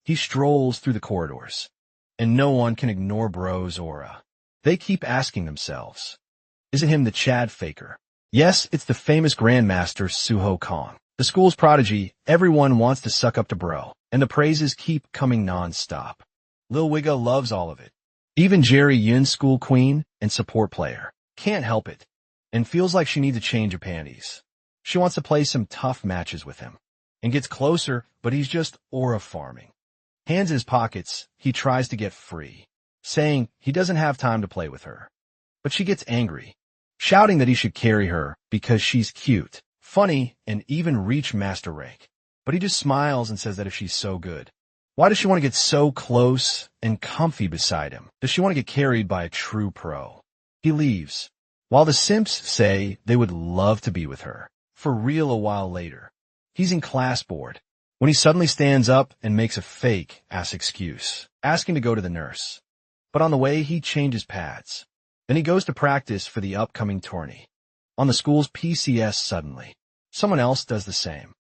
He strolls through the corridors, and no one can ignore Bro's aura. They keep asking themselves, is it him, the Chad faker? Yes, it's the famous Grandmaster Suho Kong. The school's prodigy, everyone wants to suck up to Bro, and the praises keep coming non-stop. Lil Wigga loves all of it. Even Jerry Yun's school queen and support player can't help it, and feels like she needs a change of panties. She wants to play some tough matches with him, and gets closer, but he's just aura farming. Hands in his pockets, he tries to get free, saying he doesn't have time to play with her. But she gets angry, shouting that he should carry her because she's cute, funny, and even reach master rank. But he just smiles and says that if she's so good, why does she want to get so close and comfy beside him? Does she want to get carried by a true pro? He leaves, while the simps say they would love to be with her, for real a while later. He's in class board, when he suddenly stands up and makes a fake-ass excuse, asking to go to the nurse. But on the way, he changes pads. Then he goes to practice for the upcoming tourney. On the school's PCS suddenly, someone else does the same.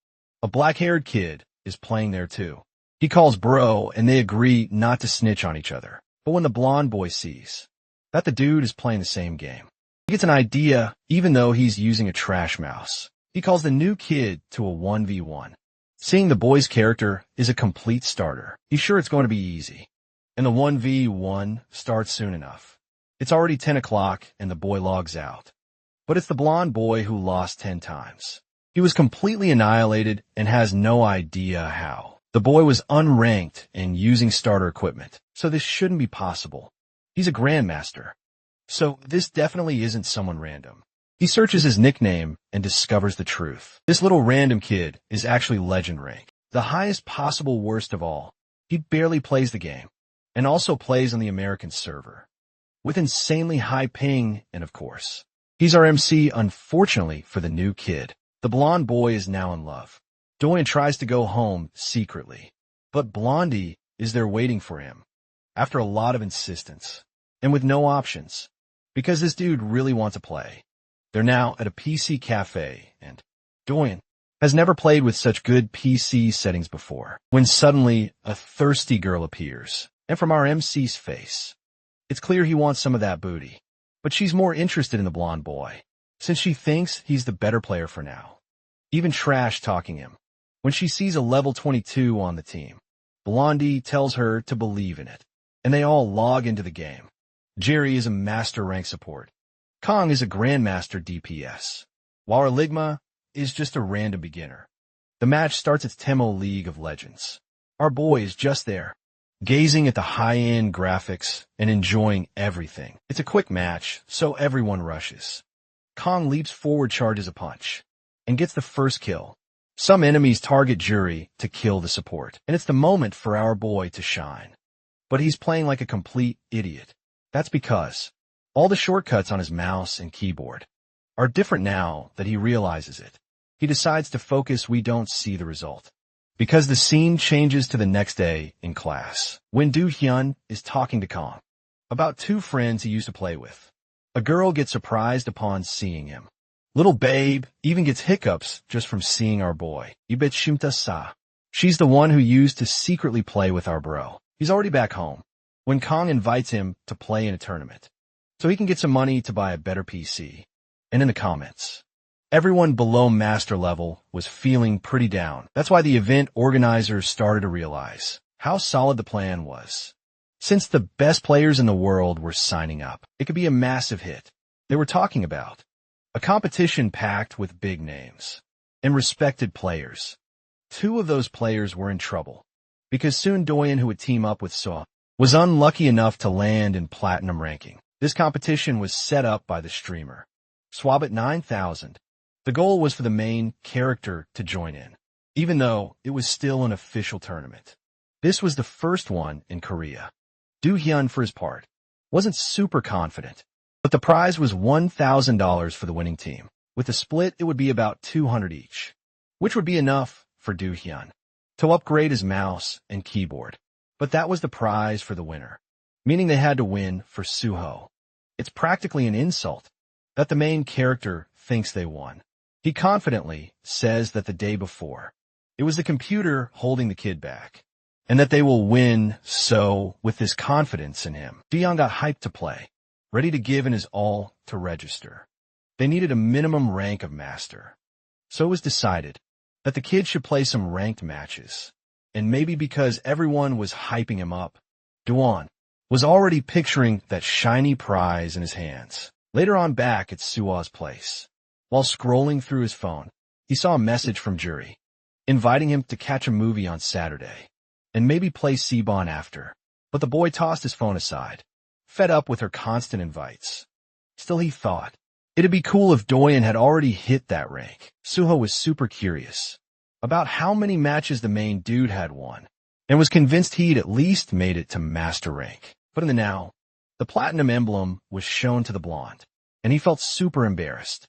A black-haired kid is playing there too. He calls Bro, and they agree not to snitch on each other. But when the blonde boy sees that the dude is playing the same game, he gets an idea even though he's using a trash mouse. He calls the new kid to a 1v1. Seeing the boy's character is a complete starter, he's sure it's going to be easy. And the 1v1 starts soon enough. It's already 10 o'clock and the boy logs out. But it's the blonde boy who lost 10 times. He was completely annihilated and has no idea how. The boy was unranked and using starter equipment, so this shouldn't be possible. He's a grandmaster, so this definitely isn't someone random. He searches his nickname and discovers the truth. This little random kid is actually legend rank, the highest possible. Worst of all, he barely plays the game, and also plays on the American server, with insanely high ping, and of course, he's our MC. Unfortunately for the new kid, the blonde boy is now in love. Doyen tries to go home secretly, but Blondie is there waiting for him, after a lot of insistence, and with no options, because this dude really wants to play. They're now at a PC cafe, and Doyen has never played with such good PC settings before, when suddenly a thirsty girl appears, and from our MC's face, it's clear he wants some of that booty. But she's more interested in the blonde boy, since she thinks he's the better player for now. Even trash-talking him. When she sees a level 22 on the team, Blondie tells her to believe in it, and they all log into the game. Jerry is a master rank support. Kong is a grandmaster DPS, while our Ligma is just a random beginner. The match starts at Temo League of Legends. Our boy is just there, gazing at the high-end graphics and enjoying everything. It's a quick match, so everyone rushes. Kong leaps forward, charges a punch, and gets the first kill. Some enemies target Jury to kill the support, and it's the moment for our boy to shine. But he's playing like a complete idiot. That's because all the shortcuts on his mouse and keyboard are different now that he realizes it. He decides to focus. We don't see the result, because the scene changes to the next day in class, when Do Hyun is talking to Kong about two friends he used to play with. A girl gets surprised upon seeing him. Little babe even gets hiccups just from seeing our boy. Ibet Shimta Sa. She's the one who used to secretly play with our bro. He's already back home when Kong invites him to play in a tournament, so he can get some money to buy a better PC. And in the comments, everyone below master level was feeling pretty down. That's why the event organizers started to realize how solid the plan was. Since the best players in the world were signing up, it could be a massive hit. They were talking about a competition packed with big names and respected players. Two of those players were in trouble, because soon Doyen, who would team up with Saw, was unlucky enough to land in platinum ranking. This competition was set up by the streamer Swabit 9000. The goal was for the main character to join in, even though it was still an official tournament. This was the first one in Korea. Do Hyun, for his part, wasn't super confident, but the prize was $1,000 for the winning team. With the split, it would be about $200 each, which would be enough for Do Hyun to upgrade his mouse and keyboard. But that was the prize for the winner, meaning they had to win for Suho. It's practically an insult that the main character thinks they won. He confidently says that the day before, it was the computer holding the kid back, and that they will win. So, with this confidence in him, Dion got hyped to play, ready to give in his all to register. They needed a minimum rank of master. So it was decided that the kid should play some ranked matches. And maybe because everyone was hyping him up, Duan was already picturing that shiny prize in his hands. Later on back at Sua's place, while scrolling through his phone, he saw a message from Juri, inviting him to catch a movie on Saturday, and maybe play C-Bon after. But the boy tossed his phone aside, fed up with her constant invites. Still, he thought it'd be cool if Doyen had already hit that rank. Suho was super curious about how many matches the main dude had won, and was convinced he'd at least made it to master rank. But in the now, the platinum emblem was shown to the blonde, and he felt super embarrassed.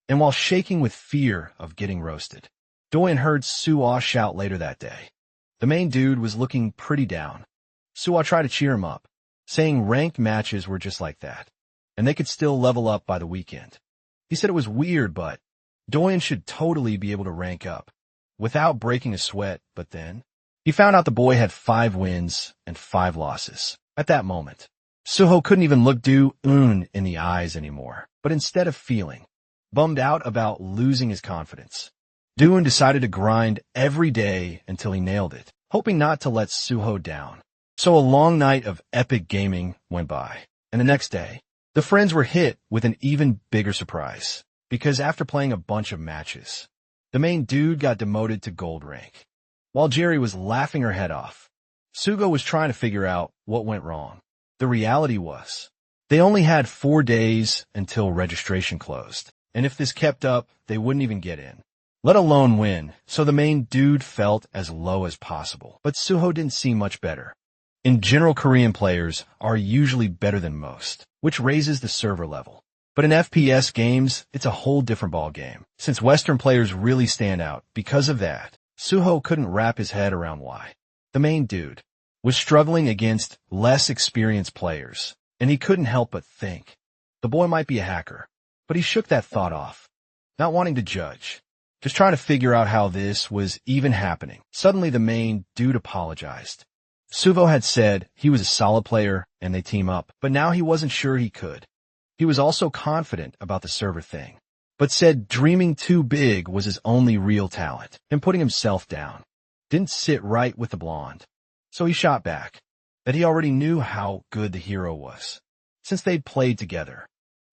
And while shaking with fear of getting roasted, Doyen heard Suo shout later that day. The main dude was looking pretty down. Suo tried to cheer him up, saying ranked matches were just like that, and they could still level up by the weekend. He said it was weird, but Doyen should totally be able to rank up without breaking a sweat. But then he found out the boy had 5 wins and 5 losses. At that moment, Suho couldn't even look Do-eun in the eyes anymore, but instead of feeling bummed out about losing his confidence, Do-eun decided to grind every day until he nailed it, hoping not to let Suho down. So a long night of epic gaming went by, and the next day, the friends were hit with an even bigger surprise, because after playing a bunch of matches, the main dude got demoted to gold rank. While Jerry was laughing her head off, Sugo was trying to figure out what went wrong. The reality was, they only had 4 days until registration closed, and if this kept up, they wouldn't even get in, let alone win, so the main dude felt as low as possible. But Suho didn't seem much better. In general, Korean players are usually better than most, which raises the server level. But in FPS games, it's a whole different ball game, since Western players really stand out. Because of that, Suho couldn't wrap his head around why the main dude was struggling against less experienced players, and he couldn't help but think the boy might be a hacker. But he shook that thought off, not wanting to judge, just trying to figure out how this was even happening. Suddenly, the main dude apologized. Suvo had said he was a solid player and they team up, but now he wasn't sure he could. He was also confident about the server thing, but said dreaming too big was his only real talent, and putting himself down didn't sit right with the blonde. So he shot back that he already knew how good the hero was, since they'd played together.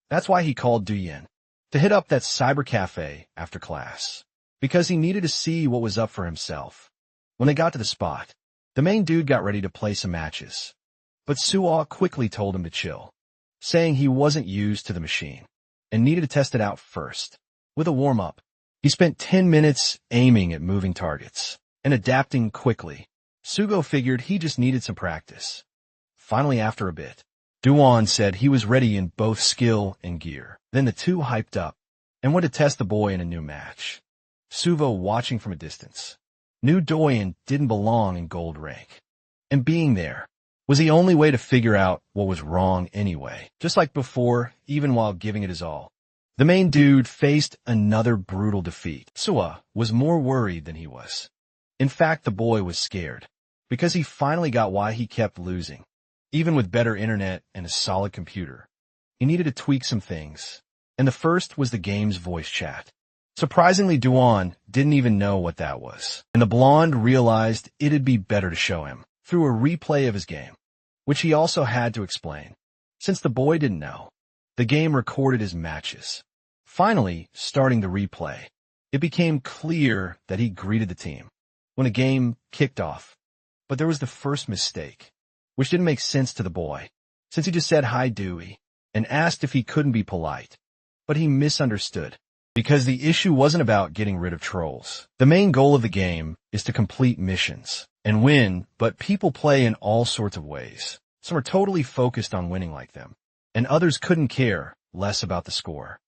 That's why he called Duyen to hit up that cyber cafe after class, because he needed to see what was up for himself. When they got to the spot, the main dude got ready to play some matches, but Suo quickly told him to chill, saying he wasn't used to the machine and needed to test it out first. With a warm-up, he spent 10 minutes aiming at moving targets and adapting quickly. Sugo figured he just needed some practice. Finally, after a bit, Duan said he was ready in both skill and gear. Then the two hyped up and went to test the boy in a new match. Suvo, watching from a distance, knew Doyen didn't belong in gold rank, and being there was the only way to figure out what was wrong anyway. Just like before, even while giving it his all, the main dude faced another brutal defeat. Suo was more worried than he was. In fact, the boy was scared, because he finally got why he kept losing. Even with better internet and a solid computer, he needed to tweak some things, and the first was the game's voice chat. Surprisingly, Duan didn't even know what that was, and the blonde realized it'd be better to show him through a replay of his game, which he also had to explain. Since the boy didn't know, the game recorded his matches. Finally, starting the replay, it became clear that he greeted the team when the game kicked off. But there was the first mistake, which didn't make sense to the boy, since he just said hi Dewey and asked if he couldn't be polite. But he misunderstood, because the issue wasn't about getting rid of trolls. The main goal of the game is to complete missions and win, but people play in all sorts of ways. Some are totally focused on winning like them, and others couldn't care less about the score.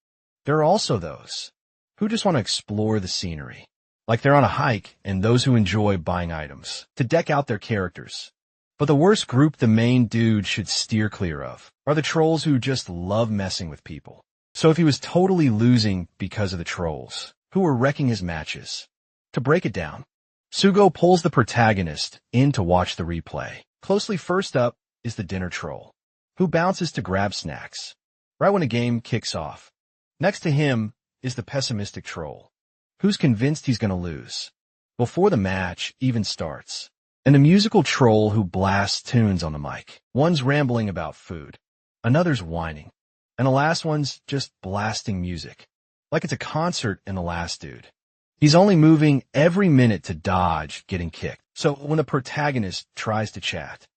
There are also those who just want to explore the scenery, like they're on a hike, and those who enjoy buying items to deck out their characters. But the worst group the main dude should steer clear of are the trolls who just love messing with people. So if he was totally losing because of the trolls, who were wrecking his matches, to break it down, Sugo pulls the protagonist in to watch the replay. Closely first up is the dinner troll, who bounces to grab snacks right when a game kicks off. Next to him is the pessimistic troll, who's convinced he's going to lose before the match even starts. And the musical troll who blasts tunes on the mic. One's rambling about food, another's whining, and the last one's just blasting music, like it's a concert in the last dude. He's only moving every minute to dodge getting kicked. So when the protagonist tries to chat,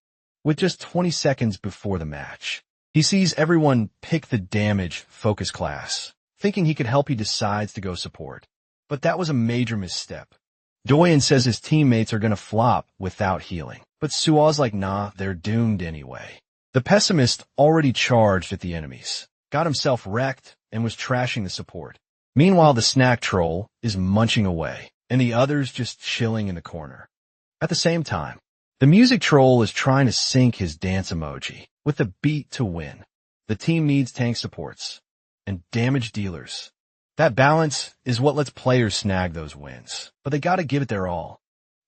with just 20 seconds before the match, he sees everyone pick the damage focus class, thinking he could help. He decides to go support. But that was a major misstep. Doyen says his teammates are going to flop without healing. But Suo's like, nah, they're doomed anyway. The pessimist already charged at the enemies, got himself wrecked, and was trashing the support. Meanwhile, the snack troll is munching away, and the others just chilling in the corner. At the same time, the music troll is trying to sync his dance emoji with the beat to win. The team needs tank supports and damage dealers. That balance is what lets players snag those wins, but they gotta give it their all.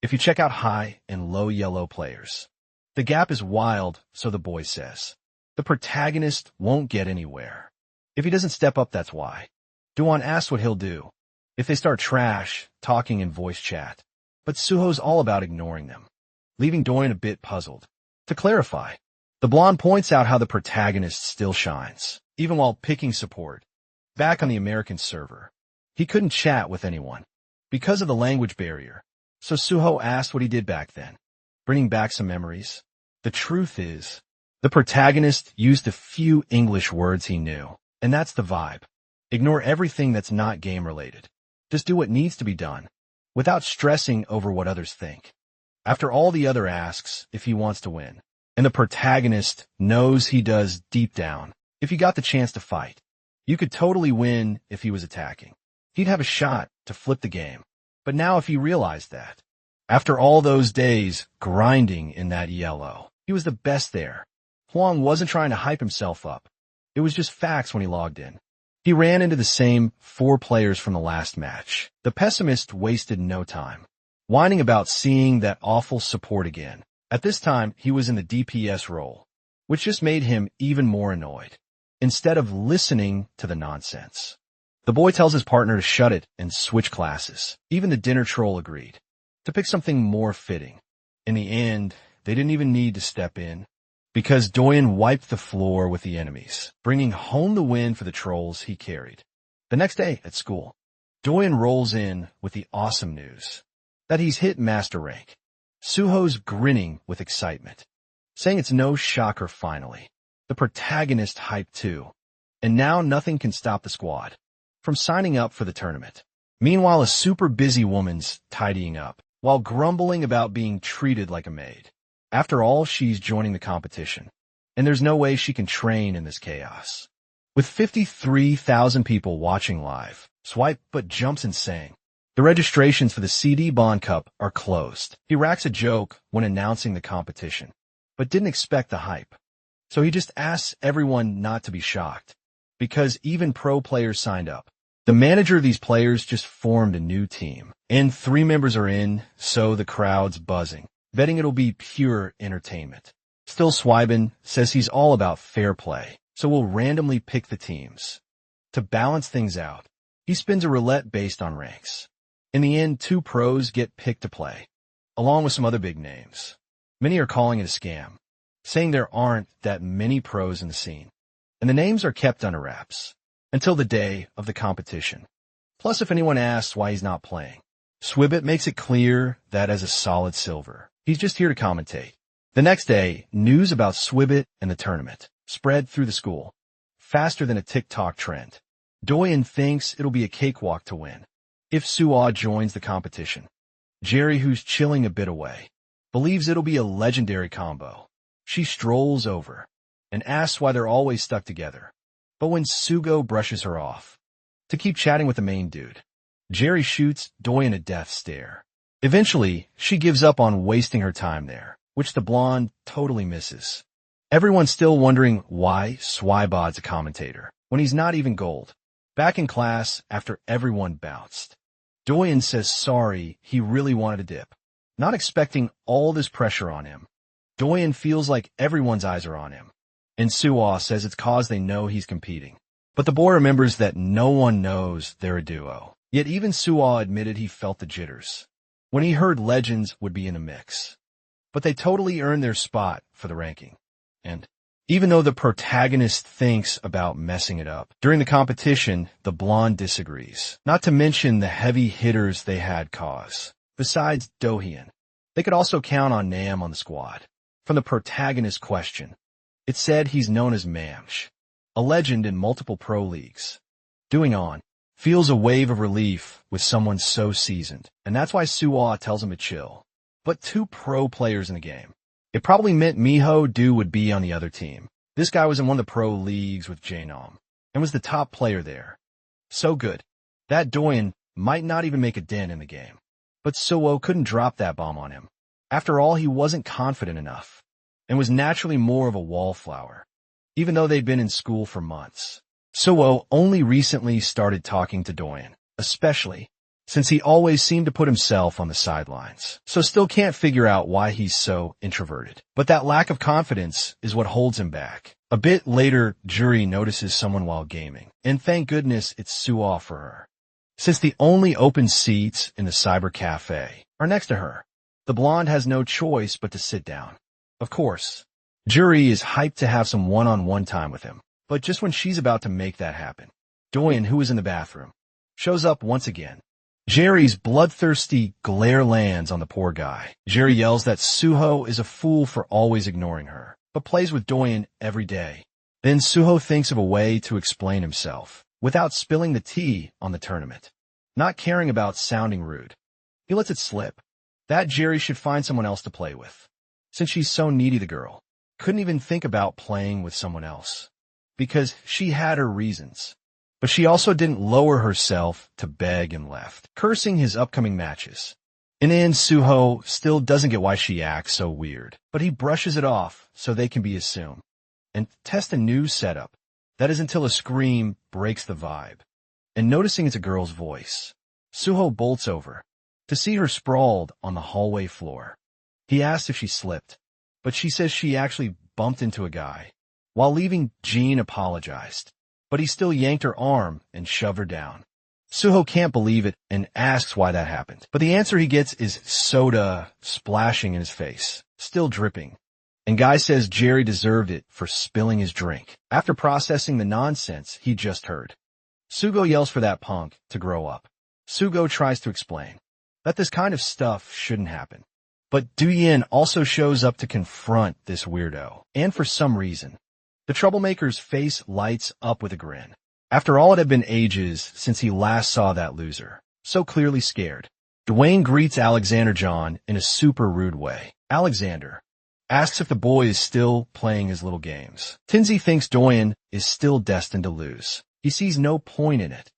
If you check out high and low yellow players, the gap is wild, so the boy says. The protagonist won't get anywhere. If he doesn't step up, that's why. Duan asks what he'll do if they start trash talking in voice chat, but Suho's all about ignoring them, leaving Doyen a bit puzzled. To clarify, the blonde points out how the protagonist still shines, even while picking support. Back on the American server, he couldn't chat with anyone because of the language barrier, so Suho asked what he did back then, bringing back some memories. The truth is, the protagonist used the few English words he knew, and that's the vibe. Ignore everything that's not game-related. Just do what needs to be done, without stressing over what others think. After all the other asks if he wants to win, and the protagonist knows he does deep down, if you got the chance to fight, you could totally win if he was attacking. He'd have a shot to flip the game. But now if he realized that, after all those days grinding in that yellow, he was the best there. Huang wasn't trying to hype himself up. It was just facts when he logged in. He ran into the same 4 players from the last match. The pessimist wasted no time, whining about seeing that awful support again. At this time, he was in the DPS role, which just made him even more annoyed. Instead of listening to the nonsense, the boy tells his partner to shut it and switch classes. Even the dinner troll agreed to pick something more fitting. In the end, they didn't even need to step in, because Doyen wiped the floor with the enemies, bringing home the win for the trolls he carried. The next day at school, Doyen rolls in with the awesome news that he's hit master rank. Suho's grinning with excitement, saying it's no shocker finally. The protagonist hyped too, and now nothing can stop the squad from signing up for the tournament. Meanwhile, a super busy woman's tidying up, while grumbling about being treated like a maid. After all, she's joining the competition, and there's no way she can train in this chaos. With 53,000 people watching live, Swipe but jumps insane. The registrations for the CD Bond Cup are closed. He racks a joke when announcing the competition, but didn't expect the hype. So he just asks everyone not to be shocked, because even pro players signed up. The manager of these players just formed a new team, and 3 members are in, so the crowd's buzzing, betting it'll be pure entertainment. Still, Swiben says he's all about fair play, so we'll randomly pick the teams. To balance things out, he spins a roulette based on ranks. In the end, 2 pros get picked to play, along with some other big names. Many are calling it a scam, saying there aren't that many pros in the scene, and the names are kept under wraps until the day of the competition. Plus, if anyone asks why he's not playing, Swibbit makes it clear that as a solid silver, he's just here to commentate. The next day, news about Swibbit and the tournament spread through the school, faster than a TikTok trend. Doyen thinks it'll be a cakewalk to win if Suo joins the competition. Jerry, who's chilling a bit away, believes it'll be a legendary combo. She strolls over and asks why they're always stuck together. But when Sugo brushes her off to keep chatting with the main dude, Jerry shoots Doyen a death stare. Eventually, she gives up on wasting her time there, which the blonde totally misses. Everyone's still wondering why Swibod's a commentator when he's not even gold. Back in class, after everyone bounced, Doyen says sorry, he really wanted to dip. Not expecting all this pressure on him, Doyen feels like everyone's eyes are on him, and Suwa says it's cause they know he's competing. But the boy remembers that no one knows they're a duo. Yet even Suwa admitted he felt the jitters when he heard legends would be in the mix. But they totally earned their spot for the ranking. And even though the protagonist thinks about messing it up, during the competition, the blonde disagrees. Not to mention the heavy hitters they had cause. Besides Dohyun, they could also count on Nam on the squad. From the protagonist's question, it said he's known as Mamsh, a legend in multiple pro leagues. Doing on, feels a wave of relief with someone so seasoned, and that's why Suwa tells him to chill. But 2 pro players in the game. It probably meant Miho Do would be on the other team. This guy was in one of the pro leagues with Jaenom, and was the top player there. So good. That Doyen might not even make a dent in the game. But Suwo couldn't drop that bomb on him. After all, he wasn't confident enough, and was naturally more of a wallflower, even though they'd been in school for months. Suwo only recently started talking to Doyen, especially since he always seemed to put himself on the sidelines. So still can't figure out why he's so introverted. But that lack of confidence is what holds him back. A bit later, Juri notices someone while gaming, and thank goodness it's Suwa for her, since the only open seats in the cyber cafe are next to her. The blonde has no choice but to sit down. Of course, Juri is hyped to have some one-on-one time with him, but just when she's about to make that happen, Doyen, who is in the bathroom, shows up once again. Jerry's bloodthirsty glare lands on the poor guy. Jerry yells that Suho is a fool for always ignoring her, but plays with Doyen every day. Then Suho thinks of a way to explain himself, without spilling the tea on the tournament. Not caring about sounding rude, he lets it slip. That Jerry should find someone else to play with. Since she's so needy, the girl couldn't even think about playing with someone else, because she had her reasons. But she also didn't lower herself to beg and left, cursing his upcoming matches. In the end, Suho still doesn't get why she acts so weird, but he brushes it off so they can be assumed, and test a new setup. That is until a scream breaks the vibe. And noticing it's a girl's voice, Suho bolts over to see her sprawled on the hallway floor. He asks if she slipped, but she says she actually bumped into a guy. While leaving, Jean apologized, but he still yanked her arm and shoved her down. Suho can't believe it and asks why that happened. But the answer he gets is soda splashing in his face, still dripping. And Guy says Jerry deserved it for spilling his drink after processing the nonsense he just heard. Sugo yells for that punk to grow up. Sugo tries to explain that this kind of stuff shouldn't happen. But Doyen also shows up to confront this weirdo, and for some reason, the troublemaker's face lights up with a grin. After all, it had been ages since he last saw that loser, so clearly scared. Dwayne greets Alexander John in a super rude way. Alexander asks if the boy is still playing his little games. Tinsy thinks Doyen is still destined to lose. He sees no point in it,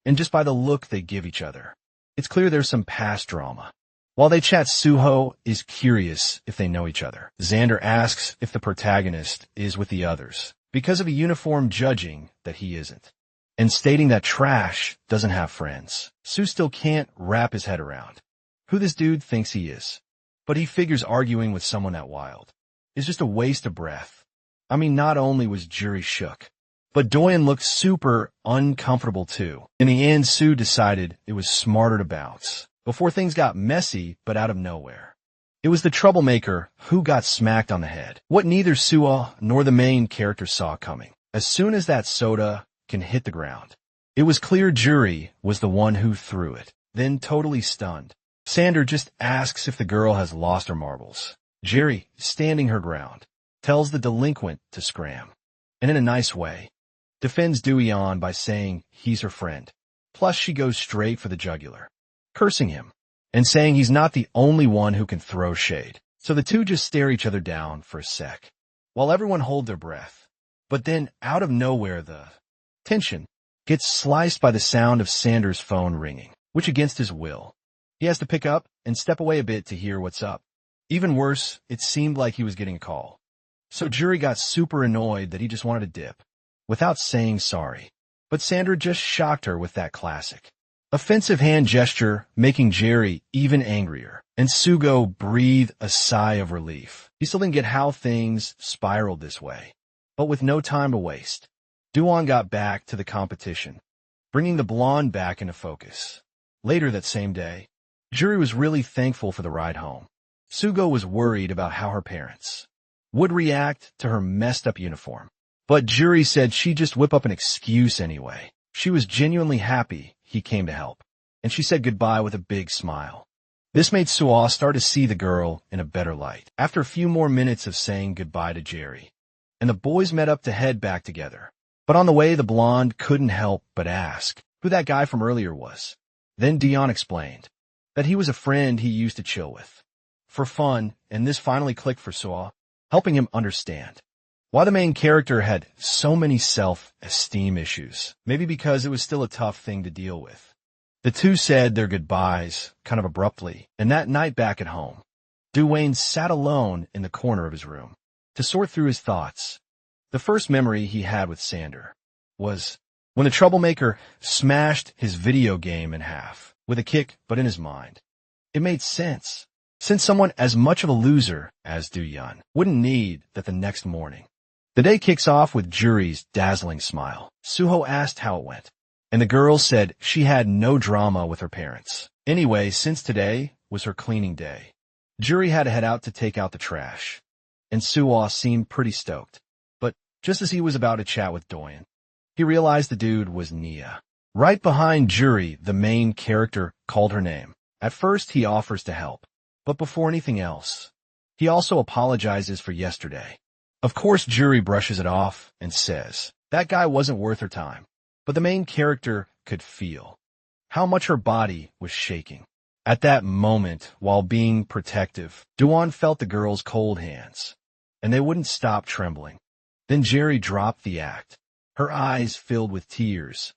and just by the look they give each other, it's clear there's some past drama. While they chat, Suho is curious if they know each other. Xander asks if the protagonist is with the others, because of a uniform judging that he isn't, and stating that Trash doesn't have friends. Sue still can't wrap his head around who this dude thinks he is, but he figures arguing with someone that wild is just a waste of breath. I mean, not only was Jury shook, but Doyen looked super uncomfortable too. In the end, Sue decided it was smarter to bounce before things got messy, but out of nowhere. It was the troublemaker who got smacked on the head, what neither Suwa nor the main character saw coming. As soon as that soda can hit the ground, it was clear Jury was the one who threw it. Then, totally stunned, Sander just asks if the girl has lost her marbles. Jerry, standing her ground, tells the delinquent to scram, and in a nice way, defends Dooyeon by saying he's her friend. Plus, she goes straight for the jugular, cursing him, and saying he's not the only one who can throw shade. So the two just stare each other down for a sec, while everyone hold their breath. But then, out of nowhere, the tension gets sliced by the sound of Sanders' phone ringing, which against his will, he has to pick up and step away a bit to hear what's up. Even worse, it seemed like he was getting a call. So Jury got super annoyed that he just wanted to dip, without saying sorry. But Sandra just shocked her with that classic offensive hand gesture making Jerry even angrier. And Sugo breathed a sigh of relief. He still didn't get how things spiraled this way. But with no time to waste, Duan got back to the competition, bringing the blonde back into focus. Later that same day, Jerry was really thankful for the ride home. Sugo was worried about how her parents would react to her messed up uniform. But Jerry said she'd just whip up an excuse anyway. She was genuinely happy he came to help, and she said goodbye with a big smile. This made Suo start to see the girl in a better light. After a few more minutes of saying goodbye to Jerry, and the boys met up to head back together. But on the way, the blonde couldn't help but ask who that guy from earlier was. Then Dion explained that he was a friend he used to chill with for fun, and this finally clicked for Suo, helping him understand why the main character had so many self-esteem issues, maybe because it was still a tough thing to deal with. The two said their goodbyes kind of abruptly, and that night back at home, Duane sat alone in the corner of his room to sort through his thoughts. The first memory he had with Sander was when the troublemaker smashed his video game in half with a kick, but in his mind, it made sense, since someone as much of a loser as Du-Yun wouldn't need that the next morning. The day kicks off with Juri's dazzling smile. Suho asked how it went, and the girl said she had no drama with her parents. Anyway, since today was her cleaning day, Juri had to head out to take out the trash, and Suo seemed pretty stoked. But just as he was about to chat with Doyen, he realized the dude was Nia. Right behind Juri, the main character called her name. At first, he offers to help, but before anything else, he also apologizes for yesterday. Of course, Juri brushes it off and says that guy wasn't worth her time, but the main character could feel how much her body was shaking. At that moment, while being protective, Duan felt the girl's cold hands, and they wouldn't stop trembling. Then Jerry dropped the act, her eyes filled with tears.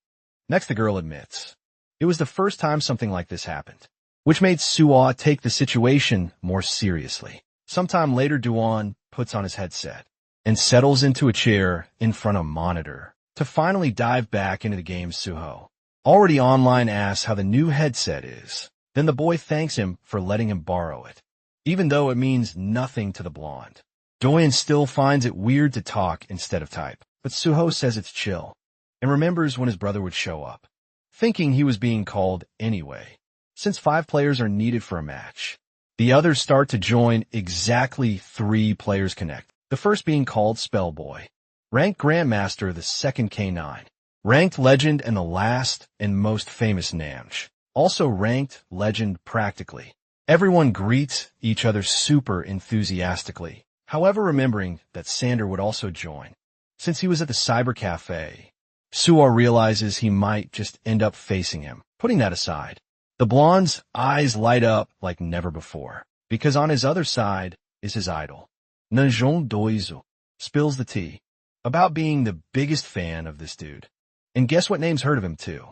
Next, the girl admits it was the first time something like this happened, which made Suo take the situation more seriously. Sometime later, Duan puts on his headset and settles into a chair in front of a monitor to finally dive back into the game. Suho, already online, asks how the new headset is. Then the boy thanks him for letting him borrow it, even though it means nothing to the blonde. Doyen still finds it weird to talk instead of type, but Suho says it's chill, and remembers when his brother would show up, thinking he was being called anyway. Since 5 players are needed for a match, the others start to join. Exactly 3 players connect. The first being called Spellboy, ranked Grandmaster, the second K9, ranked Legend, and the last and most famous Namj, also ranked Legend practically. Everyone greets each other super enthusiastically, however remembering that Sander would also join, since he was at the cyber cafe. Suo realizes he might just end up facing him. Putting that aside, the blonde's eyes light up like never before, because on his other side is his idol. Najong Doizu spills the tea about being the biggest fan of this dude. And guess what name's heard of him too,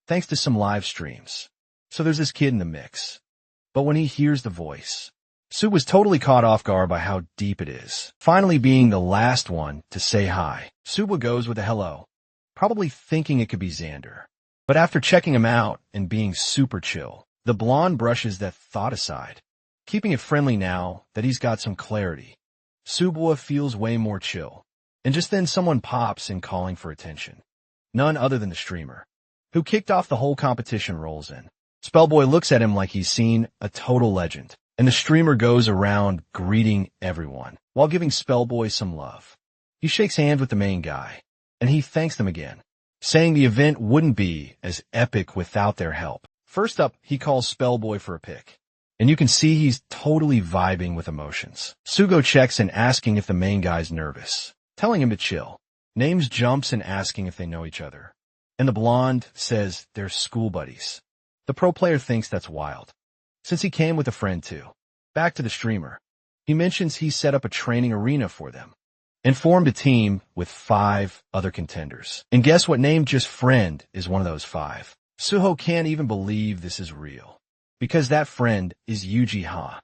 thanks to some live streams. So there's this kid in the mix. But when he hears the voice, Su was totally caught off guard by how deep it is. Finally being the last one to say hi, Suba goes with a hello, probably thinking it could be Xander. But after checking him out and being super chill, the blonde brushes that thought aside, keeping it friendly now that he's got some clarity. Subwa feels way more chill, and just then someone pops in calling for attention. None other than the streamer, who kicked off the whole competition, rolls in. Spellboy looks at him like he's seen a total legend, and the streamer goes around greeting everyone while giving Spellboy some love. He shakes hands with the main guy, and he thanks them again, saying the event wouldn't be as epic without their help. First up, he calls Spellboy for a pic, and you can see he's totally vibing with emotions. Sugo checks in, asking if the main guy's nervous, telling him to chill. Names jumps in, asking if they know each other, and the blonde says they're school buddies. The pro player thinks that's wild, since he came with a friend too. Back to the streamer. He mentions he set up a training arena for them and formed a team with 5 other contenders. And guess what name just friend is one of those 5? Suho can't even believe this is real, because that friend is Yuji Ha.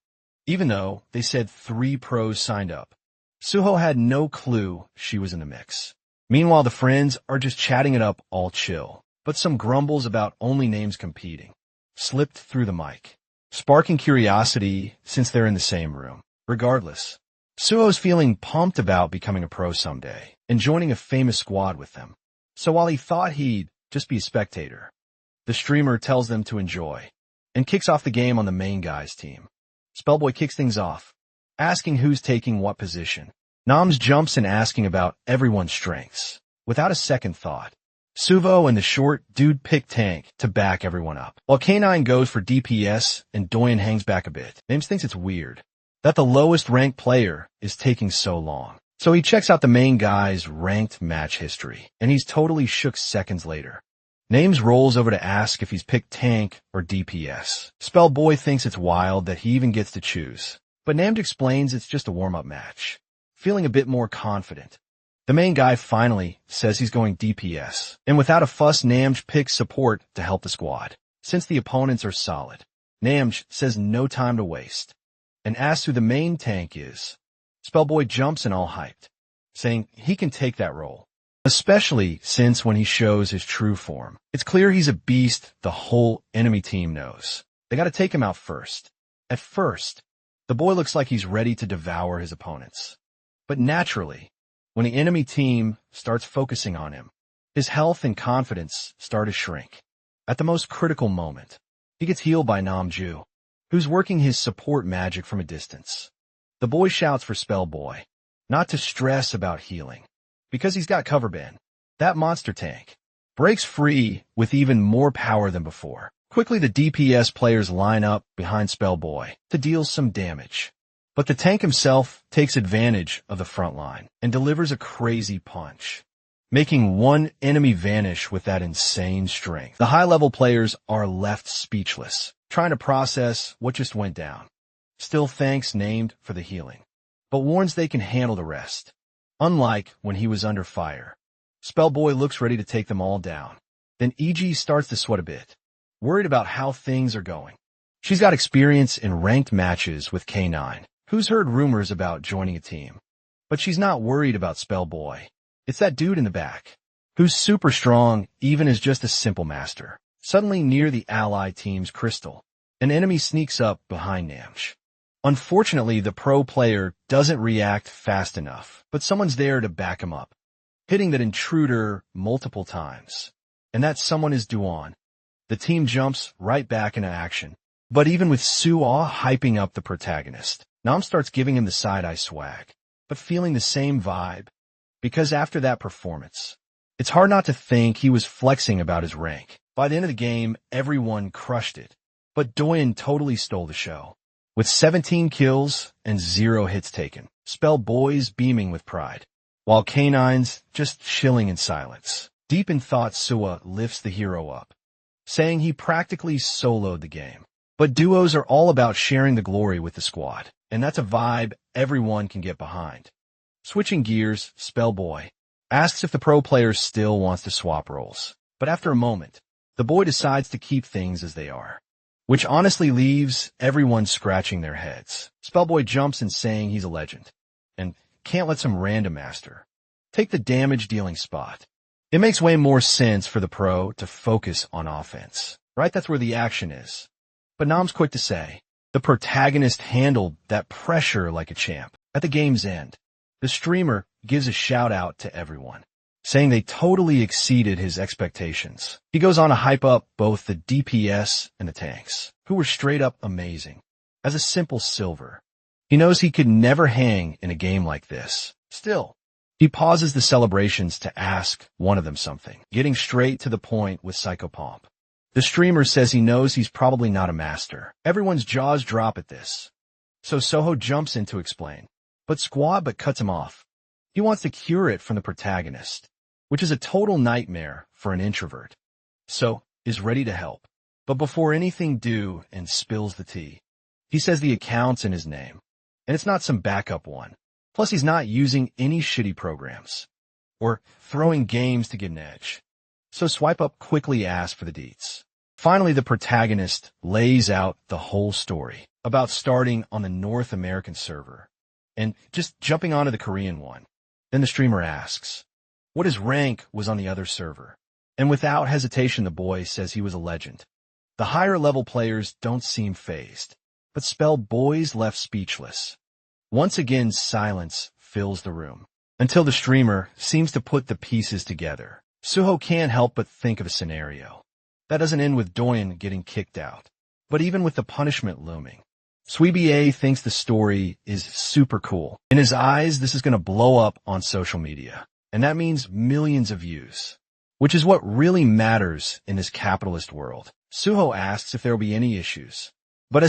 Even though they said 3 pros signed up, Suho had no clue she was in the mix. Meanwhile, the friends are just chatting it up all chill. but some grumbles about only names competing slipped through the mic, sparking curiosity since they're in the same room. Regardless, Suho's feeling pumped about becoming a pro someday and joining a famous squad with them. So while he thought he'd just be a spectator, the streamer tells them to enjoy and kicks off the game on the main guy's team. Spellboy kicks things off, asking who's taking what position. Noms jumps in asking about everyone's strengths. Without a second thought, Suvo and the short dude pick tank to back everyone up, while K9 goes for DPS and Doyen hangs back a bit. Names thinks it's weird that the lowest ranked player is taking so long. So he checks out the main guy's ranked match history, and he's totally shook seconds later. Names rolls over to ask if he's picked tank or DPS. Spellboy thinks it's wild that he even gets to choose, but Named explains it's just a warm-up match. Feeling a bit more confident, the main guy finally says he's going DPS, and without a fuss, Namj picks support to help the squad. Since the opponents are solid, Namj says no time to waste, and asks who the main tank is. Spellboy jumps in all hyped, saying he can take that role, especially since when he shows his true form, it's clear he's a beast the whole enemy team knows. They gotta take him out first. At first, the boy looks like he's ready to devour his opponents. But naturally, when the enemy team starts focusing on him, his health and confidence start to shrink. At the most critical moment, he gets healed by Namju, who's working his support magic from a distance. The boy shouts for Spellboy not to stress about healing, because he's got cover bin. That monster tank breaks free with even more power than before. Quickly, the DPS players line up behind Spellboy to deal some damage. But the tank himself takes advantage of the front line and delivers a crazy punch, making one enemy vanish with that insane strength. The high-level players are left speechless, trying to process what just went down. Still thanks Named for the healing, but warns they can handle the rest. Unlike when he was under fire, Spellboy looks ready to take them all down. Then EG starts to sweat a bit, worried about how things are going. She's got experience in ranked matches with K9, who's heard rumors about joining a team. But she's not worried about Spellboy. It's that dude in the back, who's super strong even as just a simple master. Suddenly near the ally team's crystal, an enemy sneaks up behind Namj. Unfortunately, the pro player doesn't react fast enough, but someone's there to back him up, hitting that intruder multiple times. And that someone is Duan. The team jumps right back into action. But even with Suaw hyping up the protagonist, Nam starts giving him the side-eye swag, but feeling the same vibe. Because after that performance, it's hard not to think he was flexing about his rank. By the end of the game, everyone crushed it. But Doyen totally stole the show. With 17 kills and 0 hits taken, Spellboy's beaming with pride, while K9's just chilling in silence. Deep in thought, Suwa lifts the hero up, saying he practically soloed the game. But duos are all about sharing the glory with the squad, and that's a vibe everyone can get behind. Switching gears, Spellboy asks if the pro player still wants to swap roles. But after a moment, the boy decides to keep things as they are, which honestly leaves everyone scratching their heads. Spellboy jumps in saying he's a legend, and can't let some random master take the damage-dealing spot. It makes way more sense for the pro to focus on offense, right? That's where the action is. But Nam's quick to say, the protagonist handled that pressure like a champ. At the game's end, the streamer gives a shout-out to everyone, saying they totally exceeded his expectations. He goes on to hype up both the DPS and the tanks, who were straight-up amazing. As a simple silver, he knows he could never hang in a game like this. Still, he pauses the celebrations to ask one of them something, getting straight to the point with Psychopomp. The streamer says he knows he's probably not a master. Everyone's jaws drop at this. So Soho jumps in to explain, but Squad cuts him off. He wants to cure it from the protagonist, which is a total nightmare for an introvert. So is ready to help. But before anything do and spills the tea, he says the account's in his name, and it's not some backup one. Plus he's not using any shitty programs or throwing games to get an edge. So Swipe Up quickly asks for the deets. Finally, the protagonist lays out the whole story about starting on the North American server and just jumping onto the Korean one. Then the streamer asks what his rank was on the other server. And without hesitation, the boy says he was a legend. The higher-level players don't seem fazed, but Spell Boy's left speechless. Once again, silence fills the room, until the streamer seems to put the pieces together. Suho can't help but think of a scenario. That doesn't end with Doyen getting kicked out, but even with the punishment looming. Sweebier thinks the story is super cool. In his eyes, this is going to blow up on social media, and that means millions of views, which is what really matters in this capitalist world. Suho asks if there will be any issues, but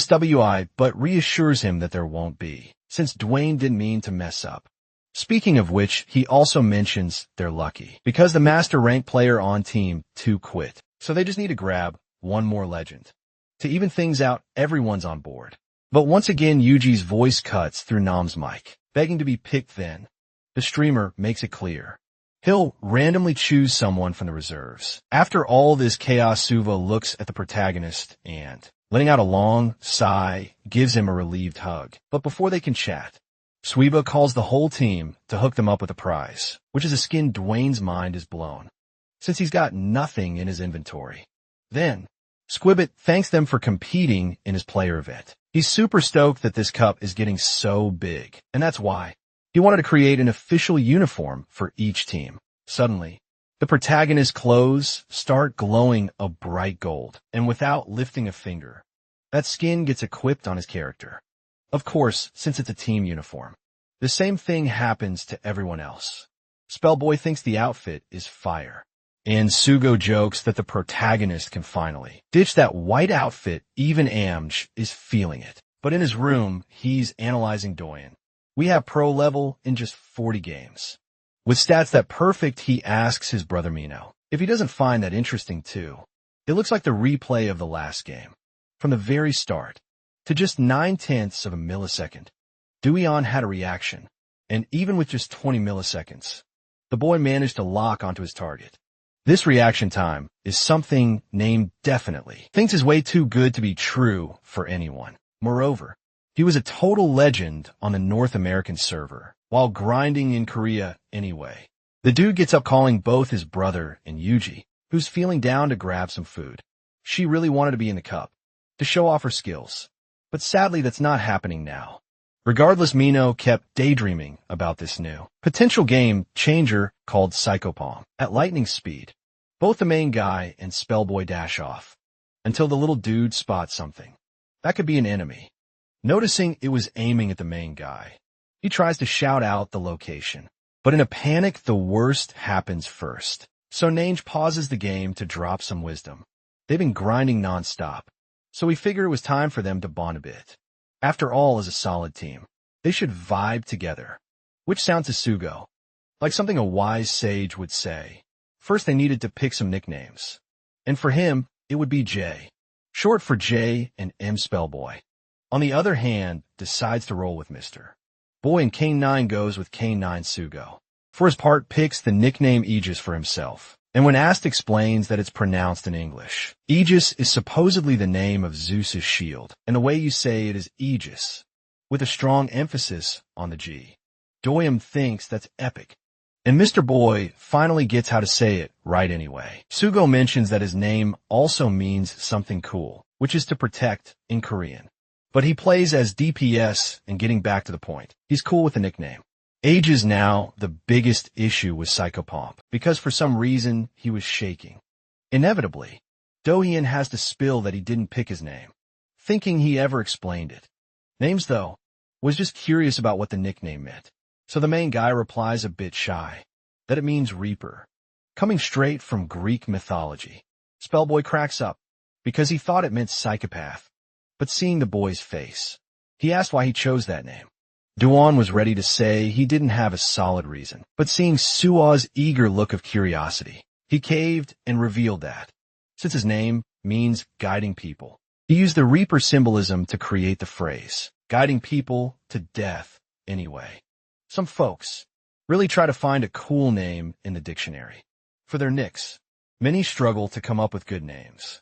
reassures him that there won't be, since Dwayne didn't mean to mess up. Speaking of which, he also mentions they're lucky, because the master rank player on Team 2 quit, so they just need to grab one more legend. To even things out, everyone's on board. But once again, Yuji's voice cuts through Nam's mic, begging to be picked then. The streamer makes it clear. He'll randomly choose someone from the reserves. After all this chaos, Suva looks at the protagonist and, letting out a long sigh, gives him a relieved hug. But before they can chat, Suiba calls the whole team to hook them up with a prize, which is a skin Dwayne's mind is blown, since he's got nothing in his inventory. Then, Squibbit thanks them for competing in his player event. He's super stoked that this cup is getting so big, and that's why. He wanted to create an official uniform for each team. Suddenly, the protagonist's clothes start glowing a bright gold, and without lifting a finger, that skin gets equipped on his character. Of course, since it's a team uniform. The same thing happens to everyone else. Spellboy thinks the outfit is fire, and Sugo jokes that the protagonist can finally ditch that white outfit. Even Amj is feeling it. But in his room, he's analyzing Doyen. We have pro level in just 40 games. With stats that perfect, he asks his brother Mino if he doesn't find that interesting too. It looks like the replay of the last game. From the very start, to just 9/10 of a millisecond, Duion had a reaction, and even with just 20 milliseconds, the boy managed to lock onto his target. This reaction time is something named definitely thinks is way too good to be true for anyone. Moreover, he was a total legend on the North American server, while grinding in Korea anyway. The dude gets up calling both his brother and Yuji, who's feeling down to grab some food. She really wanted to be in the cup, to show off her skills. But sadly, that's not happening now. Regardless, Mino kept daydreaming about this new potential game changer called Psychopomp. At lightning speed, both the main guy and Spellboy dash off, until the little dude spots something. That could be an enemy. Noticing it was aiming at the main guy, he tries to shout out the location. But in a panic, the worst happens first. So Nange pauses the game to drop some wisdom. They've been grinding non-stop, so we figure it was time for them to bond a bit. After all, as a solid team, they should vibe together, which sounds to Sugo like something a wise sage would say. First, they needed to pick some nicknames, and for him, it would be J, short for J and M Spellboy. On the other hand, decides to roll with Mr. Boy, and K9 goes with K9 Sugo. For his part, picks the nickname Aegis for himself, and when asked, explains that it's pronounced in English. Aegis is supposedly the name of Zeus's shield, and the way you say it is Aegis, with a strong emphasis on the G. Doyum thinks that's epic, and Mr. Boy finally gets how to say it right anyway. Sugo mentions that his name also means something cool, which is to protect in Korean. But he plays as DPS, and getting back to the point, he's cool with the nickname. Age is now the biggest issue with Psychopomp, because for some reason he was shaking. Inevitably, Dohyun has to spill that he didn't pick his name, thinking he ever explained it. Names, though, was just curious about what the nickname meant, so the main guy replies a bit shy, that it means Reaper, coming straight from Greek mythology. Spellboy cracks up, because he thought it meant psychopath, but seeing the boy's face, he asked why he chose that name. Duan was ready to say he didn't have a solid reason, but seeing Sua's eager look of curiosity, he caved and revealed that, since his name means guiding people, he used the Reaper symbolism to create the phrase, guiding people to death anyway. Some folks really try to find a cool name in the dictionary. For their nicks, many struggle to come up with good names,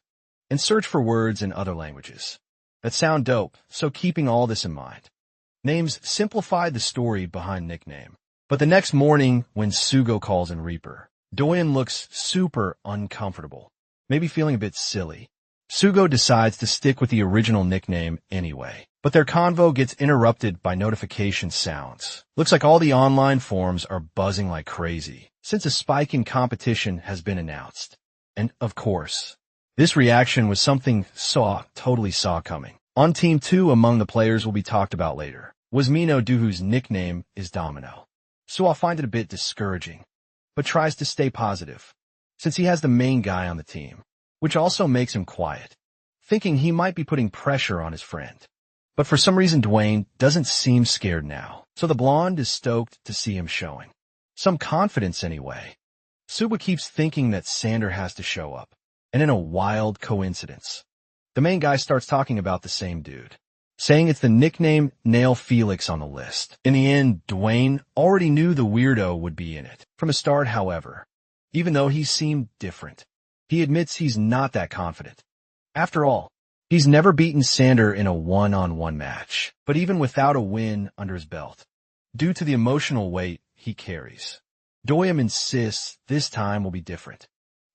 and search for words in other languages that sound dope, so keeping all this in mind, names simplified the story behind nickname. But the next morning, when Sugo calls in Reaper, Doyen looks super uncomfortable, maybe feeling a bit silly. Sugo decides to stick with the original nickname anyway, but their convo gets interrupted by notification sounds. Looks like all the online forums are buzzing like crazy, since a spike in competition has been announced. And, of course, this reaction was something totally saw coming. On Team 2 among the players will be talked about later was Mino Du, whose nickname is Domino. Suo find it a bit discouraging, but tries to stay positive, since he has the main guy on the team, which also makes him quiet, thinking he might be putting pressure on his friend. But for some reason Dwayne doesn't seem scared now, so the blonde is stoked to see him showing some confidence anyway. Suba keeps thinking that Sander has to show up, and in a wild coincidence, the main guy starts talking about the same dude, saying it's the nickname Nail Felix on the list. In the end, Dwayne already knew the weirdo would be in it from the start, however, even though he seemed different. He admits he's not that confident. After all, he's never beaten Sander in a one-on-one match, but even without a win under his belt, due to the emotional weight he carries, Doyam insists this time will be different.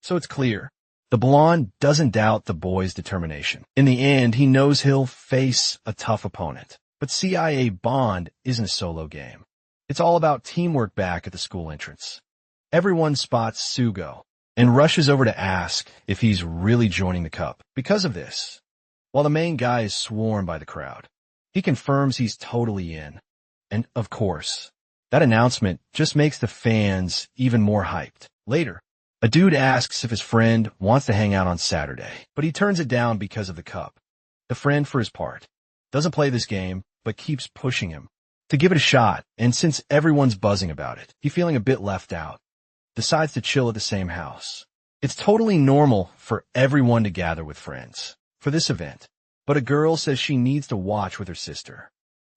So it's clear, the blonde doesn't doubt the boy's determination. In the end, he knows he'll face a tough opponent, but CIA Bond isn't a solo game. It's all about teamwork back at the school entrance. Everyone spots Sugo and rushes over to ask if he's really joining the cup. Because of this, while the main guy is swarmed by the crowd, he confirms he's totally in. And, of course, that announcement just makes the fans even more hyped. Later, a dude asks if his friend wants to hang out on Saturday, but he turns it down because of the cup. The friend, for his part, doesn't play this game, but keeps pushing him to give it a shot, and since everyone's buzzing about it, he feeling a bit left out, decides to chill at the same house. It's totally normal for everyone to gather with friends for this event, but a girl says she needs to watch with her sister.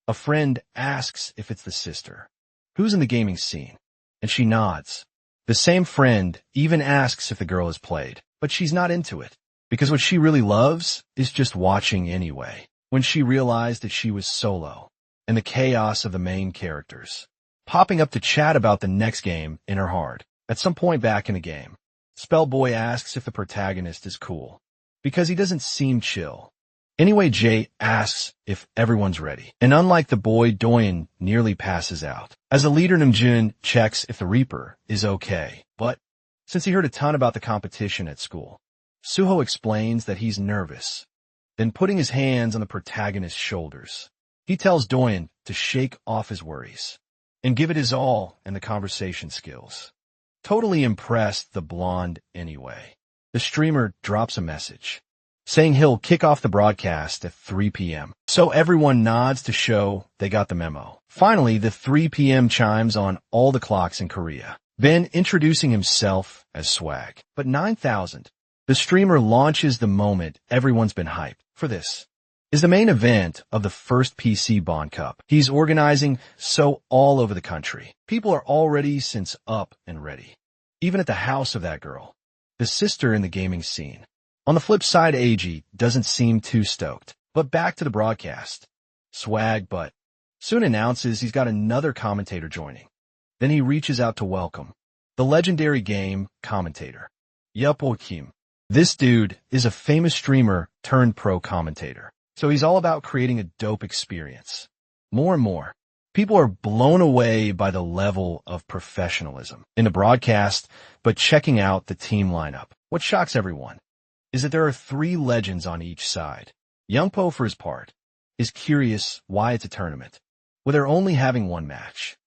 A friend asks if it's the sister who's in the gaming scene, and she nods. The same friend even asks if the girl has played, but she's not into it, because what she really loves is just watching anyway. When she realized that she was solo, and the chaos of the main characters popping up to chat about the next game in her heart. At some point back in the game, Spellboy asks if the protagonist is cool, because he doesn't seem chill. Anyway, Jay asks if everyone's ready, and unlike the boy, Doyen nearly passes out, as the leader Namjoon checks if the Reaper is okay. But since he heard a ton about the competition at school, Suho explains that he's nervous, then putting his hands on the protagonist's shoulders, he tells Doyen to shake off his worries and give it his all in the conversation skills. Totally impressed the blonde anyway. The streamer drops a message saying he'll kick off the broadcast at 3 p.m. So everyone nods to show they got the memo. Finally, the 3 p.m. chimes on all the clocks in Korea. Ben introducing himself as Swag. But 9,000. The streamer launches the moment everyone's been hyped for. This is the main event of the first PC Bond Cup he's organizing, so all over the country. People are already since up and ready, even at the house of that girl, the sister in the gaming scene. On the flip side, AG doesn't seem too stoked. But back to the broadcast. Swag but soon announces he's got another commentator joining. Then he reaches out to welcome the legendary game commentator, Yepo Kim. This dude is a famous streamer turned pro commentator, so he's all about creating a dope experience. More and more, people are blown away by the level of professionalism in the broadcast, but checking out the team lineup. What shocks everyone is that there are 3 legends on each side. Youngpo, for his part, is curious why it's a tournament, with they're only having one match.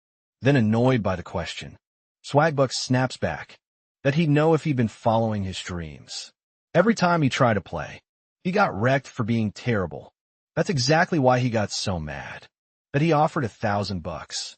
Then annoyed by the question, Swagbucks snaps back that he'd know if he'd been following his streams. Every time he tried to play, he got wrecked for being terrible. That's exactly why he got so mad that he offered $1,000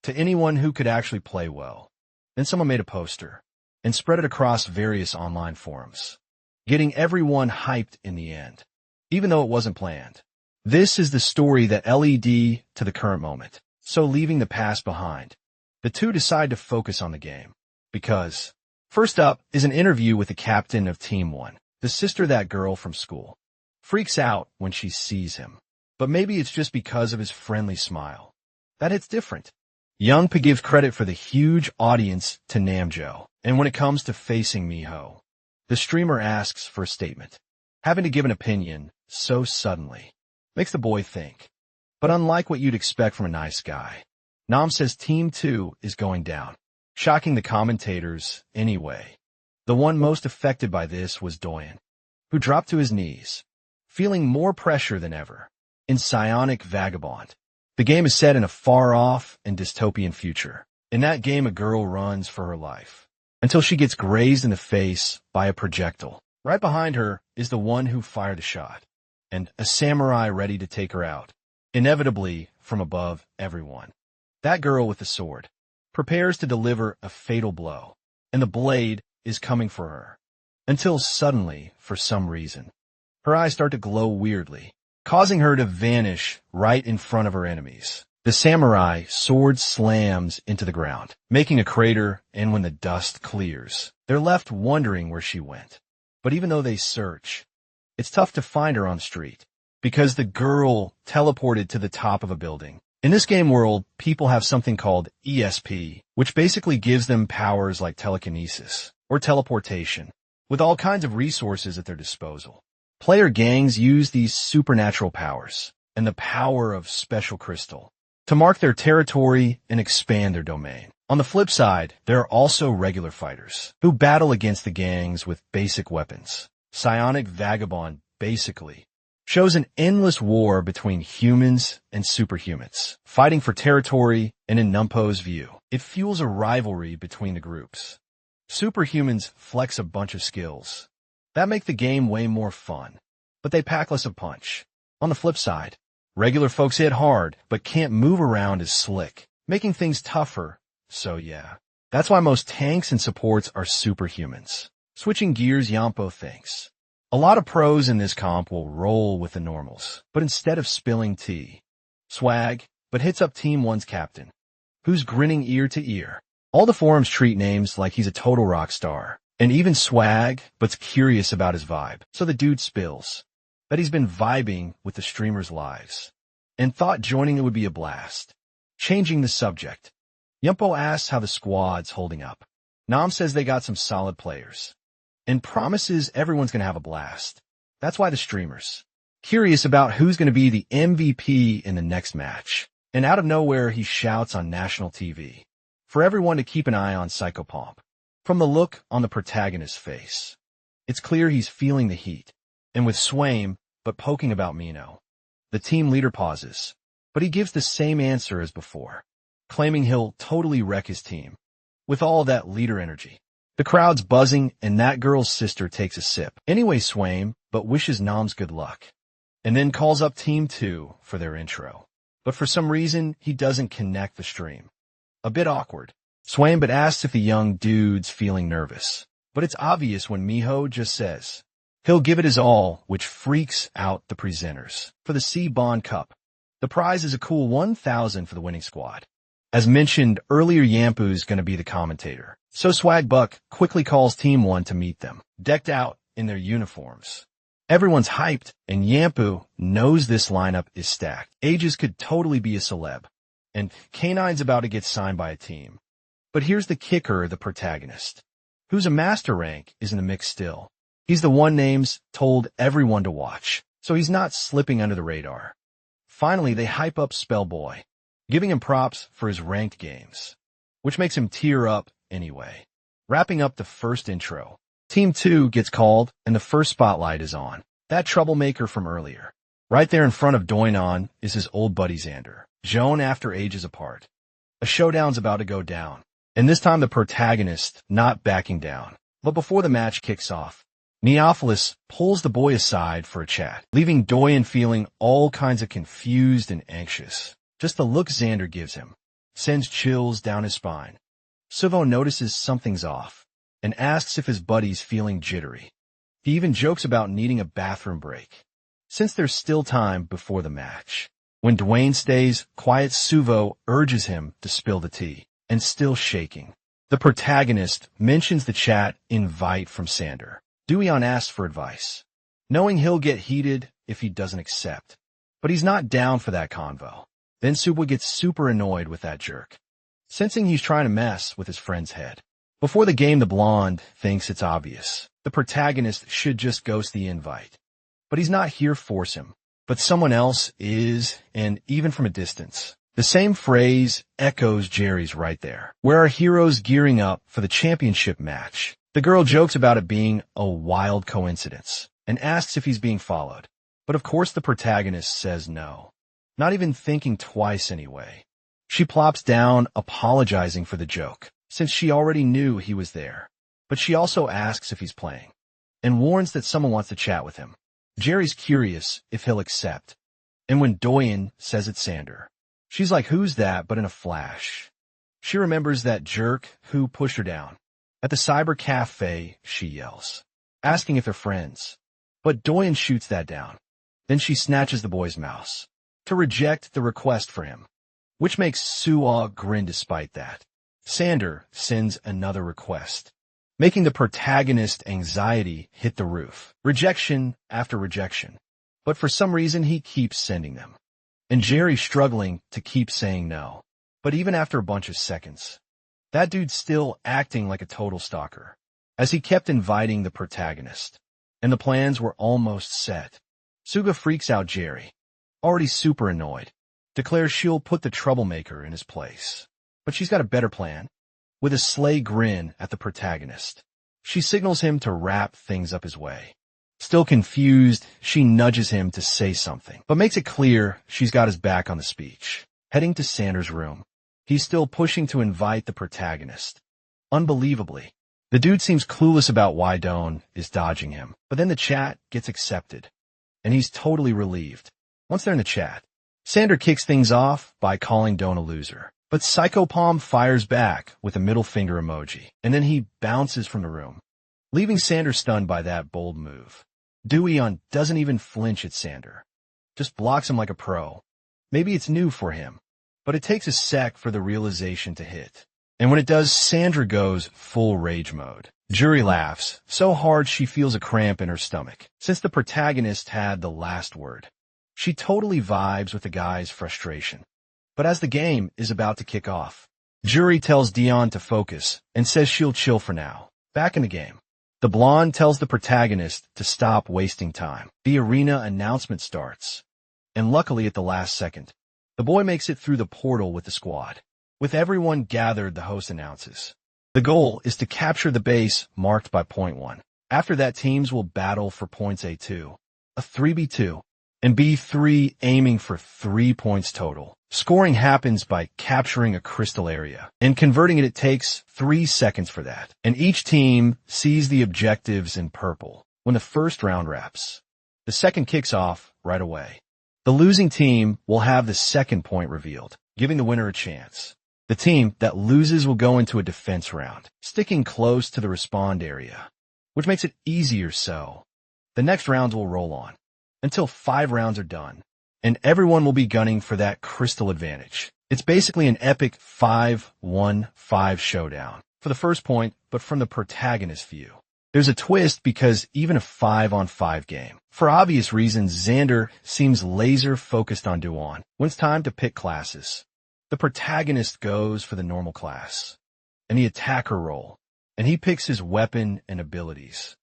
to anyone who could actually play well. Then someone made a poster and spread it across various online forums, getting everyone hyped in the end, even though it wasn't planned. This is the story that led to the current moment. So leaving the past behind, the two decide to focus on the game. Because, first up is an interview with the captain of Team 1, the sister that girl from school. Freaks out when she sees him, but maybe it's just because of his friendly smile. That hits different. Youngpa gives credit for the huge audience to Namjo, and when it comes to facing Miho, the streamer asks for a statement. Having to give an opinion so suddenly makes the boy think. But unlike what you'd expect from a nice guy, Nam says Team 2 is going down, shocking the commentators anyway. The one most affected by this was Doyen, who dropped to his knees, feeling more pressure than ever. In Psionic Vagabond, the game is set in a far-off and dystopian future. In that game, a girl runs for her life until she gets grazed in the face by a projectile. Right behind her is the one who fired the shot, and a samurai ready to take her out. Inevitably, from above everyone, that girl with the sword prepares to deliver a fatal blow, and the blade is coming for her. Until suddenly, for some reason, her eyes start to glow weirdly, causing her to vanish right in front of her enemies. The samurai sword slams into the ground, making a crater, and when the dust clears, they're left wondering where she went. But even though they search, it's tough to find her on the street, because the girl teleported to the top of a building. In this game world, people have something called ESP, which basically gives them powers like telekinesis or teleportation, with all kinds of resources at their disposal. Player gangs use these supernatural powers and the power of special crystal to mark their territory and expand their domain. On the flip side, there are also regular fighters who battle against the gangs with basic weapons. Psionic Vagabond basically shows an endless war between humans and superhumans, fighting for territory, and in Numpo's view, it fuels a rivalry between the groups. Superhumans flex a bunch of skills that make the game way more fun, but they pack less a punch. On the flip side, regular folks hit hard, but can't move around as slick, making things tougher. So yeah, that's why most tanks and supports are superhumans. Switching gears, Yampo thinks a lot of pros in this comp will roll with the normals, but instead of spilling tea, swag, but hits up Team 1's captain, who's grinning ear to ear. All the forums treat names like he's a total rock star, and even swag, but's curious about his vibe. So the dude spills that he's been vibing with the streamers' lives, and thought joining it would be a blast. Changing the subject, Yumpo asks how the squad's holding up. Nam says they got some solid players, and promises everyone's gonna have a blast. That's why the streamers, curious about who's gonna be the MVP in the next match. And out of nowhere, he shouts on national TV for everyone to keep an eye on Psychopomp. From the look on the protagonist's face, it's clear he's feeling the heat. And with Swaim, but poking about Mino, the team leader pauses, but he gives the same answer as before, claiming he'll totally wreck his team with all that leader energy. The crowd's buzzing, and that girl's sister takes a sip. Anyway, Swaim, but wishes Noms good luck, and then calls up Team 2 for their intro. But for some reason, he doesn't connect the stream. A bit awkward. Swaim but asks if the young dude's feeling nervous, but it's obvious when Miho just says he'll give it his all, which freaks out the presenters. For the C-Bond Cup, the prize is a cool 1,000 for the winning squad. As mentioned earlier, Yampu's gonna be the commentator, so Swagbuck quickly calls Team 1 to meet them, decked out in their uniforms. Everyone's hyped, and Yampu knows this lineup is stacked. Ages could totally be a celeb, and K9's about to get signed by a team. But here's the kicker, the protagonist, who's a master rank, is in the mix still. He's the one Names told everyone to watch, so he's not slipping under the radar. Finally, they hype up Spellboy, giving him props for his ranked games, which makes him tear up anyway. Wrapping up the first intro, Team 2 gets called, and the first spotlight is on that troublemaker from earlier. Right there in front of Doinon is his old buddy Xander, Joan after ages apart. A showdown's about to go down, and this time the protagonist not backing down. But before the match kicks off, Neophilus pulls the boy aside for a chat, leaving Doyen feeling all kinds of confused and anxious. Just the look Xander gives him sends chills down his spine. Suvo notices something's off and asks if his buddy's feeling jittery. He even jokes about needing a bathroom break, since there's still time before the match. When Dwayne stays quiet, Suvo urges him to spill the tea, and still shaking, the protagonist mentions the chat invite from Sander. Duion asks for advice, knowing he'll get heated if he doesn't accept, but he's not down for that convo. Then Subo gets super annoyed with that jerk, sensing he's trying to mess with his friend's head. Before the game, the blonde thinks it's obvious. The protagonist should just ghost the invite. But he's not here to force him. But someone else is, and even from a distance. The same phrase echoes Jerry's right there, where our hero's gearing up for the championship match. The girl jokes about it being a wild coincidence and asks if he's being followed. But of course the protagonist says no. Not even thinking twice anyway. She plops down, apologizing for the joke, since she already knew he was there. But she also asks if he's playing, and warns that someone wants to chat with him. Jerry's curious if he'll accept. And when Doyen says it's Sander, she's like, who's that? But in a flash, she remembers that jerk who pushed her down. At the cyber cafe, she yells, asking if they're friends. But Doyen shoots that down. Then she snatches the boy's mouse to reject the request for him, which makes Suo grin despite that. Sander sends another request, making the protagonist's anxiety hit the roof. Rejection after rejection. But for some reason, he keeps sending them. And Jerry's struggling to keep saying no. But even after a bunch of seconds, that dude's still acting like a total stalker, as he kept inviting the protagonist. And the plans were almost set. Suga freaks out Jerry, already super annoyed, declares she'll put the troublemaker in his place. But she's got a better plan. With a sly grin at the protagonist, she signals him to wrap things up his way. Still confused, she nudges him to say something, but makes it clear she's got his back on the speech. Heading to Sander's room, he's still pushing to invite the protagonist. Unbelievably, the dude seems clueless about why Doan is dodging him, but then the chat gets accepted, and he's totally relieved. Once they're in the chat, Sander kicks things off by calling Doan a loser. But Psychopalm fires back with a middle finger emoji, and then he bounces from the room, leaving Sander stunned by that bold move. Doeon doesn't even flinch at Sander, just blocks him like a pro. Maybe it's new for him, but it takes a sec for the realization to hit. And when it does, Sandra goes full rage mode. Jury laughs, so hard she feels a cramp in her stomach, since the protagonist had the last word. She totally vibes with the guy's frustration. But as the game is about to kick off, Jury tells Dion to focus and says she'll chill for now. Back in the game, the blonde tells the protagonist to stop wasting time. The arena announcement starts, and luckily at the last second, the boy makes it through the portal with the squad. With everyone gathered, the host announces, the goal is to capture the base marked by point 1. After that, teams will battle for points A2, a 3v2, and B3 aiming for 3 points total. Scoring happens by capturing a crystal area, and converting it takes 3 seconds for that. And each team sees the objectives in purple when the first round wraps. The second kicks off right away. The losing team will have the second point revealed, giving the winner a chance. The team that loses will go into a defense round, sticking close to the respawn area, which makes it easier so. The next rounds will roll on, until 5 rounds are done, and everyone will be gunning for that crystal advantage. It's basically an epic 5-1-5 showdown for the first point, but from the protagonist's view. There's a twist because even a 5-on-5 game, for obvious reasons, Xander seems laser focused on Duan. When it's time to pick classes, the protagonist goes for the normal class and the attacker role, and he picks his weapon and abilities.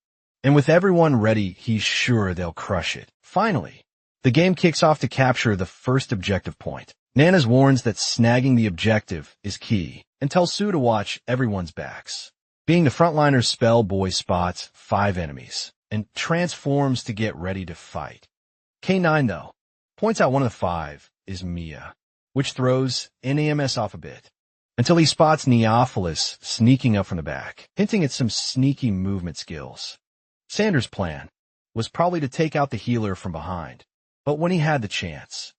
And with everyone ready, he's sure they'll crush it. Finally, the game kicks off to capture the first objective point. Nanas warns that snagging the objective is key and tells Sue to watch everyone's backs. Being the frontliner, Spellboy spots 5 enemies and transforms to get ready to fight. K9, though, points out one of the 5 is Mia, which throws NAMS off a bit, until he spots Neophilis sneaking up from the back, hinting at some sneaky movement skills. Sander's plan was probably to take out the healer from behind, but when he had the chance,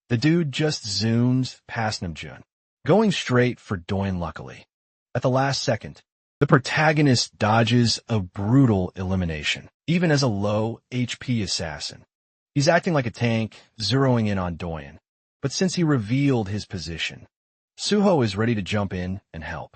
the dude just zooms past Namjoon, going straight for Doyen luckily. At the last second, the protagonist dodges a brutal elimination, even as a low HP assassin. He's acting like a tank, zeroing in on Doyen, but since he revealed his position, Suho is ready to jump in and help.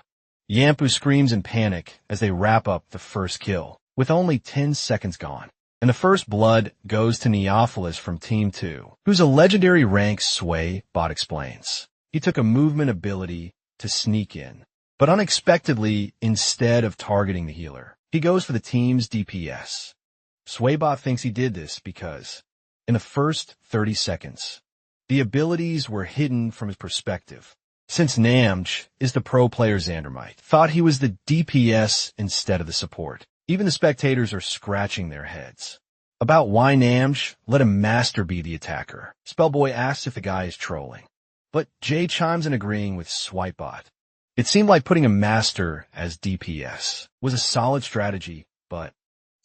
Yampu screams in panic as they wrap up the first kill, with only 10 seconds gone. And the first blood goes to Neophilis from Team 2, who's a legendary rank Sway bot explains. He took a movement ability to sneak in. But unexpectedly, instead of targeting the healer, he goes for the team's DPS. Swaybot thinks he did this because, in the first 30 seconds, the abilities were hidden from his perspective. Since Namj is the pro player, Xandermite thought he was the DPS instead of the support. Even the spectators are scratching their heads about why Namj let a master be the attacker. Spellboy asks if the guy is trolling, but Jay chimes in agreeing with Swipebot. It seemed like putting a master as DPS was a solid strategy, but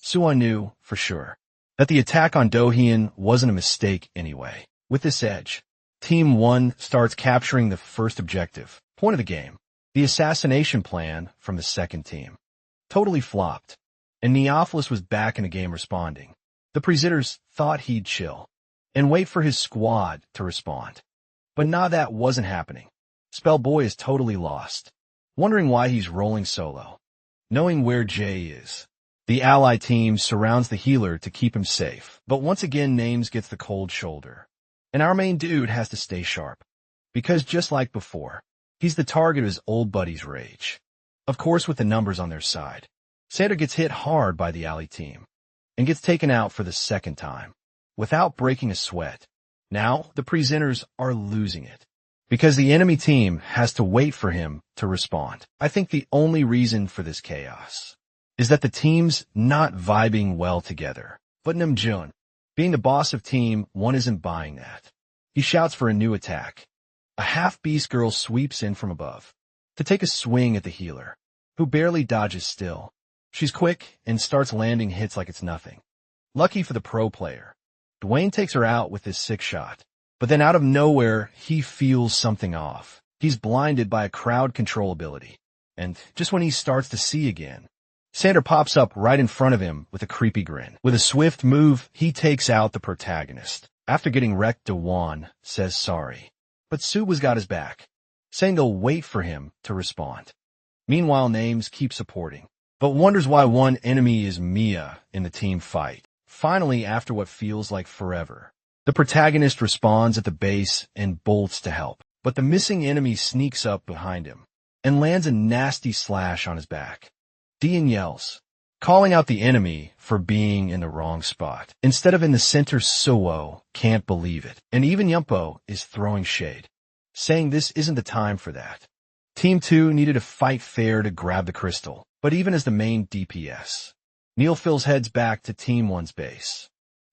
Suwon knew for sure that the attack on Dohyun wasn't a mistake anyway. With this edge, Team 1 starts capturing the first objective, point of the game. The assassination plan from the second team totally flopped, and Neophilus was back in the game responding. The Presiders thought he'd chill and wait for his squad to respond. But now that wasn't happening. Spellboy is totally lost, wondering why he's rolling solo. Knowing where Jay is, the ally team surrounds the healer to keep him safe. But once again, Names gets the cold shoulder, and our main dude has to stay sharp. Because just like before, he's the target of his old buddy's rage. Of course, with the numbers on their side, Sander gets hit hard by the ally team and gets taken out for the second time, without breaking a sweat. Now, the presenters are losing it, because the enemy team has to wait for him to respond. I think the only reason for this chaos is that the team's not vibing well together. But Namjoon, being the boss of Team 1, isn't buying that. He shouts for a new attack. A half-beast girl sweeps in from above to take a swing at the healer, who barely dodges still. She's quick and starts landing hits like it's nothing. Lucky for the pro player, Dwayne takes her out with his 6-shot. But then out of nowhere, he feels something off. He's blinded by a crowd control ability. And just when he starts to see again, Sander pops up right in front of him with a creepy grin. With a swift move, he takes out the protagonist. After getting wrecked, Dewan says sorry. But Suwa's got his back, saying they'll wait for him to respond. Meanwhile, Names keeps supporting, but wonders why one enemy is Mia in the team fight. Finally, after what feels like forever, the protagonist responds at the base and bolts to help. But the missing enemy sneaks up behind him and lands a nasty slash on his back. Dean yells, calling out the enemy for being in the wrong spot. Instead of in the center, Suwo can't believe it. And even Yumpo is throwing shade, saying this isn't the time for that. Team 2 needed to fight fair to grab the crystal. But even as the main DPS, Neil Phil's heads back to Team 1's base.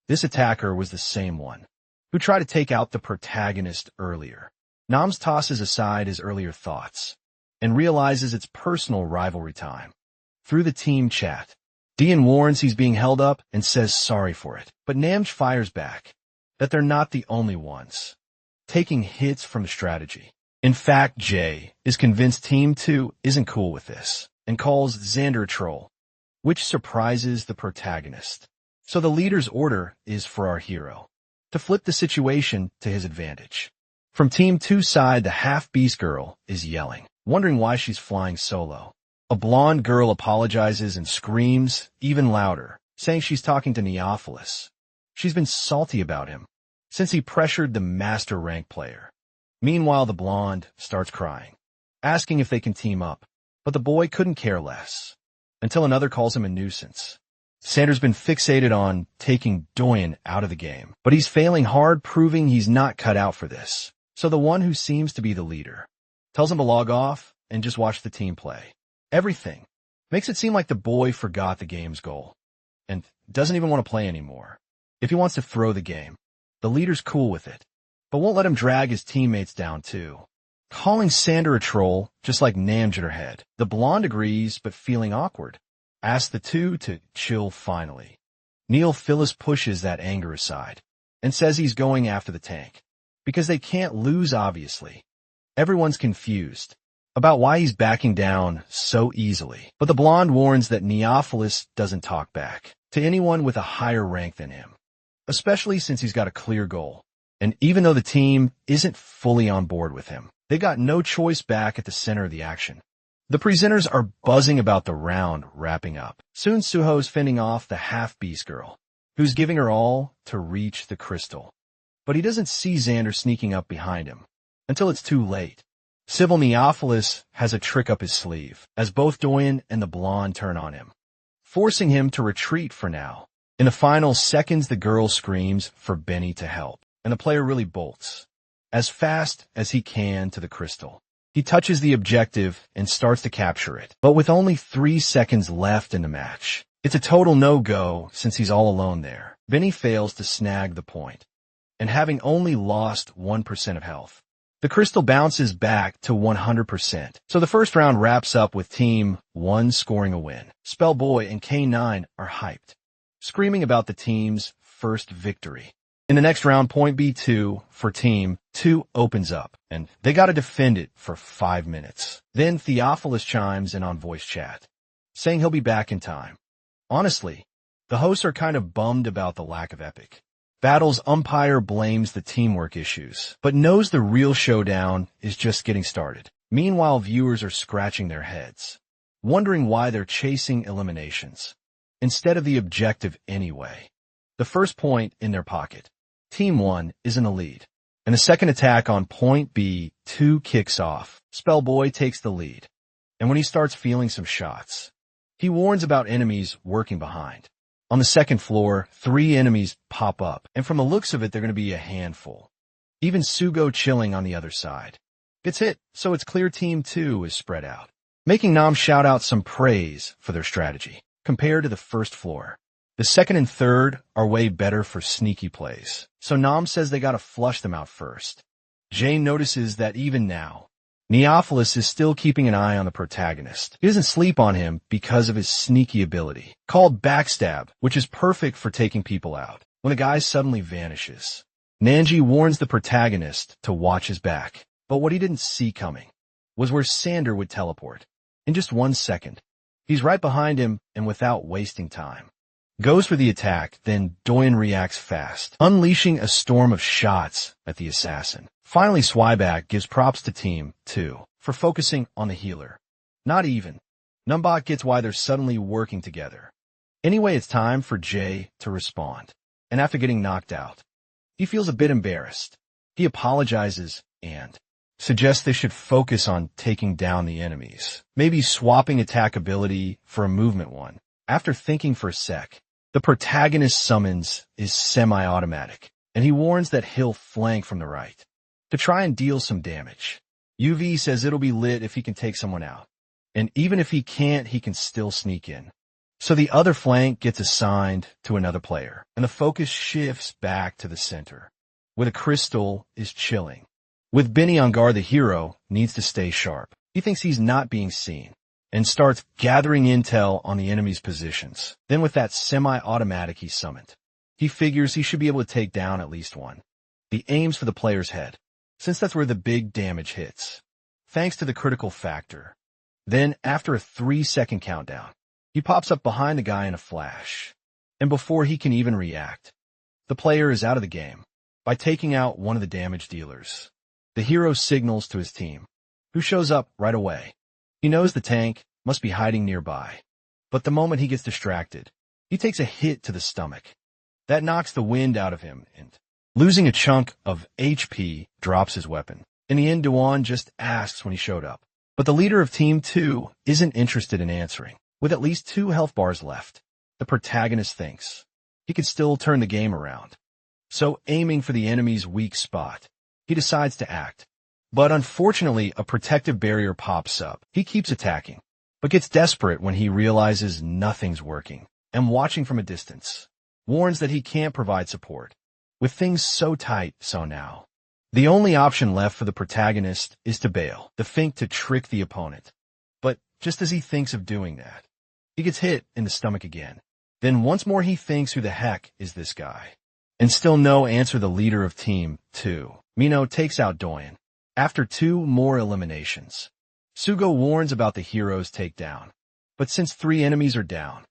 This attacker was the same one who tried to take out the protagonist earlier. Nams tosses aside his earlier thoughts and realizes it's personal rivalry time. Through the team chat, Dean warns he's being held up and says sorry for it. But Namj fires back that they're not the only ones taking hits from the strategy. In fact, Jay is convinced Team 2 isn't cool with this and calls Xander a troll, which surprises the protagonist. So the leader's order is for our hero to flip the situation to his advantage. From Team 2's side, the half-beast girl is yelling, wondering why she's flying solo. A blonde girl apologizes and screams even louder, saying she's talking to Neophilus. She's been salty about him since he pressured the master rank player. Meanwhile, the blonde starts crying, asking if they can team up, but the boy couldn't care less until another calls him a nuisance. Sander's been fixated on taking Doyen out of the game, but he's failing hard, proving he's not cut out for this. So the one who seems to be the leader tells him to log off and just watch the team play. Everything makes it seem like the boy forgot the game's goal and doesn't even want to play anymore. If he wants to throw the game, the leader's cool with it, but won't let him drag his teammates down too. Calling Sander a troll, just like Namj at her head. The blonde agrees, but feeling awkward, asks the two to chill finally. Neil Phyllis pushes that anger aside and says he's going after the tank, because they can't lose obviously. Everyone's confused about why he's backing down so easily, but the blonde warns that Neophilus doesn't talk back to anyone with a higher rank than him, especially since he's got a clear goal. And even though the team isn't fully on board with him, they got no choice back at the center of the action. The presenters are buzzing about the round wrapping up. Soon Suho's fending off the half-beast girl, who's giving her all to reach the crystal. But he doesn't see Xander sneaking up behind him until it's too late. Civil Neophilis has a trick up his sleeve, as both Doyen and the blonde turn on him, forcing him to retreat for now. In the final seconds, the girl screams for Benny to help, and the player really bolts as fast as he can to the crystal. He touches the objective and starts to capture it, but with only 3 seconds left in the match, it's a total no-go since he's all alone there. Benny fails to snag the point, and having only lost 1% of health, the crystal bounces back to 100%. So the first round wraps up with Team 1 scoring a win. Spellboy and K9 are hyped, screaming about the team's first victory. In the next round, point B2 for Team 2 opens up, and they gotta defend it for 5 minutes. Then Theophilus chimes in on voice chat, saying he'll be back in time. Honestly, the hosts are kind of bummed about the lack of epic battles. Umpire blames the teamwork issues, but knows the real showdown is just getting started. Meanwhile, viewers are scratching their heads, wondering why they're chasing eliminations instead of the objective anyway. The first point in their pocket, Team 1 is in the lead, and the second attack on point B2 kicks off. Spellboy takes the lead, and when he starts feeling some shots, he warns about enemies working behind. On the second floor, 3 enemies pop up, and from the looks of it, they're going to be a handful. Even Sugo chilling on the other side gets hit, so it's clear Team 2 is spread out, making Nam shout out some praise for their strategy. Compared to the first floor, the second and third are way better for sneaky plays, so Nam says they gotta flush them out first. Jay notices that even now, Neophilis is still keeping an eye on the protagonist. He doesn't sleep on him because of his sneaky ability, called backstab, which is perfect for taking people out. When a guy suddenly vanishes, Nanji warns the protagonist to watch his back, but what he didn't see coming was where Sander would teleport. In just 1 second, he's right behind him, and without wasting time, goes for the attack. Then Doyen reacts fast, unleashing a storm of shots at the assassin. Finally, Swyback gives props to Team 2 for focusing on the healer. Not even Numbot gets why they're suddenly working together. Anyway, it's time for Jay to respond, and after getting knocked out, he feels a bit embarrassed. He apologizes and suggests they should focus on taking down the enemies, maybe swapping attack ability for a movement one. After thinking for a sec, the protagonist's summons is semi-automatic, and he warns that he'll flank from the right to try and deal some damage. UV says it'll be lit if he can take someone out, and even if he can't, he can still sneak in. So the other flank gets assigned to another player, and the focus shifts back to the center, where the crystal is chilling. With Benny on guard, the hero needs to stay sharp. He thinks he's not being seen, and starts gathering intel on the enemy's positions. Then with that semi-automatic he summoned, he figures he should be able to take down at least one. He aims for the player's head, since that's where the big damage hits, thanks to the critical factor. Then, after a 3-second countdown, he pops up behind the guy in a flash, and before he can even react, the player is out of the game by taking out one of the damage dealers. The hero signals to his team, who shows up right away. He knows the tank must be hiding nearby, but the moment he gets distracted, he takes a hit to the stomach. That knocks the wind out of him, and losing a chunk of HP, drops his weapon. In the end, Duan just asks when he showed up, but the leader of Team 2 isn't interested in answering. With at least 2 health bars left, the protagonist thinks he could still turn the game around. So, aiming for the enemy's weak spot, he decides to act. But unfortunately, a protective barrier pops up. He keeps attacking, but gets desperate when he realizes nothing's working, and watching from a distance, warns that he can't provide support. With things so tight, so now, the only option left for the protagonist is to bail, the feint to trick the opponent. But just as he thinks of doing that, he gets hit in the stomach again. Then once more he thinks, who the heck is this guy? And still no answer. The leader of Team 2, Mino, takes out Doyen. After 2 more eliminations, Sugo warns about the hero's takedown. But since 3 enemies are down,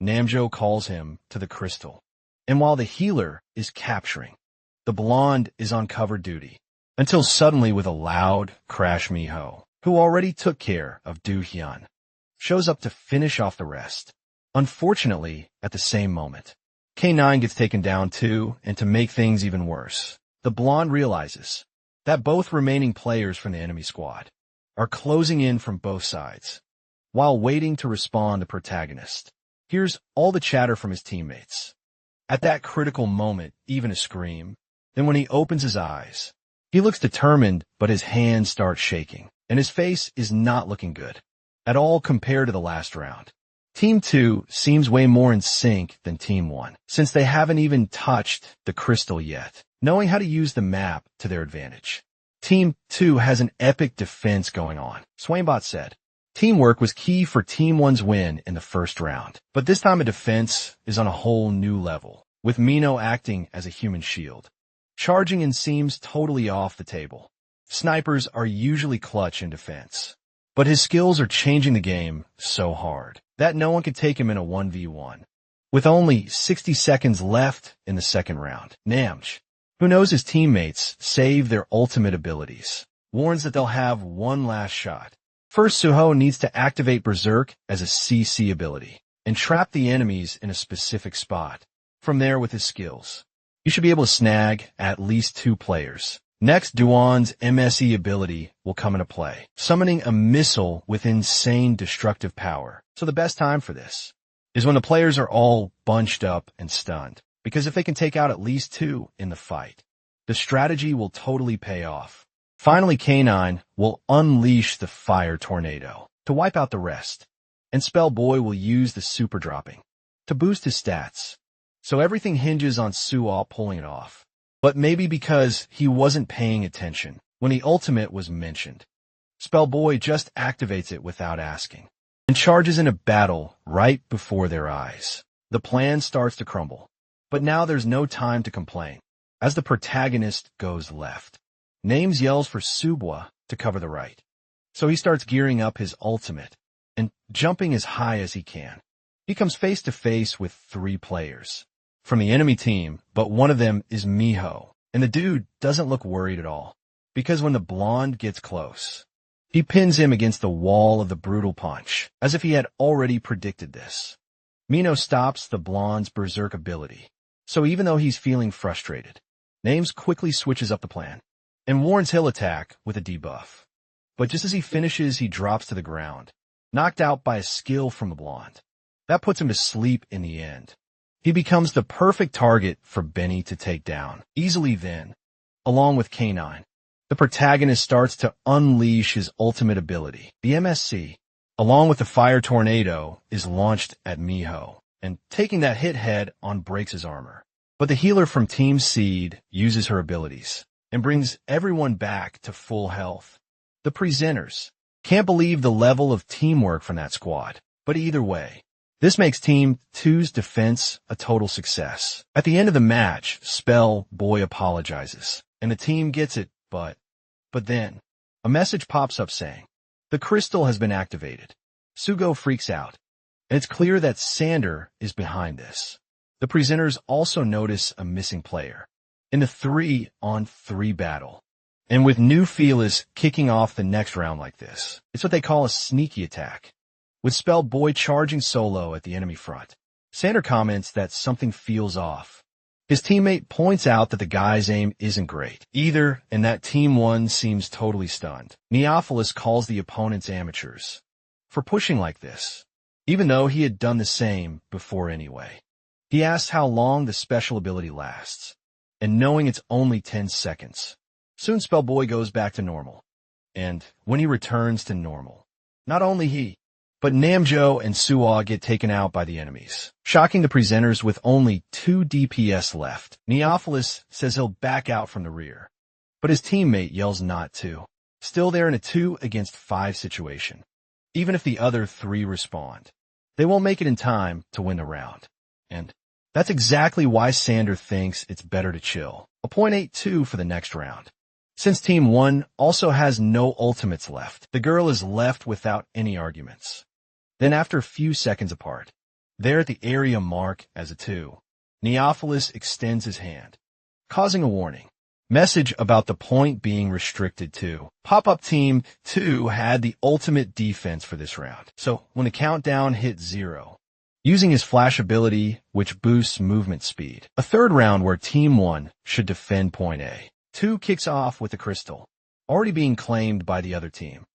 Namjo calls him to the crystal. And while the healer is capturing, the blonde is on cover duty. Until suddenly, with a loud crash, Miho, who already took care of Du Hyun, shows up to finish off the rest. Unfortunately, at the same moment, K9 gets taken down too, and to make things even worse, the blonde realizes that both remaining players from the enemy squad are closing in from both sides. While waiting to respond, the protagonist hears all the chatter from his teammates. At that critical moment, even a scream. Then when he opens his eyes, he looks determined, but his hands start shaking, and his face is not looking good at all compared to the last round. Team 2 seems way more in sync than Team 1, since they haven't even touched the crystal yet, knowing how to use the map to their advantage. Team 2 has an epic defense going on. Swainbot said, teamwork was key for Team 1's win in the first round, but this time a defense is on a whole new level, with Mino acting as a human shield. Charging in seems totally off the table. Snipers are usually clutch in defense, but his skills are changing the game so hard that no one can take him in a 1v1. With only 60 seconds left in the second round, Namj, who knows his teammates save their ultimate abilities, warns that they'll have one last shot. First, Suho needs to activate Berserk as a CC ability and trap the enemies in a specific spot. From there, with his skills, you should be able to snag at least 2 players. Next, Duan's MSE ability will come into play, summoning a missile with insane destructive power. So the best time for this is when the players are all bunched up and stunned, because if they can take out at least 2 in the fight, the strategy will totally pay off. Finally, K9 will unleash the fire tornado to wipe out the rest, and Spellboy will use the super dropping to boost his stats. So everything hinges on Suo pulling it off. But maybe because he wasn't paying attention when the ultimate was mentioned, Spellboy just activates it without asking and charges in a battle right before their eyes. The plan starts to crumble, but now there's no time to complain. As the protagonist goes left, Names yells for Subwa to cover the right. So he starts gearing up his ultimate and jumping as high as he can. He comes face to face with 3 players from the enemy team, but one of them is Miho, and the dude doesn't look worried at all, because when the blonde gets close, he pins him against the wall of the brutal punch, as if he had already predicted this. Mino stops the blonde's berserk ability, so even though he's feeling frustrated, Names quickly switches up the plan and warns he'll attack with a debuff. But just as he finishes, he drops to the ground, knocked out by a skill from the blonde. That puts him to sleep in the end. He becomes the perfect target for Benny to take down easily then, along with K9. The protagonist starts to unleash his ultimate ability. The MSC, along with the fire tornado, is launched at Miho, and taking that hit head on breaks his armor. But the healer from Team Seed uses her abilities and brings everyone back to full health. The presenters can't believe the level of teamwork from that squad, but either way, this makes Team 2's defense a total success. At the end of the match, Spellboy apologizes, and the team gets it, but then, a message pops up saying, the crystal has been activated. Sugo freaks out, and it's clear that Sander is behind this. The presenters also notice a missing player in the 3-on-3 battle. And with new feelers kicking off the next round like this, it's what they call a sneaky attack. With Spellboy charging solo at the enemy front, Sander comments that something feels off. His teammate points out that the guy's aim isn't great either, and that Team 1 seems totally stunned. Neophilus calls the opponents amateurs for pushing like this, even though he had done the same before anyway. He asks how long the special ability lasts, and knowing it's only 10 seconds. Soon Spellboy goes back to normal, and when he returns to normal, not only he, but Namjo and Suo get taken out by the enemies, shocking the presenters with only 2 DPS left. Neophilus says he'll back out from the rear, but his teammate yells not to. Still, they're in a 2-against-5 situation. Even if the other 3 respond, they won't make it in time to win the round. And that's exactly why Sander thinks it's better to chill. A 0.82 for the next round. Since Team 1 also has no ultimates left, the girl is left without any arguments. Then after a few seconds apart, there at the area mark as a 2, Neophilus extends his hand, causing a warning. Message about the point being restricted to. Pop-up Team 2 had the ultimate defense for this round. So when the countdown hit 0, using his flash ability, which boosts movement speed, a third round where Team 1 should defend point A. 2 kicks off with the crystal, already being claimed by the other team.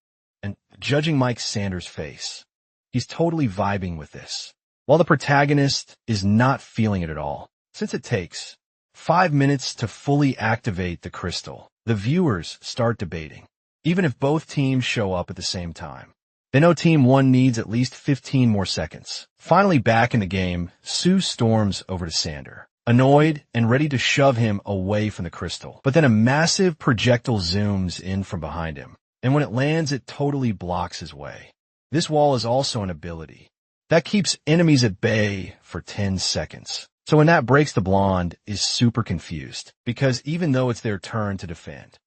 And judging Mike Sanders' face, he's totally vibing with this, while the protagonist is not feeling it at all. Since it takes 5 minutes to fully activate the crystal, the viewers start debating, even if both teams show up at the same time. They know Team 1 needs at least 15 more seconds. Finally back in the game, Sue storms over to Sander, annoyed and ready to shove him away from the crystal. But then a massive projectile zooms in from behind him, and when it lands, it totally blocks his way. This wall is also an ability that keeps enemies at bay for 10 seconds. So when that breaks, the blonde is super confused, because even though it's their turn to defend,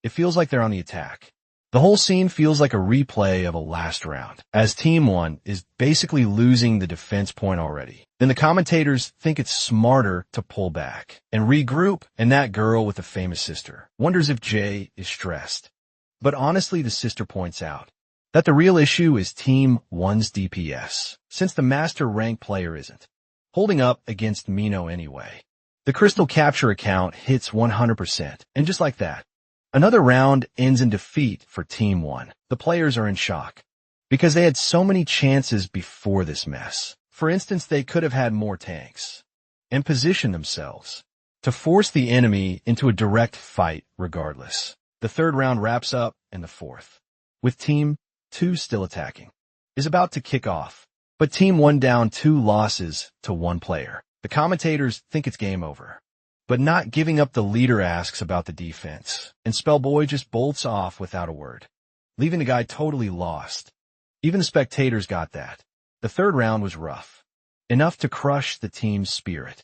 it feels like they're on the attack. The whole scene feels like a replay of a last round, as Team 1 is basically losing the defense point already. Then the commentators think it's smarter to pull back and regroup, and that girl with the famous sister wonders if Jay is stressed. But honestly, the sister points out that the real issue is Team 1's DPS, since the master rank player isn't holding up against Mino anyway. The crystal capture account hits 100%, and just like that, another round ends in defeat for Team 1. The players are in shock, because they had so many chances before this mess. For instance, they could have had more tanks and positioned themselves to force the enemy into a direct fight regardless. The third round wraps up, and the fourth, with Team 2 still attacking, is about to kick off. But Team 1 down 2 losses to 1 player. The commentators think it's game over. But not giving up, the leader asks about the defense, and Spellboy just bolts off without a word, leaving the guy totally lost. Even the spectators got that. The third round was rough, enough to crush the team's spirit.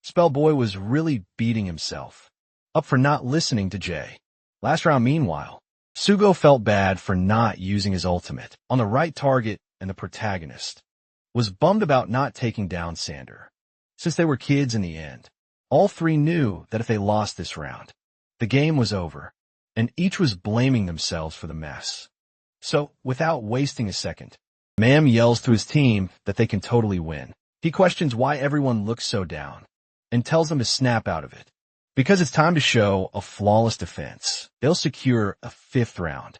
Spellboy was really beating himself up for not listening to Jay. Last round, meanwhile, Sugo felt bad for not using his ultimate on the right target, and the protagonist was bummed about not taking down Sander. Since they were kids in the end, all three knew that if they lost this round, the game was over, and each was blaming themselves for the mess. So, without wasting a second, Mam yells to his team that they can totally win. He questions why everyone looks so down, and tells them to snap out of it, because it's time to show a flawless defense. They'll secure a 5th round.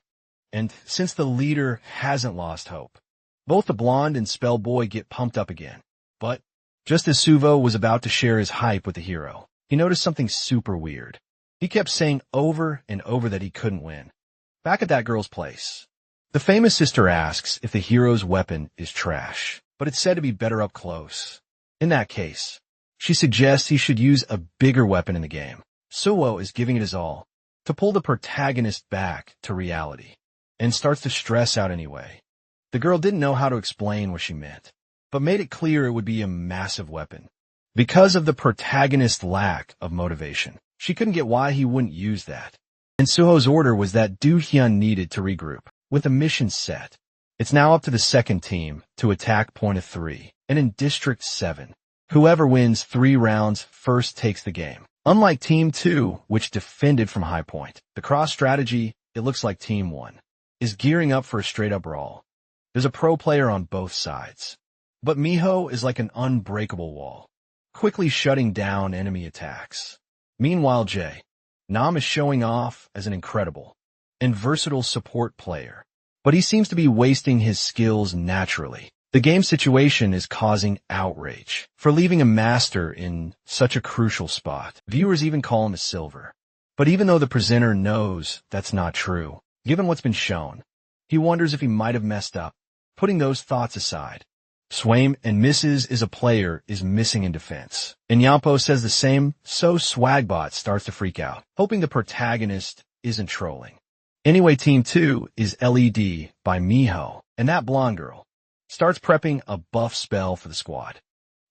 And since the leader hasn't lost hope, both the blonde and Spellboy get pumped up again. But just as Suvo was about to share his hype with the hero, he noticed something super weird. He kept saying over and over that he couldn't win. Back at that girl's place, the famous sister asks if the hero's weapon is trash, but it's said to be better up close. In that case, she suggests he should use a bigger weapon in the game. Suwo is giving it his all to pull the protagonist back to reality, and starts to stress out anyway. The girl didn't know how to explain what she meant, but made it clear it would be a massive weapon. Because of the protagonist's lack of motivation, she couldn't get why he wouldn't use that. And Suho's order was that Do-hyun needed to regroup, with a mission set. It's now up to the second team to attack point of 3, and in District 7, whoever wins 3 rounds first takes the game. Unlike Team 2, which defended from high point, the cross strategy, it looks like Team 1 is gearing up for a straight-up brawl. There's a pro player on both sides, but Miho is like an unbreakable wall, quickly shutting down enemy attacks. Meanwhile, Nam is showing off as an incredible and versatile support player, but he seems to be wasting his skills naturally. The game situation is causing outrage for leaving a master in such a crucial spot. Viewers even call him a silver. But even though the presenter knows that's not true, given what's been shown, he wonders if he might have messed up. Putting those thoughts aside, Swaim and Mrs. is a player is missing in defense. And Yampo says the same, so Swagbot starts to freak out, hoping the protagonist isn't trolling. Anyway, Team 2 is LED by Miho, and that blonde girl starts prepping a buff spell for the squad.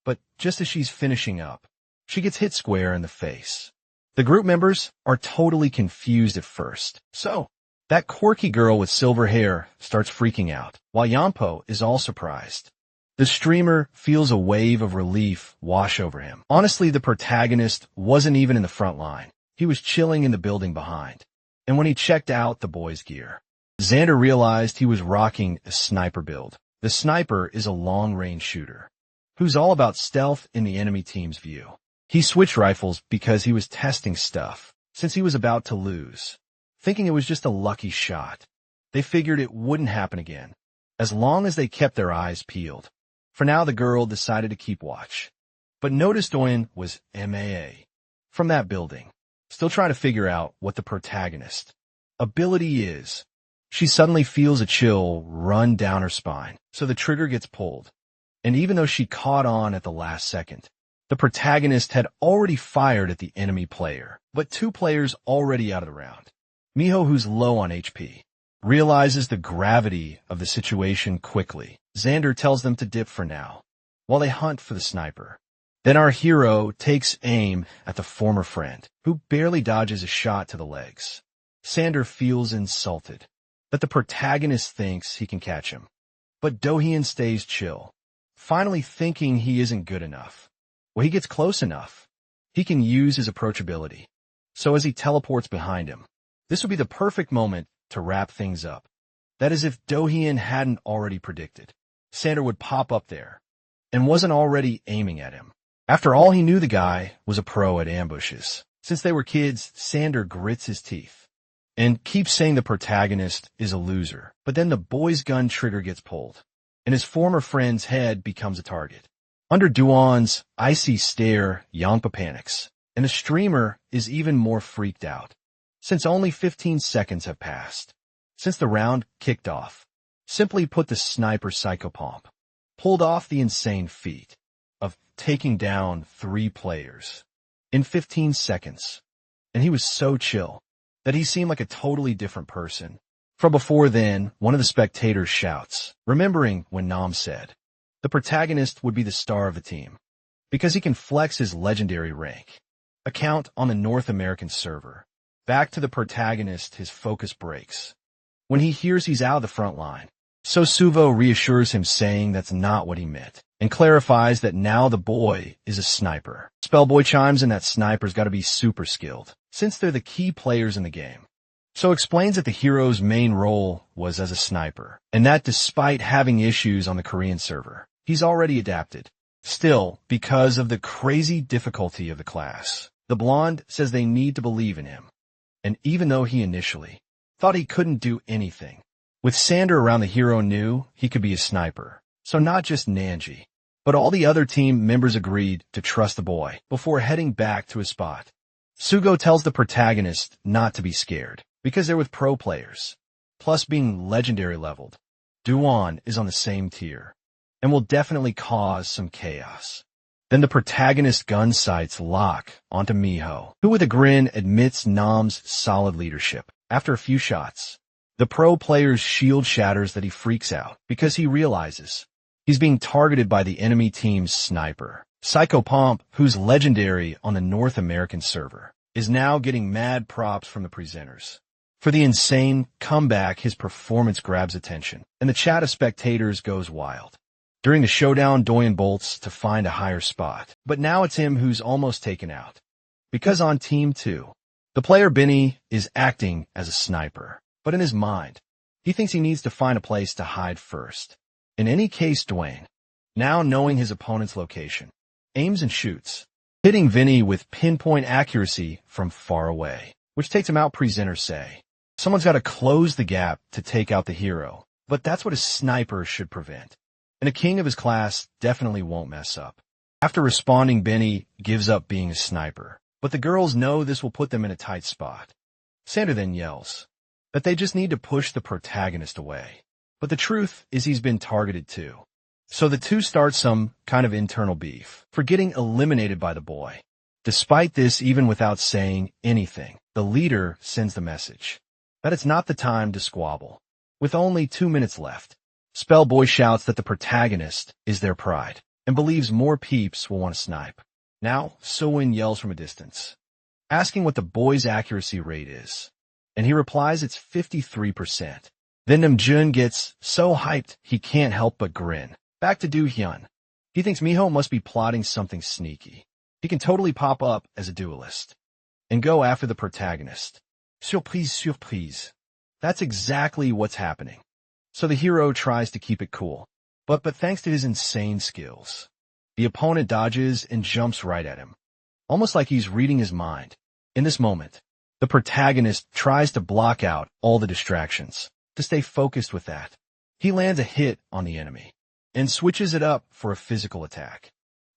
But just as she's finishing up, she gets hit square in the face. The group members are totally confused at first. So, that quirky girl with silver hair starts freaking out, while Yampo is all surprised. The streamer feels a wave of relief wash over him. Honestly, the protagonist wasn't even in the front line. He was chilling in the building behind. And when he checked out the boys' gear, Xander realized he was rocking a sniper build. The sniper is a long-range shooter, who's all about stealth in the enemy team's view. He switched rifles because he was testing stuff, since he was about to lose, thinking it was just a lucky shot. They figured it wouldn't happen again, as long as they kept their eyes peeled. For now, the girl decided to keep watch. But noticed Doyen was MAA from that building, still trying to figure out what the protagonist ability is. She suddenly feels a chill run down her spine, so the trigger gets pulled. And even though she caught on at the last second, the protagonist had already fired at the enemy player, but 2 players already out of the round. Miho, who's low on HP, realizes the gravity of the situation quickly. Xander tells them to dip for now, while they hunt for the sniper. Then our hero takes aim at the former friend, who barely dodges a shot to the legs. Xander feels insulted that the protagonist thinks he can catch him, but Dohyun stays chill, finally thinking he isn't good enough. When he gets close enough, he can use his approachability. So as he teleports behind him, this would be the perfect moment to wrap things up. That is, if Dohyun hadn't already predicted Xander would pop up there and wasn't already aiming at him. After all, he knew the guy was a pro at ambushes. Since they were kids, Xander grits his teeth and keeps saying the protagonist is a loser. But then the boy's gun trigger gets pulled, and his former friend's head becomes a target. Under Duan's icy stare, Yangpa panics, and the streamer is even more freaked out, since only 15 seconds have passed since the round kicked off. Simply put, the sniper Psychopomp pulled off the insane feat of taking down 3 players in 15 seconds, and he was so chill that he seemed like a totally different person. From before then, one of the spectators shouts, remembering when Nam said the protagonist would be the star of the team, because he can flex his legendary rank account on the North American server. Back to the protagonist, his focus breaks when he hears he's out of the front line. So Suvo reassures him, saying that's not what he meant, and clarifies that now the boy is a sniper. Spellboy chimes in that sniper's gotta be super skilled, since they're the key players in the game. So explains that the hero's main role was as a sniper, and that despite having issues on the Korean server, he's already adapted. Still, because of the crazy difficulty of the class, the blonde says they need to believe in him. And even though he initially thought he couldn't do anything, with Xander around, the hero knew he could be a sniper. So not just Nanji, but all the other team members agreed to trust the boy before heading back to his spot. Sugo tells the protagonist not to be scared, because they're with pro players, plus being legendary leveled. Duan is on the same tier, and will definitely cause some chaos. Then the protagonist gun sights lock onto Miho, who with a grin admits Nam's solid leadership. After a few shots, the pro player's shield shatters that he freaks out because he realizes he's being targeted by the enemy team's sniper. Psychopomp, who's legendary on the North American server, is now getting mad props from the presenters. For the insane comeback, his performance grabs attention, and the chat of spectators goes wild. During the showdown, Doyen bolts to find a higher spot, but now it's him who's almost taken out. Because on Team 2, the player Benny is acting as a sniper, but in his mind, he thinks he needs to find a place to hide first. In any case, Dwayne, now knowing his opponent's location, aims and shoots, hitting Vinny with pinpoint accuracy from far away, which takes him out. Presenters say someone's got to close the gap to take out the hero, but that's what a sniper should prevent. And a king of his class definitely won't mess up. After responding, Benny gives up being a sniper, but the girls know this will put them in a tight spot. Xander then yells that they just need to push the protagonist away. But the truth is he's been targeted too. So the two start some kind of internal beef for getting eliminated by the boy. Despite this, even without saying anything, the leader sends the message that it's not the time to squabble. With only 2 minutes left, Spellboy shouts that the protagonist is their pride and believes more peeps will want to snipe. Now, So-Win yells from a distance, asking what the boy's accuracy rate is, and he replies it's 53%. Then Namjoon gets so hyped he can't help but grin. Back to Do-hyun. He thinks Miho must be plotting something sneaky. He can totally pop up as a duelist and go after the protagonist. Surprise, surprise. That's exactly what's happening. So the hero tries to keep it cool, but thanks to his insane skills, the opponent dodges and jumps right at him, almost like he's reading his mind. In this moment, the protagonist tries to block out all the distractions, to stay focused with that. He lands a hit on the enemy and switches it up for a physical attack.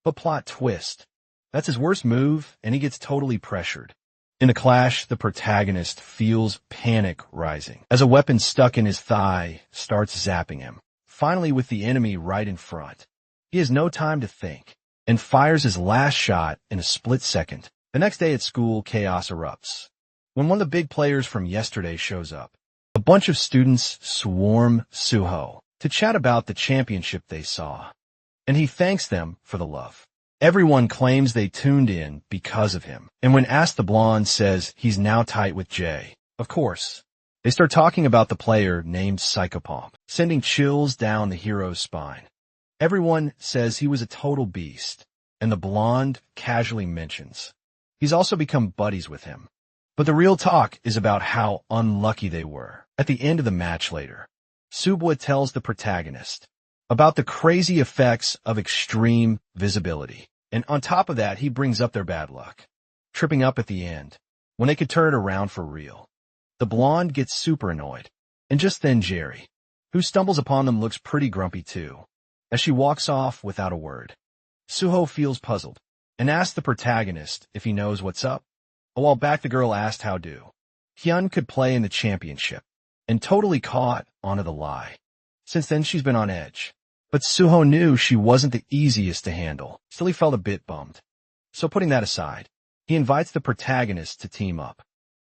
But plot twist. That's his worst move, and he gets totally pressured. In the clash, the protagonist feels panic rising as a weapon stuck in his thigh starts zapping him, finally with the enemy right in front. He has no time to think and fires his last shot in a split second. The next day at school, chaos erupts. When one of the big players from yesterday shows up, a bunch of students swarm Suho to chat about the championship they saw, and he thanks them for the love. Everyone claims they tuned in because of him, and when asked, the blonde says he's now tight with Jay. Of course, they start talking about the player named Psychopomp, sending chills down the hero's spine. Everyone says he was a total beast, and the blonde casually mentions he's also become buddies with him. But the real talk is about how unlucky they were. At the end of the match later, Subwa tells the protagonist about the crazy effects of extreme visibility. And on top of that, he brings up their bad luck, tripping up at the end, when they could turn it around for real. The blonde gets super annoyed, and just then Jerry, who stumbles upon them, looks pretty grumpy too, as she walks off without a word. Suho feels puzzled, and asks the protagonist if he knows what's up. A while back, the girl asked how do Hyun could play in the championship, and totally caught onto the lie. Since then, she's been on edge. But Suho knew she wasn't the easiest to handle. Still, he felt a bit bummed. So putting that aside, he invites the protagonist to team up,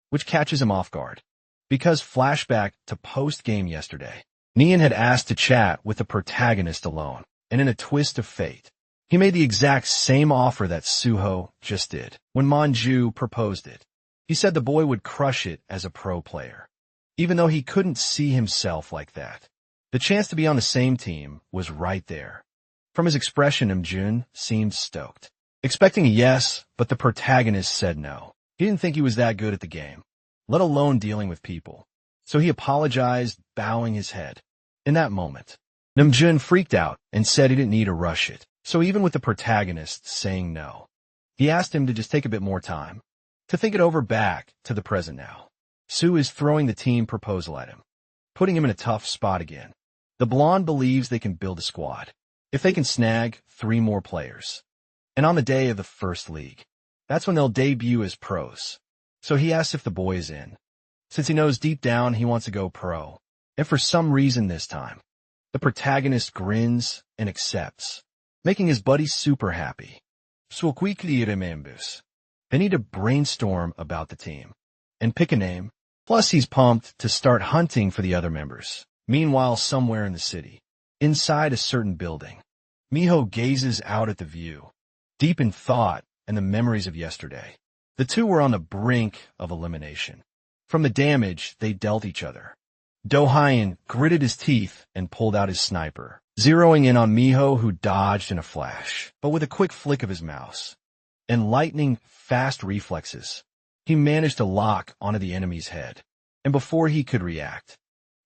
which catches him off guard. Because flashback to post-game yesterday, Nian had asked to chat with the protagonist alone, and in a twist of fate, he made the exact same offer that Suho just did when Manju proposed it. He said the boy would crush it as a pro player, even though he couldn't see himself like that. The chance to be on the same team was right there. From his expression, Imjun seemed stoked, expecting a yes, but the protagonist said no. He didn't think he was that good at the game, let alone dealing with people. So he apologized, bowing his head. In that moment, Namjoon freaked out and said he didn't need to rush it. So even with the protagonist saying no, he asked him to just take a bit more time, to think it over back to the present now. Sue is throwing the team proposal at him, putting him in a tough spot again. The blonde believes they can build a squad if they can snag 3 more players. And on the day of the first league, that's when they'll debut as pros. So he asks if the boy is in, since he knows deep down he wants to go pro. And for some reason this time, the protagonist grins and accepts, making his buddy super happy. So quickly remembers. They need to brainstorm about the team and pick a name. Plus, he's pumped to start hunting for the other members. Meanwhile, somewhere in the city, inside a certain building, Miho gazes out at the view, deep in thought and the memories of yesterday. The two were on the brink of elimination from the damage they dealt each other. Do-hyun gritted his teeth and pulled out his sniper, zeroing in on Miho, who dodged in a flash. But with a quick flick of his mouse and lightning-fast reflexes, he managed to lock onto the enemy's head, and before he could react,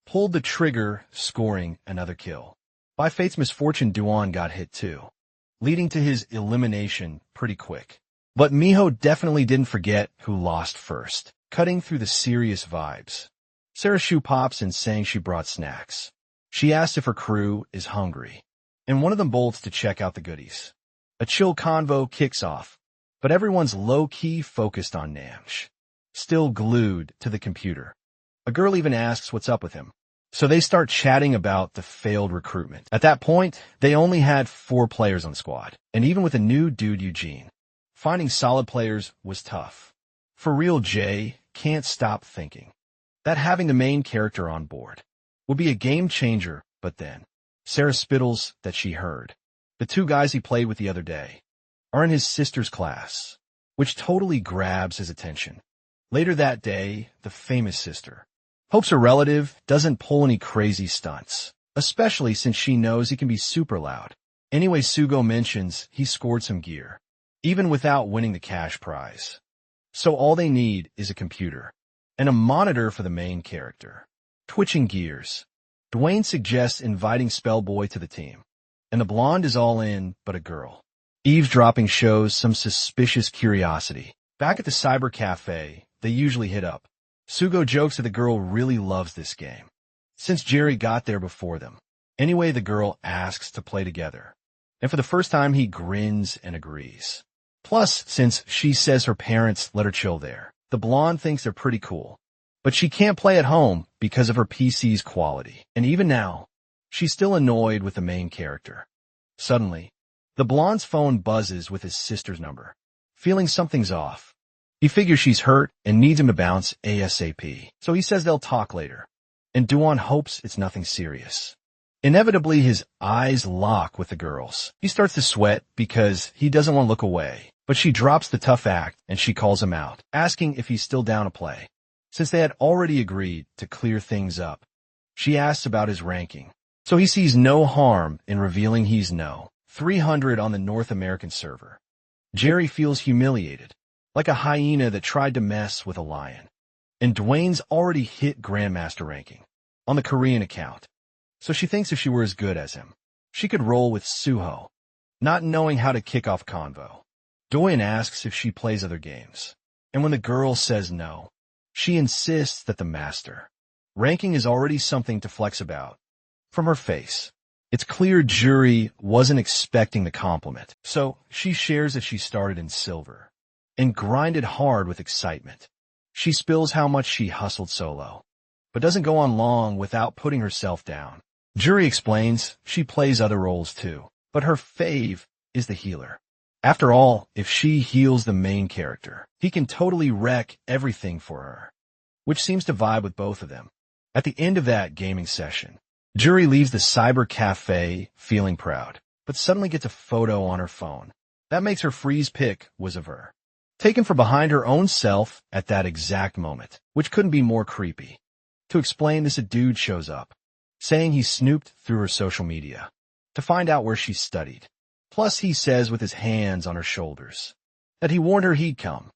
pulled the trigger, scoring another kill. By fate's misfortune, Duan got hit too, leading to his elimination pretty quick. But Miho definitely didn't forget who lost first, cutting through the serious vibes. Sarah Shu pops in saying she brought snacks. She asks if her crew is hungry, and one of them bolts to check out the goodies. A chill convo kicks off, but everyone's low-key focused on Namj, still glued to the computer. A girl even asks what's up with him, so they start chatting about the failed recruitment. At that point, they only had 4 players on the squad, and even with a new dude, Eugene, finding solid players was tough. For real, Jay can't stop thinking that having the main character on board would be a game changer, but then Sarah spittles that she heard the 2 guys he played with the other day are in his sister's class, which totally grabs his attention. Later that day, the famous sister hopes her relative doesn't pull any crazy stunts, especially since she knows he can be super loud. Anyway, Sugo mentions he scored some gear, even without winning the cash prize. So all they need is a computer and a monitor for the main character. Twitching gears, Dwayne suggests inviting Spellboy to the team, and the blonde is all in but a girl. Eavesdropping shows some suspicious curiosity. Back at the cyber cafe, they usually hit up. Sugo jokes that the girl really loves this game, since Jerry got there before them. Anyway, the girl asks to play together, and for the first time he grins and agrees. Plus, since she says her parents let her chill there, the blonde thinks they're pretty cool. But she can't play at home because of her PC's quality, and even now, she's still annoyed with the main character. Suddenly, the blonde's phone buzzes with his sister's number. Feeling something's off, he figures she's hurt and needs him to bounce ASAP, so he says they'll talk later, and Duan hopes it's nothing serious. Inevitably, his eyes lock with the girl's. He starts to sweat because he doesn't want to look away, but she drops the tough act and she calls him out, asking if he's still down to play. Since they had already agreed to clear things up, she asks about his ranking, so he sees no harm in revealing he's no 300 on the North American server. Jerry feels humiliated, like a hyena that tried to mess with a lion. And Dwayne's already hit Grandmaster ranking on the Korean account, so she thinks if she were as good as him, she could roll with Suho, not knowing how to kick off convo. Doyen asks if she plays other games, and when the girl says no, she insists that the master ranking is already something to flex about. From her face, it's clear Jury wasn't expecting the compliment, so she shares that she started in silver and grinded hard with excitement. She spills how much she hustled solo, but doesn't go on long without putting herself down. Jury explains she plays other roles too, but her fave is the healer. After all, if she heals the main character, he can totally wreck everything for her, which seems to vibe with both of them. At the end of that gaming session, Jury leaves the cyber cafe feeling proud, but suddenly gets a photo on her phone. That makes her freeze pic was of her, taken from behind her own self at that exact moment, which couldn't be more creepy. To explain this, a dude shows up, saying he snooped through her social media to find out where she studied. Plus, he says with his hands on her shoulders that he warned her he'd come.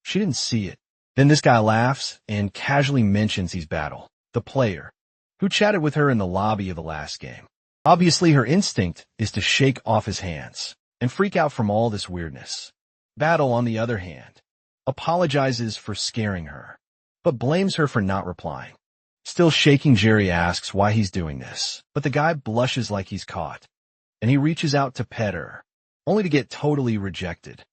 She didn't see it. Then this guy laughs and casually mentions he's Battle, the player, who chatted with her in the lobby of the last game. Obviously, her instinct is to shake off his hands and freak out from all this weirdness. Battle, on the other hand, apologizes for scaring her, but blames her for not replying. Still shaking, Jerry asks why he's doing this, but the guy blushes like he's caught, and he reaches out to pet her, only to get totally rejected.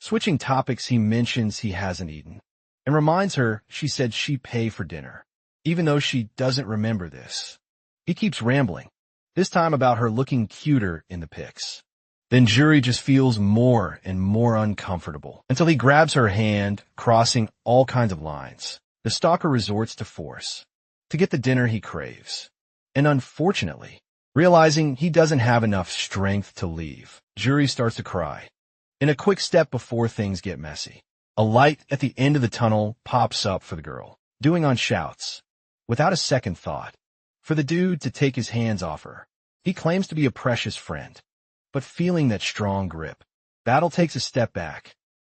Switching topics, he mentions he hasn't eaten, and reminds her she said she'd pay for dinner, even though she doesn't remember this. He keeps rambling, this time about her looking cuter in the pics. Then Jury just feels more and more uncomfortable, until he grabs her hand, crossing all kinds of lines. The stalker resorts to force to get the dinner he craves, and unfortunately, realizing he doesn't have enough strength to leave, Jury starts to cry. In a quick step before things get messy, a light at the end of the tunnel pops up for the girl, doing on shouts, without a second thought, for the dude to take his hands off her. He claims to be a precious friend, but feeling that strong grip, Battle takes a step back.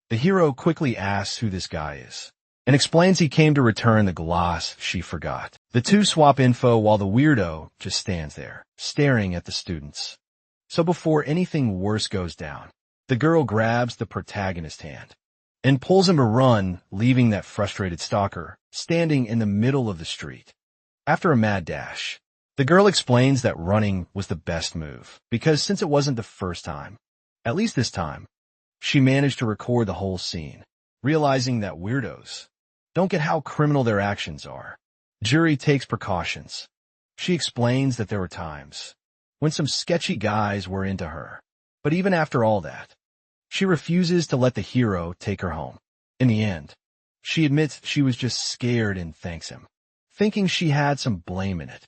The hero quickly asks who this guy is, and explains he came to return the glass she forgot. The two swap info while the weirdo just stands there, staring at the students. So before anything worse goes down, the girl grabs the protagonist's hand and pulls him to run, leaving that frustrated stalker standing in the middle of the street. After a mad dash, the girl explains that running was the best move, because since it wasn't the first time, at least this time, she managed to record the whole scene, realizing that weirdos don't get how criminal their actions are. Jury takes precautions. She explains that there were times when some sketchy guys were into her, but even after all that, she refuses to let the hero take her home. In the end, she admits she was just scared and thanks him, thinking she had some blame in it.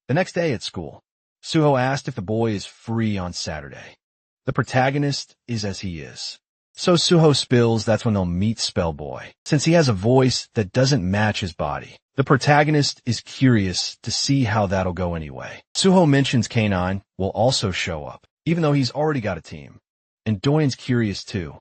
The next day at school, Suho asked if the boy is free on Saturday. The protagonist is as he is. So Suho spills that's when they'll meet Spellboy, since he has a voice that doesn't match his body. The protagonist is curious to see how that'll go anyway. Suho mentions K9 will also show up, even though he's already got a team. And Doyen's curious too.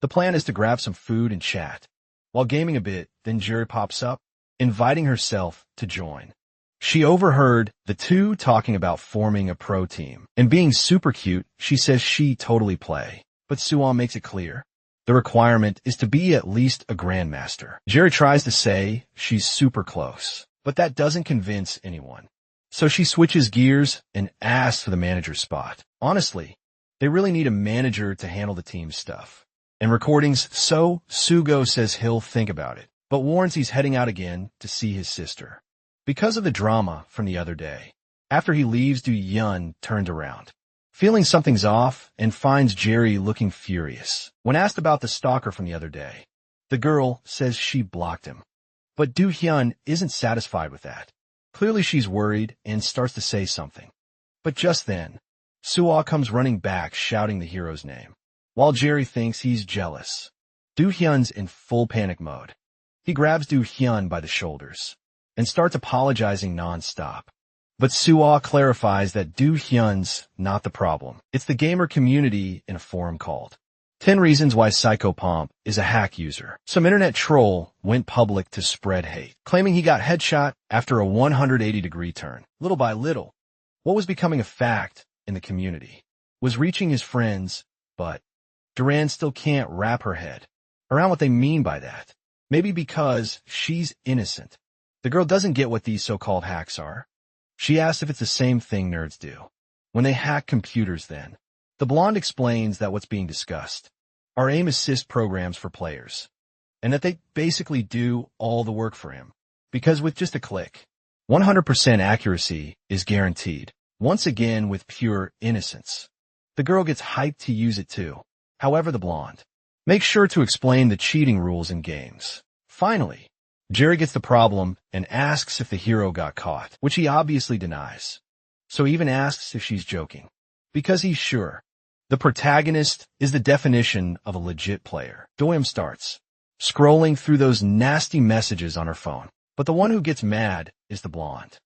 The plan is to grab some food and chat. While gaming a bit, then Jury pops up, inviting herself to join. She overheard the two talking about forming a pro team, and being super cute, she says she totally play. But Suwon makes it clear the requirement is to be at least a grandmaster. Jerry tries to say she's super close, but that doesn't convince anyone. So she switches gears and asks for the manager's spot. Honestly, they really need a manager to handle the team's stuff and recordings, so Sugo says he'll think about it, but warns he's heading out again to see his sister. Because of the drama from the other day, after he leaves, Do-hyun turned around, feeling something's off, and finds Jerry looking furious. When asked about the stalker from the other day, the girl says she blocked him. But Do-hyun isn't satisfied with that. Clearly she's worried and starts to say something. But just then, Suo comes running back shouting the hero's name. While Jerry thinks he's jealous, Do-hyun's in full panic mode. He grabs Do-hyun by the shoulders and starts apologizing non-stop. But Suo clarifies that Do-hyun's not the problem. It's the gamer community in a forum called 10 Reasons Why Psychopomp is a hack user. Some internet troll went public to spread hate, claiming he got headshot after a 180-degree turn. Little by little, what was becoming a fact in the community was reaching his friends, but Duran still can't wrap her head around what they mean by that. Maybe because she's innocent. The girl doesn't get what these so-called hacks are. She asks if it's the same thing nerds do when they hack computers then. The blonde explains that what's being discussed are aim assist programs for players, and that they basically do all the work for him, because with just a click, 100% accuracy is guaranteed, once again with pure innocence. The girl gets hyped to use it too. However, the blonde makes sure to explain the cheating rules in games. Finally, Jerry gets the problem and asks if the hero got caught, which he obviously denies. So he even asks if she's joking, because he's sure. The protagonist is the definition of a legit player. Do-hyun starts scrolling through those nasty messages on her phone. But the one who gets mad is the blonde,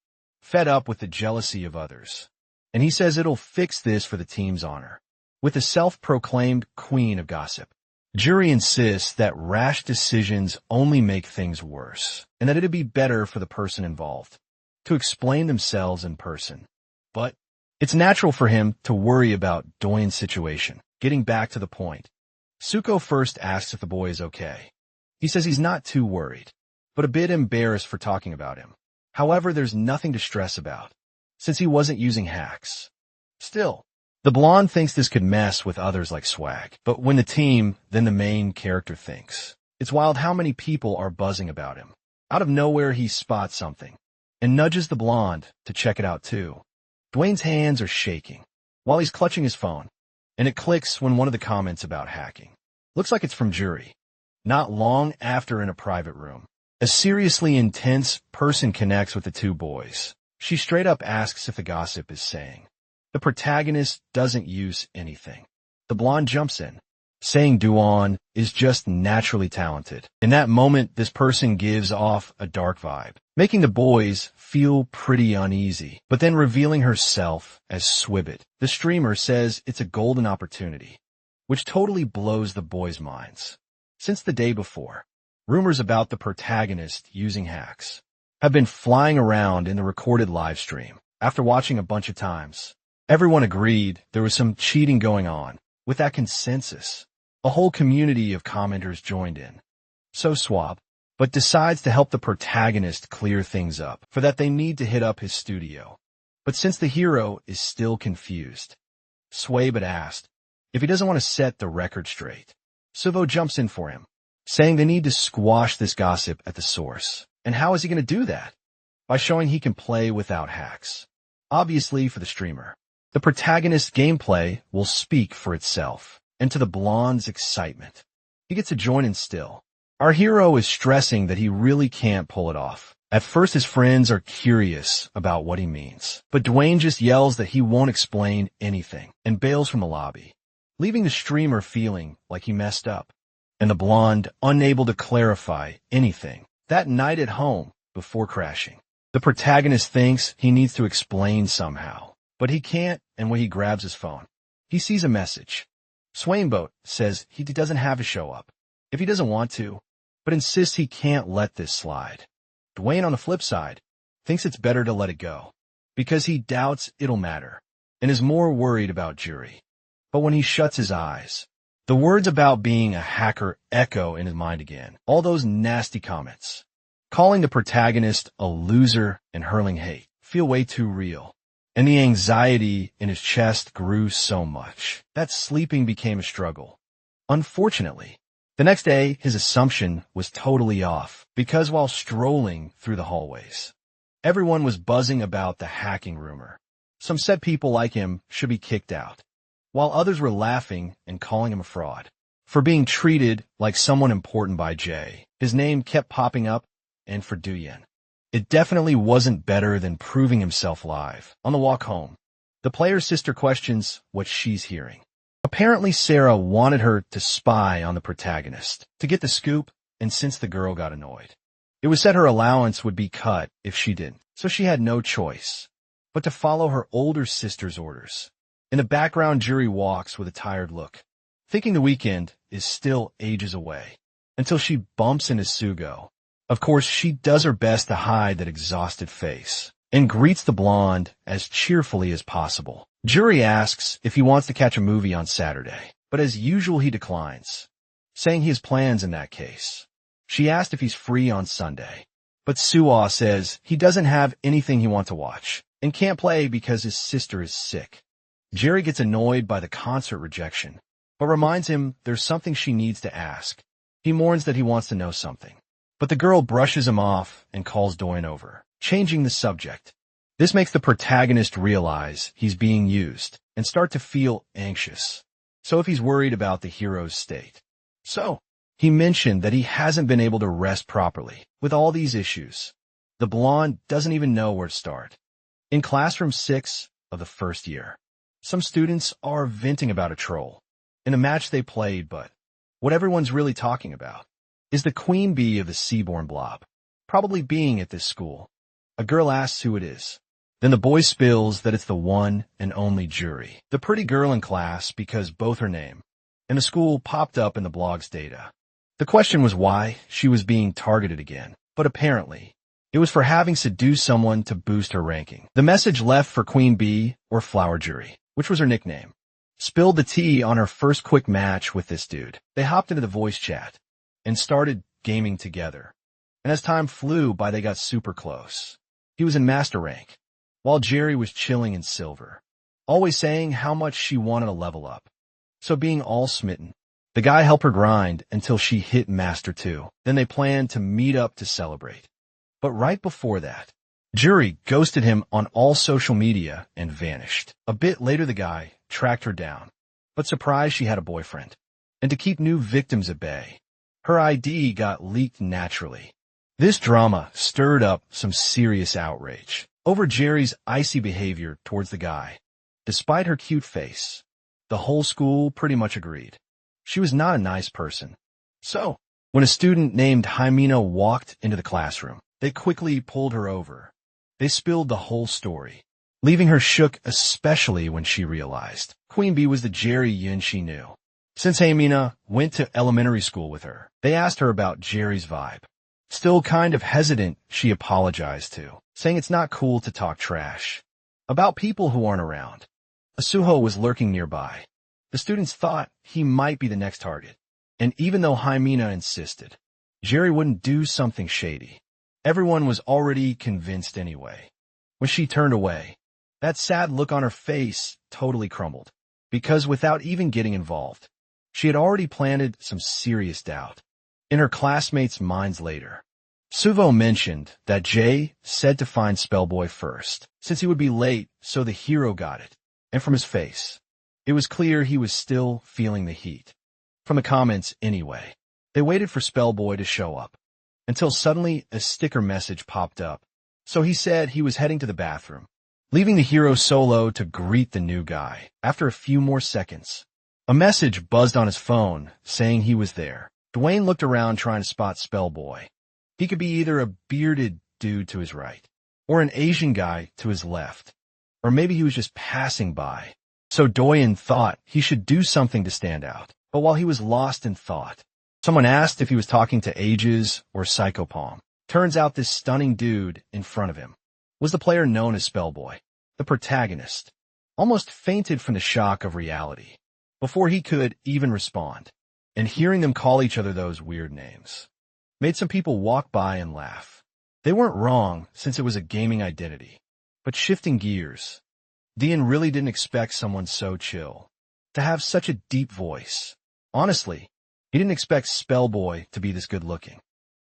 fed up with the jealousy of others. And he says it'll fix this for the team's honor. With the self-proclaimed queen of gossip, Jury insists that rash decisions only make things worse, and that it'd be better for the person involved to explain themselves in person. But it's natural for him to worry about Do-hyun's situation. Getting back to the point, Suko first asks if the boy is okay. He says he's not too worried, but a bit embarrassed for talking about him. However, there's nothing to stress about, since he wasn't using hacks. Still, the blonde thinks this could mess with others like Swag. But when the team, then the main character thinks. It's wild how many people are buzzing about him. Out of nowhere, he spots something and nudges the blonde to check it out too. Dwayne's hands are shaking while he's clutching his phone, and it clicks when one of the comments about hacking looks like it's from Jury. Not long after, in a private room, a seriously intense person connects with the two boys. She straight up asks if the gossip is saying the protagonist doesn't use anything. The blonde jumps in, saying Do-hyun is just naturally talented. In that moment, this person gives off a dark vibe, making the boys feel pretty uneasy, but then revealing herself as Swibbit. The streamer says it's a golden opportunity, which totally blows the boys' minds. Since the day before, rumors about the protagonist using hacks have been flying around in the recorded live stream. After watching a bunch of times, everyone agreed there was some cheating going on. With that consensus, a whole community of commenters joined in. So Swab, but decides to help the protagonist clear things up. For that, they need to hit up his studio. But since the hero is still confused, Swabe had asked if he doesn't want to set the record straight. Suvo jumps in for him, saying they need to squash this gossip at the source. And how is he going to do that? By showing he can play without hacks. Obviously, for the streamer, the protagonist's gameplay will speak for itself. And to the blonde's excitement, he gets a join in still. Our hero is stressing that he really can't pull it off. At first, his friends are curious about what he means, but Dwayne just yells that he won't explain anything and bails from the lobby, leaving the streamer feeling like he messed up, and the blonde unable to clarify anything. That night at home, before crashing, the protagonist thinks he needs to explain somehow, but he can't, and when he grabs his phone, he sees a message. Swainboat says he doesn't have to show up if he doesn't want to, but insists he can't let this slide. Dwayne, on the flip side, thinks it's better to let it go, because he doubts it'll matter, and is more worried about Jury. But when he shuts his eyes, the words about being a hacker echo in his mind again. All those nasty comments, calling the protagonist a loser and hurling hate. feel way too real. And the anxiety in his chest grew so much that sleeping became a struggle. Unfortunately, the next day his assumption was totally off because while strolling through the hallways, everyone was buzzing about the hacking rumor. Some said people like him should be kicked out, while others were laughing and calling him a fraud for being treated like someone important by Jay. His name kept popping up, and for Duyen, it definitely wasn't better than proving himself live. On the walk home, the player's sister questions what she's hearing. Apparently Sarah wanted her to spy on the protagonist, to get the scoop, and since the girl got annoyed, it was said her allowance would be cut if she didn't, so she had no choice but to follow her older sister's orders. In the background, Juri walks with a tired look, thinking the weekend is still ages away, until she bumps into Sugo. Of course, she does her best to hide that exhausted face and greets the blonde as cheerfully as possible. Juri asks if he wants to catch a movie on Saturday, but as usual he declines, saying he has plans in that case. She asked if he's free on Sunday, but Suo says he doesn't have anything he wants to watch and can't play because his sister is sick. Jerry gets annoyed by the concert rejection, but reminds him there's something she needs to ask. He mourns that he wants to know something, but the girl brushes him off and calls Doyen over, changing the subject. This makes the protagonist realize he's being used and start to feel anxious. So if he's worried about the hero's state. So, he mentioned that he hasn't been able to rest properly with all these issues. The blonde doesn't even know where to start. In classroom 6 of the first year, some students are venting about a troll in a match they played, but what everyone's really talking about is the queen bee of the Seaborn blob, probably being at this school. A girl asks who it is. Then the boy spills that it's the one and only Juri, the pretty girl in class, because both her name and the school popped up in the blog's data. The question was why she was being targeted again, but apparently it was for having seduced someone to boost her ranking. The message left for Queen Bee, or Flower Juri, which was her nickname, spilled the tea on her first quick match with this dude. They hopped into the voice chat and started gaming together. And as time flew by, they got super close. He was in master rank, while Jerry was chilling in silver, always saying how much she wanted to level up. So being all smitten, the guy helped her grind until she hit master 2. Then they planned to meet up to celebrate. But right before that, Juri ghosted him on all social media and vanished. A bit later, the guy tracked her down, but surprised she had a boyfriend. And to keep new victims at bay, her ID got leaked naturally. This drama stirred up some serious outrage over Jerry's icy behavior towards the guy. Despite her cute face, the whole school pretty much agreed she was not a nice person. So, when a student named Hymena walked into the classroom, they quickly pulled her over. They spilled the whole story, leaving her shook, especially when she realized Queen Bee was the Jerry Yin she knew. Since Hymena went to elementary school with her, they asked her about Jerry's vibe. Still kind of hesitant, she apologized too, saying it's not cool to talk trash about people who aren't around. Asuho was lurking nearby. The students thought he might be the next target, and even though Hymena insisted Jerry wouldn't do something shady, everyone was already convinced anyway. When she turned away, that sad look on her face totally crumbled, because without even getting involved, she had already planted some serious doubt in her classmates' minds later. Suvo mentioned that Jay said to find Spellboy first, since he would be late, so the hero got it. And from his face, it was clear he was still feeling the heat. From the comments anyway, they waited for Spellboy to show up, until suddenly a sticker message popped up. So he said he was heading to the bathroom, leaving the hero solo to greet the new guy. After a few more seconds, a message buzzed on his phone saying he was there. Dwayne looked around trying to spot Spellboy. He could be either a bearded dude to his right, or an Asian guy to his left, or maybe he was just passing by. So Doyen thought he should do something to stand out. But while he was lost in thought, someone asked if he was talking to Ages or Psychopalm. Turns out this stunning dude in front of him was the player known as Spellboy. The protagonist almost fainted from the shock of reality before he could even respond, and hearing them call each other those weird names made some people walk by and laugh. They weren't wrong, since it was a gaming identity. But shifting gears, Dean really didn't expect someone so chill to have such a deep voice. Honestly, he didn't expect Spellboy to be this good-looking.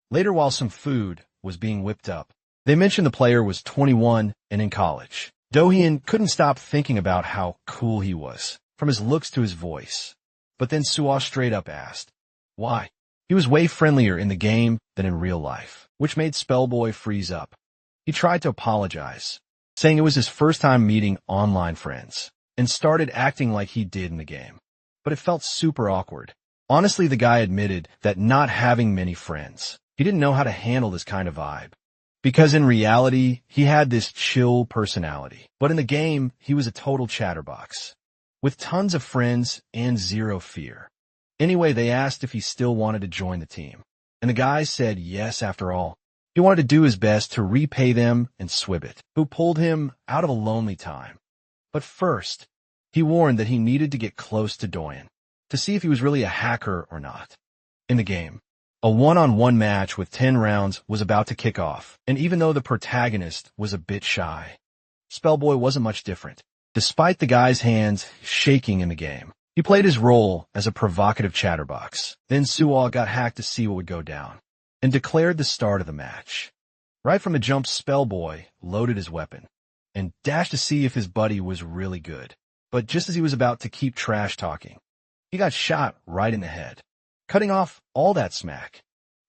Later, while some food was being whipped up, they mentioned the player was 21 and in college. Do-hyun couldn't stop thinking about how cool he was, from his looks to his voice. But then Suo straight up asked, why? He was way friendlier in the game than in real life, which made Spellboy freeze up. He tried to apologize, saying it was his first time meeting online friends, and started acting like he did in the game. But it felt super awkward. Honestly, the guy admitted that not having many friends, he didn't know how to handle this kind of vibe. Because in reality, he had this chill personality. But in the game, he was a total chatterbox, with tons of friends and zero fear. Anyway, they asked if he still wanted to join the team. And the guy said yes after all. He wanted to do his best to repay them and Swibbit, who pulled him out of a lonely time. But first, he warned that he needed to get close to Doyen to see if he was really a hacker or not. In the game, a one-on-one match with 10 rounds was about to kick off, and even though the protagonist was a bit shy, Spellboy wasn't much different. Despite the guy's hands shaking in the game, he played his role as a provocative chatterbox. Then Suo got hacked to see what would go down, and declared the start of the match. Right from the jump, Spellboy loaded his weapon, and dashed to see if his buddy was really good. But just as he was about to keep trash-talking, he got shot right in the head, cutting off all that smack,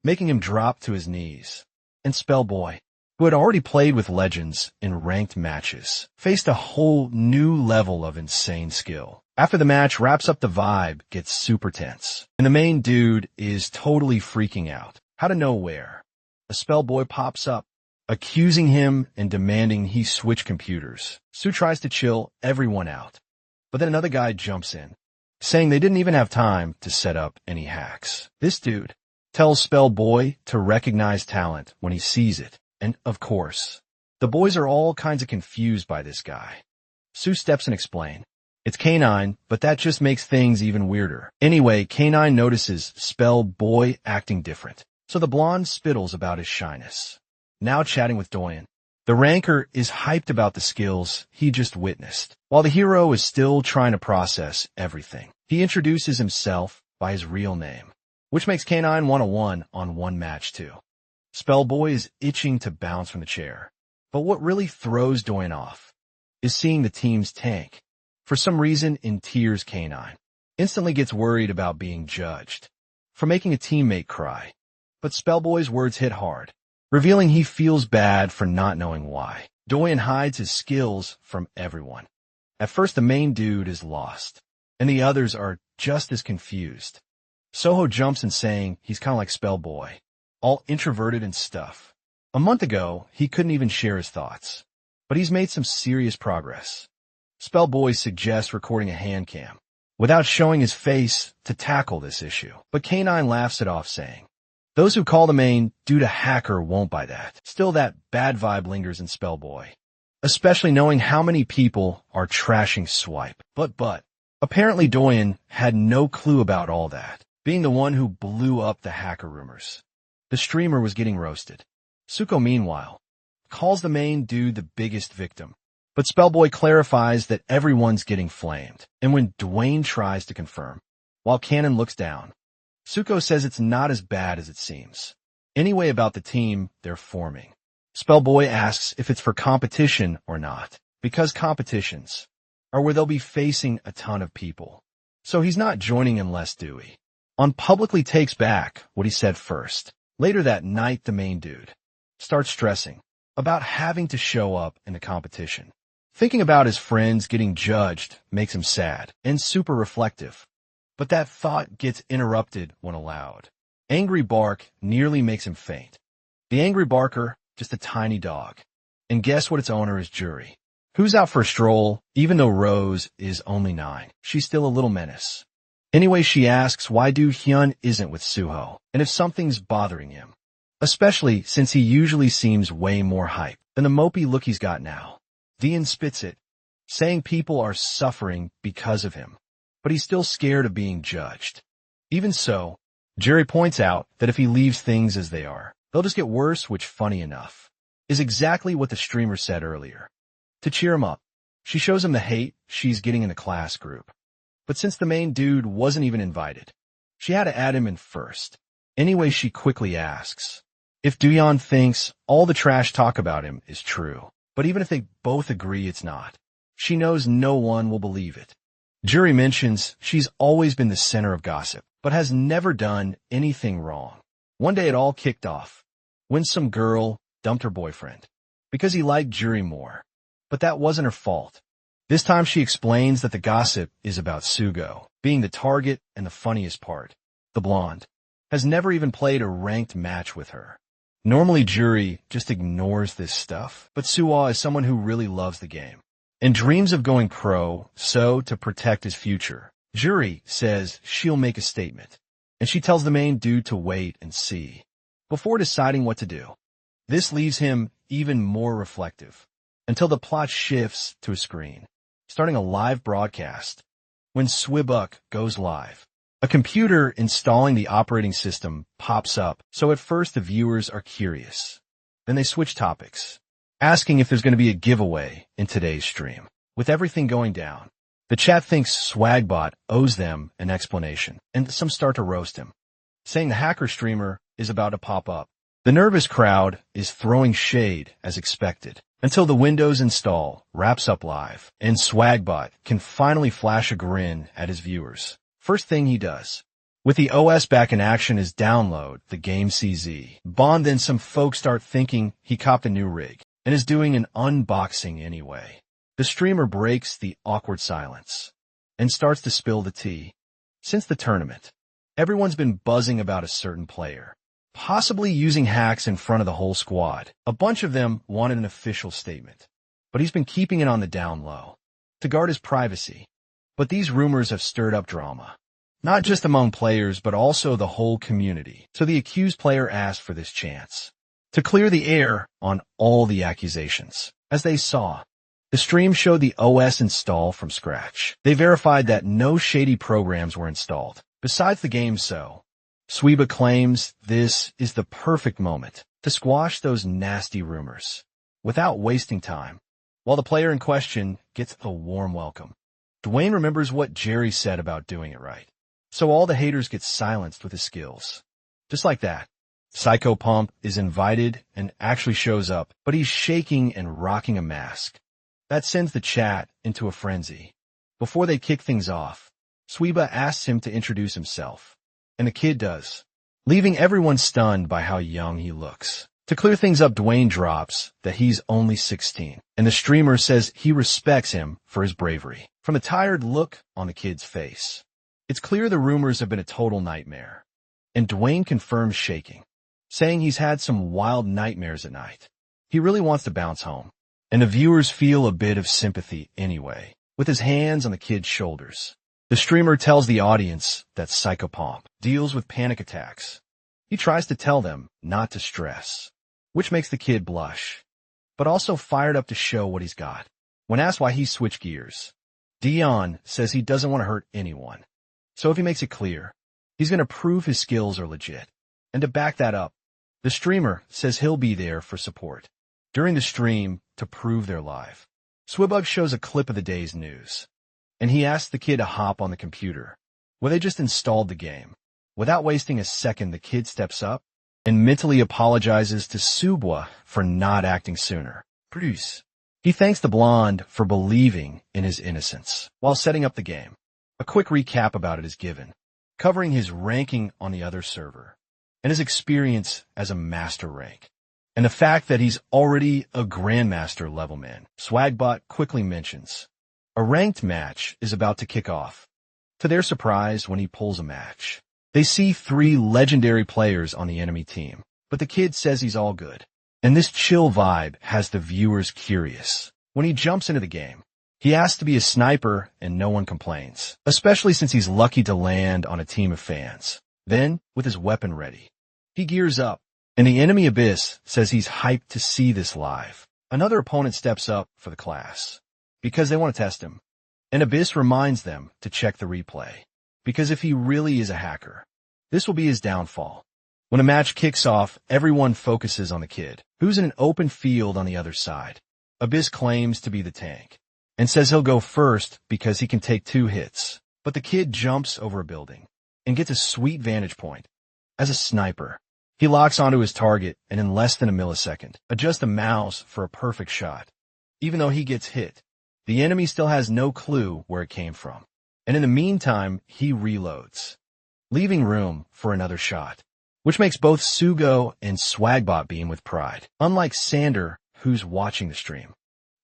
making him drop to his knees. And Spellboy, who had already played with legends in ranked matches, faced a whole new level of insane skill. After the match wraps up, the vibe gets super tense, and the main dude is totally freaking out. Out of nowhere, a Spellboy pops up, accusing him and demanding he switch computers. Sue tries to chill everyone out, but then another guy jumps in, saying they didn't even have time to set up any hacks. This dude tells Spellboy to recognize talent when he sees it, and of course, the boys are all kinds of confused by this guy. Sue steps in and explains, it's K9, but that just makes things even weirder. Anyway, K9 notices Spellboy acting different, so the blonde spittles about his shyness. Now chatting with Doyen, the ranker is hyped about the skills he just witnessed, while the hero is still trying to process everything. He introduces himself by his real name, which makes K9 want a one-on-one match too. Spellboy is itching to bounce from the chair, but what really throws Doyen off is seeing the team's tank. For some reason, in tears, K9 instantly gets worried about being judged for making a teammate cry. But Spellboy's words hit hard, revealing he feels bad for not knowing why. Doyen hides his skills from everyone. At first, the main dude is lost, and the others are just as confused. Soho jumps in saying he's kind of like Spellboy, all introverted and stuff. A month ago, he couldn't even share his thoughts, but he's made some serious progress. Spellboy suggests recording a hand cam without showing his face to tackle this issue, but K9 laughs it off, saying, those who call the main dude a hacker won't buy that. Still, that bad vibe lingers in Spellboy, especially knowing how many people are trashing Swipe. But, apparently Doyen had no clue about all that, being the one who blew up the hacker rumors. The streamer was getting roasted. Suko, meanwhile, calls the main dude the biggest victim, but Spellboy clarifies that everyone's getting flamed, and when Dwayne tries to confirm, while Cannon looks down, Suko says it's not as bad as it seems. Anyway, about the team they're forming, Spellboy asks if it's for competition or not, because competitions are where they'll be facing a ton of people. So he's not joining unless Dewey publicly takes back what he said first. Later that night, the main dude starts stressing about having to show up in the competition. Thinking about his friends getting judged makes him sad and super reflective. But that thought gets interrupted when a loud, angry bark nearly makes him faint. The angry barker, just a tiny dog. And guess what its owner is? Jury, who's out for a stroll, even though Rose is only 9. She's still a little menace. Anyway, she asks why Do-hyun isn't with Suho, and if something's bothering him. Especially since he usually seems way more hype than the mopey look he's got now. Dean spits it, saying people are suffering because of him, but he's still scared of being judged. Even so, Jerry points out that if he leaves things as they are, they'll just get worse, which, funny enough, is exactly what the streamer said earlier. To cheer him up, she shows him the hate she's getting in the class group. But since the main dude wasn't even invited, she had to add him in first. Anyway, she quickly asks if Duyan thinks all the trash talk about him is true. But even if they both agree it's not, she knows no one will believe it. Juri mentions she's always been the center of gossip, but has never done anything wrong. One day it all kicked off when some girl dumped her boyfriend because he liked Juri more. But that wasn't her fault. This time she explains that the gossip is about Sugo being the target, and the funniest part, the blonde, has never even played a ranked match with her. Normally Juri just ignores this stuff, but Suwa is someone who really loves the game and dreams of going pro, so to protect his future, Juri says she'll make a statement, and she tells the main dude to wait and see before deciding what to do. This leaves him even more reflective until the plot shifts to a screen, starting a live broadcast. When Swibuk goes live, a computer installing the operating system pops up, so at first the viewers are curious. Then they switch topics, asking if there's going to be a giveaway in today's stream. With everything going down, the chat thinks Swagbot owes them an explanation, and some start to roast him, saying the hacker streamer is about to pop up. The nervous crowd is throwing shade as expected, until the Windows install wraps up live, and Swagbot can finally flash a grin at his viewers. First thing he does, with the OS back in action, is download the game CZ. Bond, then some folks start thinking he copped a new rig, and is doing an unboxing anyway. The streamer breaks the awkward silence, and starts to spill the tea. Since the tournament, everyone's been buzzing about a certain player, possibly using hacks in front of the whole squad. A bunch of them wanted an official statement, but he's been keeping it on the down low to guard his privacy. But these rumors have stirred up drama, not just among players but also the whole community. So the accused player asked for this chance to clear the air on all the accusations. As they saw, the stream showed the OS install from scratch. They verified that no shady programs were installed besides the game, so Swiba claims this is the perfect moment to squash those nasty rumors without wasting time, while the player in question gets a warm welcome. Dwayne remembers what Jerry said about doing it right, so all the haters get silenced with his skills. Just like that, Psycho Pump is invited and actually shows up, but he's shaking and rocking a mask. That sends the chat into a frenzy. Before they kick things off, Swiba asks him to introduce himself, and the kid does, leaving everyone stunned by how young he looks. To clear things up, Dwayne drops that he's only 16, and the streamer says he respects him for his bravery. From the tired look on the kid's face, it's clear the rumors have been a total nightmare, and Dwayne confirms shaking, saying he's had some wild nightmares at night. He really wants to bounce home, and the viewers feel a bit of sympathy anyway, with his hands on the kid's shoulders. The streamer tells the audience that Psychopomp deals with panic attacks. He tries to tell them not to stress, which makes the kid blush, but also fired up to show what he's got. When asked why he switched gears, Dion says he doesn't want to hurt anyone. So if he makes it clear, he's going to prove his skills are legit. And to back that up, the streamer says he'll be there for support during the stream to prove they're live. Swibug shows a clip of the day's news, and he asks the kid to hop on the computer, where they just installed the game. Without wasting a second, the kid steps up and mentally apologizes to Subwa for not acting sooner. Bruce. He thanks the blonde for believing in his innocence while setting up the game. A quick recap about it is given, covering his ranking on the other server and his experience as a master rank, and the fact that he's already a grandmaster level man. Swagbot quickly mentions a ranked match is about to kick off. To their surprise, when he pulls a match, they see 3 legendary players on the enemy team, but the kid says he's all good. And this chill vibe has the viewers curious. When he jumps into the game, he asks to be a sniper and no one complains, especially since he's lucky to land on a team of fans. Then, with his weapon ready, he gears up, and the enemy Abyss says he's hyped to see this live. Another opponent steps up for the class, because they want to test him, and Abyss reminds them to check the replay, because if he really is a hacker, this will be his downfall. When a match kicks off, everyone focuses on the kid, who's in an open field on the other side. Abyss claims to be the tank and says he'll go first because he can take 2 hits. But the kid jumps over a building and gets a sweet vantage point. As a sniper, he locks onto his target and in less than a millisecond adjusts a mouse for a perfect shot. Even though he gets hit, the enemy still has no clue where it came from. And in the meantime, he reloads, leaving room for another shot, which makes both Sugo and Swagbot beam with pride, unlike Sander, who's watching the stream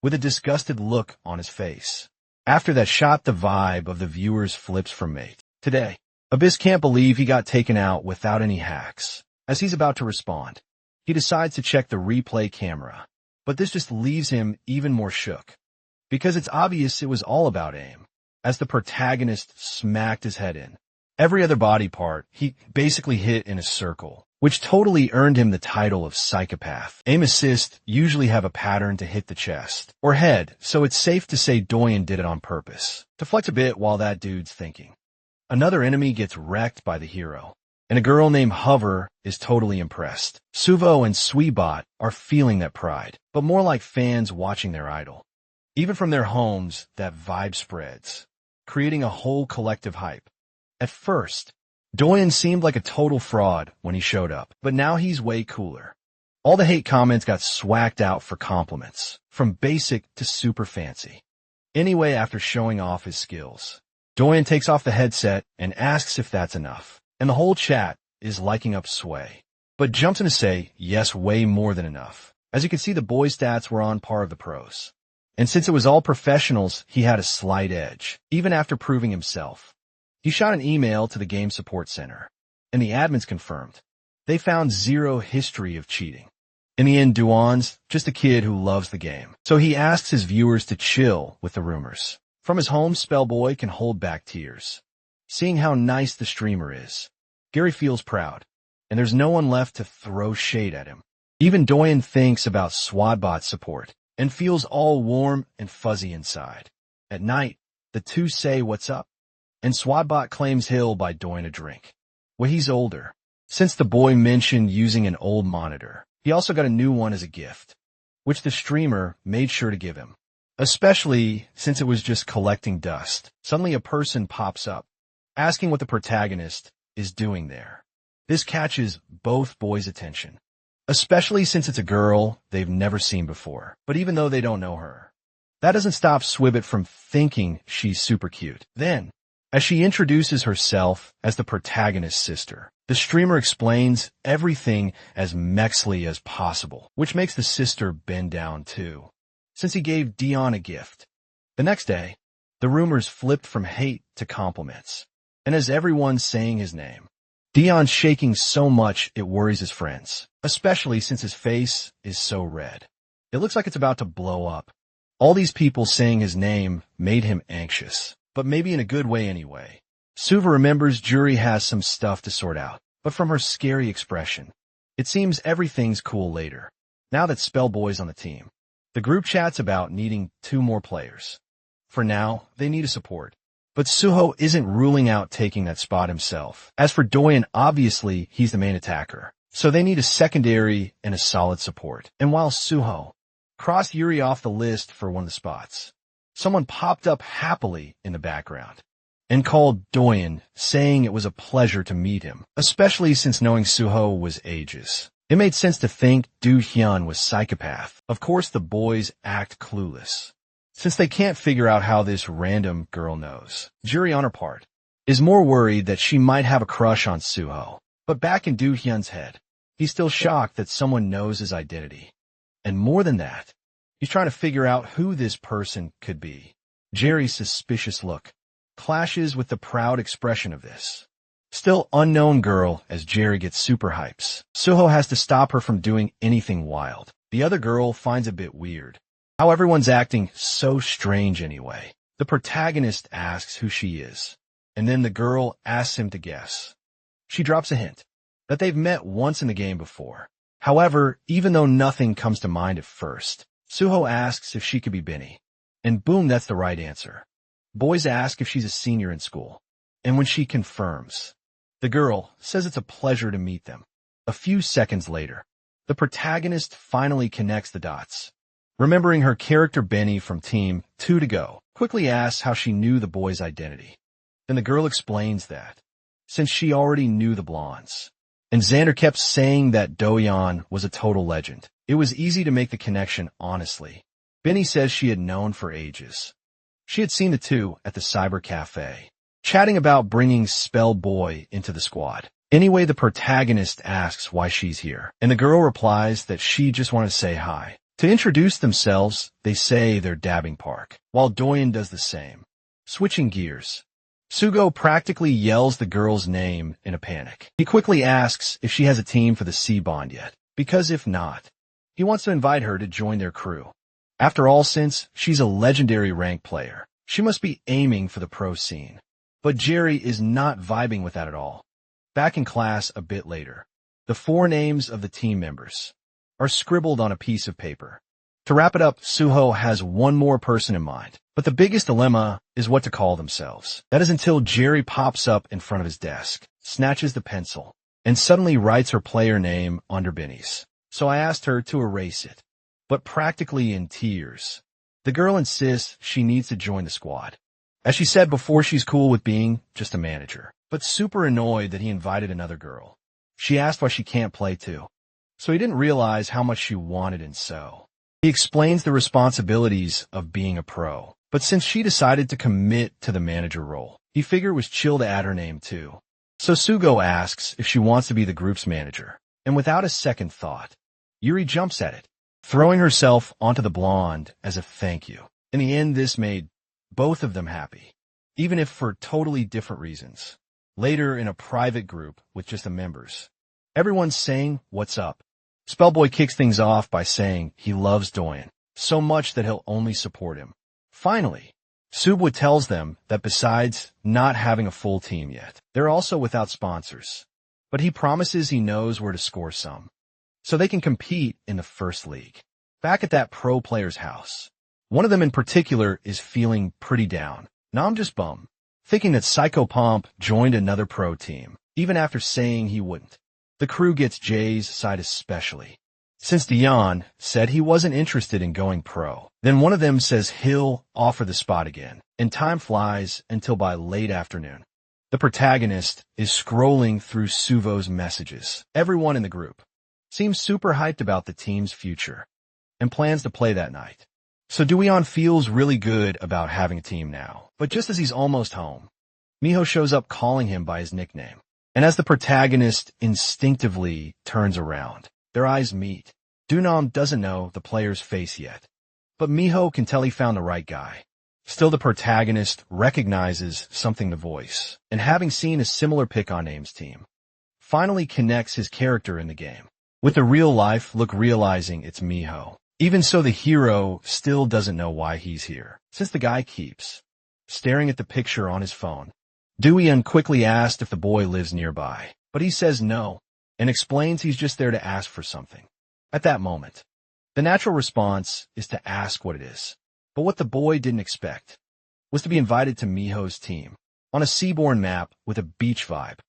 with a disgusted look on his face. After that shot, the vibe of the viewers flips from mate. Today, Abyss can't believe he got taken out without any hacks. As he's about to respond, he decides to check the replay camera, but this just leaves him even more shook, because it's obvious it was all about aim. As the protagonist smacked his head in every other body part, he basically hit in a circle, which totally earned him the title of psychopath. Aim assists usually have a pattern to hit the chest or head, so it's safe to say Doyen did it on purpose, to flex a bit while that dude's thinking. Another enemy gets wrecked by the hero, and a girl named Hover is totally impressed. Suvo and Sweebot are feeling that pride, but more like fans watching their idol. Even from their homes, that vibe spreads, creating a whole collective hype. At first, Doyen seemed like a total fraud when he showed up, but now he's way cooler. All the hate comments got swacked out for compliments, from basic to super fancy. Anyway, after showing off his skills, Doyen takes off the headset and asks if that's enough, and the whole chat is liking up Sway, but jumps in to say, yes, way more than enough. As you can see, the boys' stats were on par of the pros. And since it was all professionals, he had a slight edge, even after proving himself. He shot an email to the game support center, and the admins confirmed. They found 0 history of cheating. In the end, Duan's just a kid who loves the game, so he asks his viewers to chill with the rumors. From his home, Spellboy can hold back tears. Seeing how nice the streamer is, Gary feels proud, and there's no one left to throw shade at him. Even Doyen thinks about Swadbot's support and feels all warm and fuzzy inside. At night, the two say what's up, and Swadbot claims he'll buy Doyen a drink. Well, he's older. Since the boy mentioned using an old monitor, he also got a new one as a gift, which the streamer made sure to give him, especially since it was just collecting dust. Suddenly a person pops up, asking what the protagonist is doing there. This catches both boys' attention, especially since it's a girl they've never seen before, but even though they don't know her. That doesn't stop Swibbit from thinking she's super cute. Then, as she introduces herself as the protagonist's sister, the streamer explains everything as mexly as possible, which makes the sister bend down too, since he gave Dion a gift. The next day, the rumors flipped from hate to compliments, and as everyone's saying his name, Dion's shaking so much it worries his friends, especially since his face is so red. It looks like it's about to blow up. All these people saying his name made him anxious, but maybe in a good way anyway. Suva remembers Jury has some stuff to sort out, but from her scary expression, it seems everything's cool later. Now that Spellboy's on the team, the group chats about needing 2 more players. For now, they need a support. But Suho isn't ruling out taking that spot himself. As for Doyen, obviously, he's the main attacker, so they need a secondary and a solid support. And while Suho crossed Yuri off the list for one of the spots, someone popped up happily in the background and called Doyen, saying it was a pleasure to meet him, especially since knowing Suho was ages. It made sense to think Do Hyun was psychopath. Of course, the boys act clueless, since they can't figure out how this random girl knows. Jury, on her part, is more worried that she might have a crush on Suho. But back in Do Hyun's head, he's still shocked that someone knows his identity. And more than that, he's trying to figure out who this person could be. Jerry's suspicious look clashes with the proud expression of this still unknown girl as Jerry gets super hypes. Suho has to stop her from doing anything wild. The other girl finds it a bit weird how everyone's acting so strange anyway. The protagonist asks who she is, and then the girl asks him to guess. She drops a hint that they've met once in the game before. However, even though nothing comes to mind at first, Suho asks if she could be Benny. And boom, that's the right answer. Boys ask if she's a senior in school, and when she confirms, the girl says it's a pleasure to meet them. A few seconds later, the protagonist finally connects the dots. Remembering her character Benny from Team 2 to Go, quickly asks how she knew the boy's identity. Then the girl explains that, since she already knew the blondes, and Xander kept saying that Do-yeon was a total legend, it was easy to make the connection honestly. Benny says she had known for ages. She had seen the two at the cyber cafe, chatting about bringing Spell Boy into the squad. Anyway, the protagonist asks why she's here, and the girl replies that she just wanted to say hi. To introduce themselves, they say they're dabbing park, while Do-yeon does the same. Switching gears, Sugo practically yells the girl's name in a panic. He quickly asks if she has a team for the C-Bond yet, because if not, he wants to invite her to join their crew. After all, since she's a legendary rank player, she must be aiming for the pro scene. But Jerry is not vibing with that at all. Back in class a bit later, the 4 names of the team members are scribbled on a piece of paper. To wrap it up, Suho has one more person in mind, but the biggest dilemma is what to call themselves. That is until Jerry pops up in front of his desk, snatches the pencil, and suddenly writes her player name under Benny's. So I asked her to erase it, but practically in tears. The girl insists she needs to join the squad. As she said before, she's cool with being just a manager, but super annoyed that he invited another girl. She asked why she can't play too, so he didn't realize how much she wanted, and so he explains the responsibilities of being a pro. But since she decided to commit to the manager role, he figured it was chill to add her name too. So Sugo asks if she wants to be the group's manager, and without a second thought, Yuri jumps at it, throwing herself onto the blonde as a thank you. In the end, this made both of them happy, even if for totally different reasons. Later, in a private group with just the members, everyone's saying, "What's up?" Spellboy kicks things off by saying he loves Do-yeon so much that he'll only support him. Finally, Subwo tells them that besides not having a full team yet, they're also without sponsors. But he promises he knows where to score some, so they can compete in the first league. Back at that pro player's house, one of them in particular is feeling pretty down. Nam just bum, thinking that Psycho Pomp joined another pro team, even after saying he wouldn't. The crew gets Jay's side especially, since Dion said he wasn't interested in going pro. Then one of them says he'll offer the spot again, and time flies until by late afternoon. The protagonist is scrolling through Suvo's messages. Everyone in the group seems super hyped about the team's future and plans to play that night. So Do-yeon feels really good about having a team now. But just as he's almost home, Miho shows up calling him by his nickname. And as the protagonist instinctively turns around, their eyes meet. Do-yeon doesn't know the player's face yet, but Miho can tell he found the right guy. Still, the protagonist recognizes something in the voice, and having seen a similar pick on Name's team, finally connects his character in the game with the real-life look, realizing it's Miho. Even so, the hero still doesn't know why he's here, since the guy keeps staring at the picture on his phone. Do-yeon quickly asked if the boy lives nearby, but he says no, and explains he's just there to ask for something. At that moment, the natural response is to ask what it is. But what the boy didn't expect was to be invited to Miho's team on a seaborne map with a beach vibe.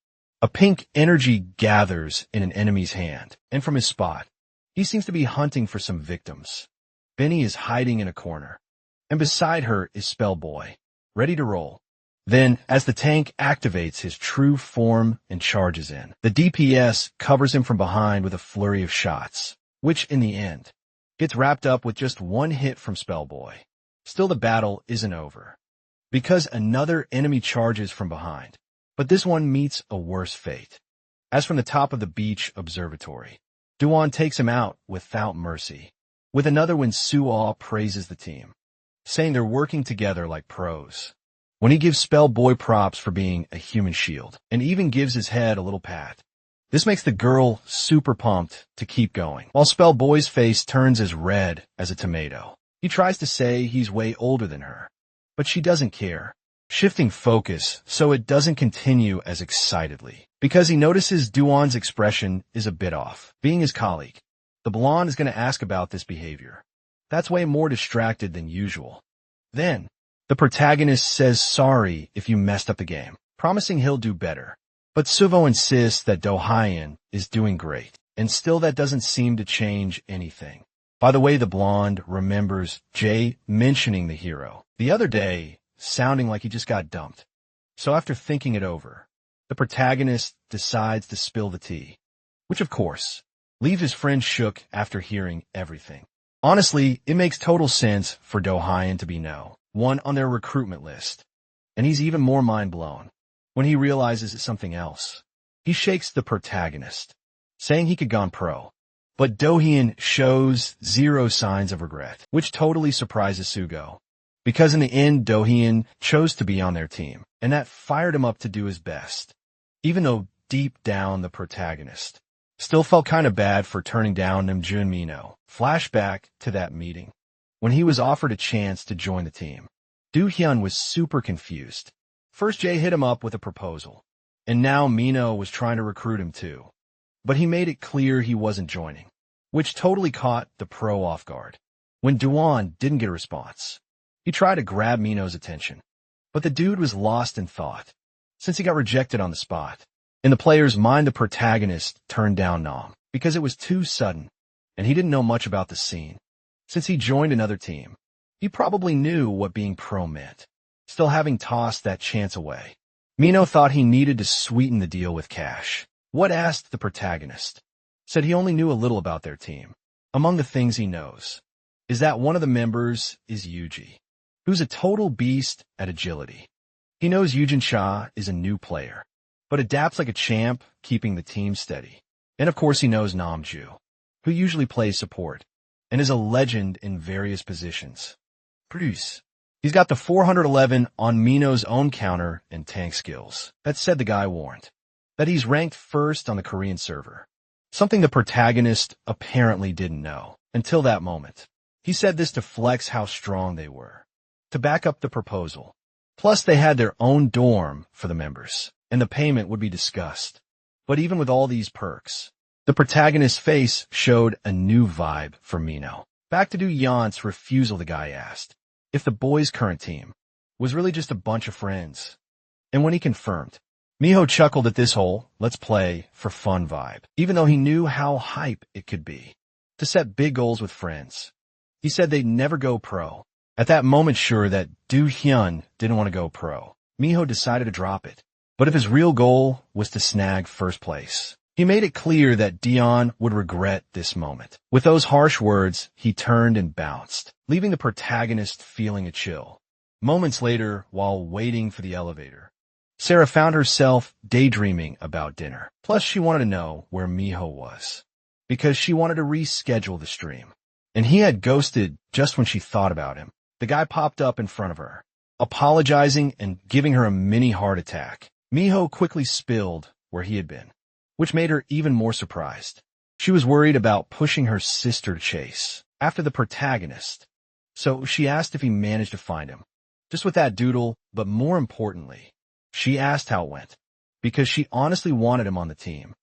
A pink energy gathers in an enemy's hand, and from his spot, he seems to be hunting for some victims. Benny is hiding in a corner, and beside her is Spellboy, ready to roll. Then, as the tank activates his true form and charges in, the DPS covers him from behind with a flurry of shots, which, in the end, gets wrapped up with just one hit from Spellboy. Still, the battle isn't over, because another enemy charges from behind, but this one meets a worse fate. As from the top of the beach observatory, Do-yeon takes him out without mercy, with another when Suo praises the team, saying they're working together like pros. When he gives Spellboy props for being a human shield, and even gives his head a little pat. This makes the girl super pumped to keep going, while Spellboy's face turns as red as a tomato. He tries to say he's way older than her, but she doesn't care, shifting focus so it doesn't continue as excitedly, because he notices Do-yeon's expression is a bit off. Being his colleague, the blonde is going to ask about this behavior. That's way more distracted than usual. Then, the protagonist says sorry if you messed up the game, promising he'll do better. But Suvo insists that Do-yeon is doing great, and still that doesn't seem to change anything. By the way, the blonde remembers Jay mentioning the hero the other day, sounding like he just got dumped. So after thinking it over, the protagonist decides to spill the tea, which of course leaves his friend shook after hearing everything. Honestly, it makes total sense for Do Hyun to be no one on their recruitment list, and he's even more mind-blown when he realizes it's something else. He shakes the protagonist, saying he could gone pro, but Do Hyun shows zero signs of regret, which totally surprises Sugo, because in the end Do Hyun chose to be on their team, and that fired him up to do his best, even though deep down the protagonist still felt kind of bad for turning down Namjoon Mino. Flashback to that meeting, when he was offered a chance to join the team. Do Hyun was super confused. First Jay hit him up with a proposal, and now Mino was trying to recruit him too. But he made it clear he wasn't joining, which totally caught the pro off guard. When Duan didn't get a response, he tried to grab Mino's attention, but the dude was lost in thought, since he got rejected on the spot. In the player's mind, the protagonist turned down Nam, because it was too sudden, and he didn't know much about the scene. Since he joined another team, he probably knew what being pro meant, still having tossed that chance away. Mino thought he needed to sweeten the deal with cash. What asked the protagonist? Said he only knew a little about their team. Among the things he knows is that one of the members is Yuji, who's a total beast at agility. He knows Yujin Cha is a new player, but adapts like a champ, keeping the team steady. And of course he knows Namju, who usually plays support, and is a legend in various positions. Produce. He's got the 411 on Mino's own counter and tank skills. That said, the guy warned that he's ranked first on the Korean server, something the protagonist apparently didn't know until that moment. He said this to flex how strong they were, to back up the proposal. Plus, they had their own dorm for the members, and the payment would be discussed. But even with all these perks, the protagonist's face showed a new vibe for Mino. Back to Do Yon's refusal, the guy asked if the boys' current team was really just a bunch of friends. And when he confirmed, Miho chuckled at this whole let's play for fun vibe, even though he knew how hype it could be to set big goals with friends. He said they'd never go pro. At that moment, sure that Do Hyun didn't want to go pro, Miho decided to drop it. But if his real goal was to snag first place, he made it clear that Dion would regret this moment. With those harsh words, he turned and bounced, leaving the protagonist feeling a chill. Moments later, while waiting for the elevator, Sarah found herself daydreaming about dinner. Plus, she wanted to know where Miho was, because she wanted to reschedule the stream. And he had ghosted just when she thought about him. The guy popped up in front of her, apologizing and giving her a mini heart attack. Miho quickly spilled where he had been, which made her even more surprised. She was worried about pushing her sister to chase after the protagonist, so she asked if he managed to find him. Just with that doodle, but more importantly, she asked how it went, because she honestly wanted him on the team.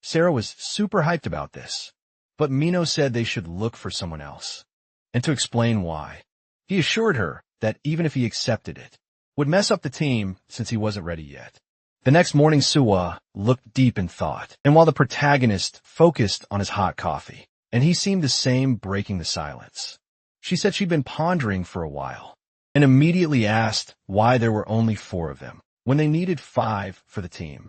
Sarah was super hyped about this, but Mino said they should look for someone else. And to explain why, he assured her that even if he accepted it, would mess up the team since he wasn't ready yet. The next morning, Suwa looked deep in thought, and while the protagonist focused on his hot coffee, and he seemed the same, breaking the silence. She said she'd been pondering for a while, and immediately asked why there were only 4 of them, when they needed 5 for the team.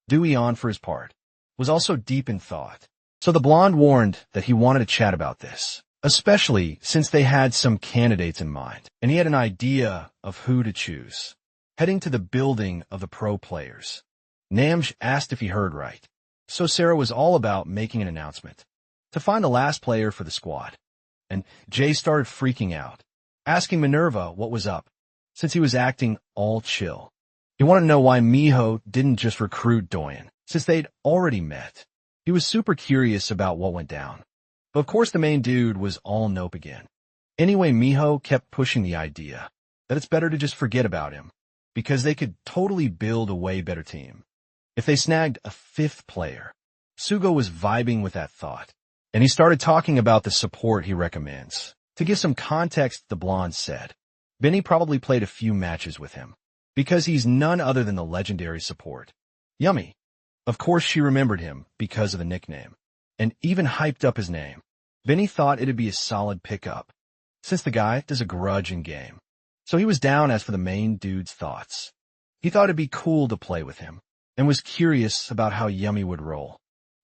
Doo-yeon, for his part, was also deep in thought, so the blonde warned that he wanted to chat about this, especially since they had some candidates in mind, and he had an idea of who to choose. Heading to the building of the pro players, Namj asked if he heard right, so Sarah was all about making an announcement to find the last player for the squad. And Jay started freaking out, asking Minerva what was up, since he was acting all chill. He wanted to know why Miho didn't just recruit Doyen, since they'd already met. He was super curious about what went down. But of course the main dude was all nope again. Anyway, Miho kept pushing the idea that it's better to just forget about him, because they could totally build a way better team if they snagged a 5th player. Sugo was vibing with that thought, and he started talking about the support he recommends. To give some context, the blonde said Benny probably played a few matches with him, because he's none other than the legendary support. Yummy. Of course she remembered him because of the nickname, and even hyped up his name. Benny thought it'd be a solid pickup, since the guy does a grudge in game. So he was down as for the main dude's thoughts. He thought it'd be cool to play with him, and was curious about how Yumi would roll.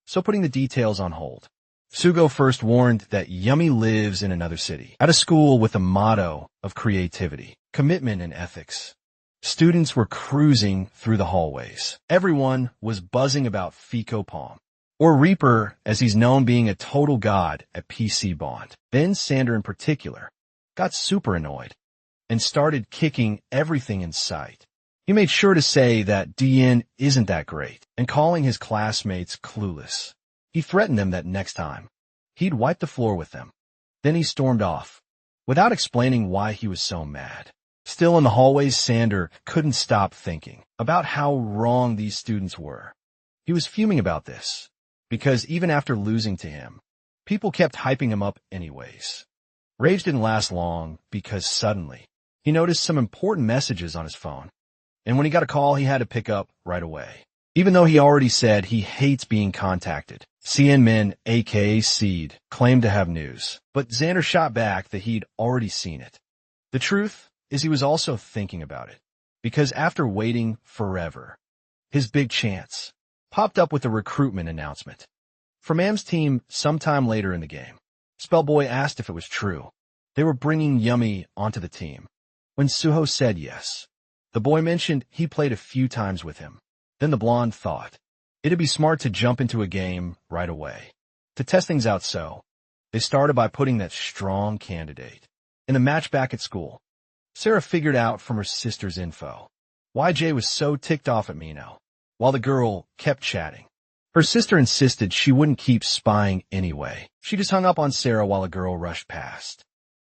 So putting the details on hold, Sugo first warned that Yumi lives in another city, at a school with a motto of creativity, commitment, and ethics. Students were cruising through the hallways. Everyone was buzzing about Fico Palm, or Reaper, as he's known, being a total god at PC Bond. Then Sander in particular got super annoyed and started kicking everything in sight. He made sure to say that DN isn't that great and calling his classmates clueless. He threatened them that next time, he'd wipe the floor with them. Then he stormed off, without explaining why he was so mad. Still in the hallways, Sander couldn't stop thinking about how wrong these students were. He was fuming about this, because even after losing to him, people kept hyping him up anyways. Rage didn't last long, because suddenly, he noticed some important messages on his phone. And when he got a call, he had to pick up right away. Even though he already said he hates being contacted, CN Min, aka Seed, claimed to have news. But Xander shot back that he'd already seen it. The truth is he was also thinking about it, because after waiting forever, his big chance popped up with a recruitment announcement. From Am's team sometime later in the game, Spellboy asked if it was true. They were bringing Yumi onto the team. When Suho said yes, the boy mentioned he played a few times with him. Then the blonde thought it'd be smart to jump into a game right away. To test things out, so they started by putting that strong candidate in the match back at school. Sarah figured out from her sister's info why Jay was so ticked off at Mino, while the girl kept chatting. Her sister insisted she wouldn't keep spying anyway. She just hung up on Sarah while a girl rushed past.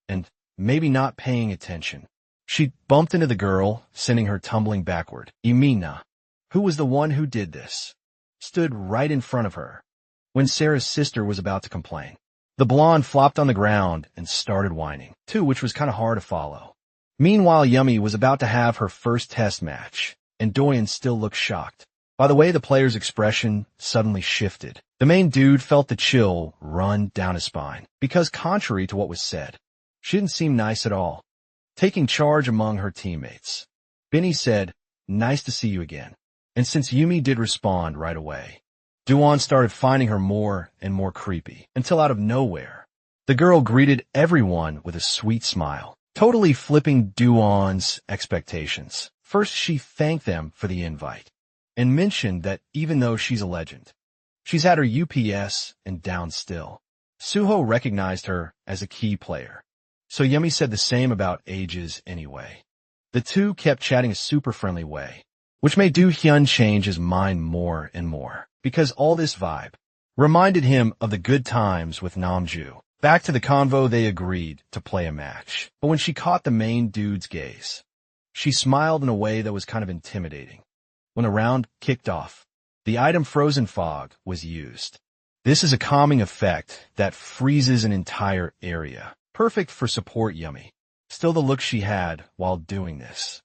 And, maybe not paying attention, she bumped into the girl, sending her tumbling backward. Imina, who was the one who did this, stood right in front of her when Sarah's sister was about to complain. The blonde flopped on the ground and started whining, too, which was kind of hard to follow. Meanwhile, Yumi was about to have her first test match, and Doyen still looked shocked. By the way the player's expression suddenly shifted, the main dude felt the chill run down his spine, because contrary to what was said, she didn't seem nice at all. Taking charge among her teammates, Benny said, "Nice to see you again." And since Yumi did respond right away, Duan started finding her more and more creepy, until out of nowhere, the girl greeted everyone with a sweet smile, totally flipping Duan's expectations. First, she thanked them for the invite, and mentioned that even though she's a legend, she's had her UPS and down still. Suho recognized her as a key player, so Yumi said the same about ages anyway. The two kept chatting a super friendly way, which made Do Hyun change his mind more and more, because all this vibe reminded him of the good times with Namju. Back to the convo, they agreed to play a match, but when she caught the main dude's gaze, she smiled in a way that was kind of intimidating. When the round kicked off, the item Frozen Fog was used. This is a calming effect that freezes an entire area, perfect for support Yumi. Still, the look she had while doing this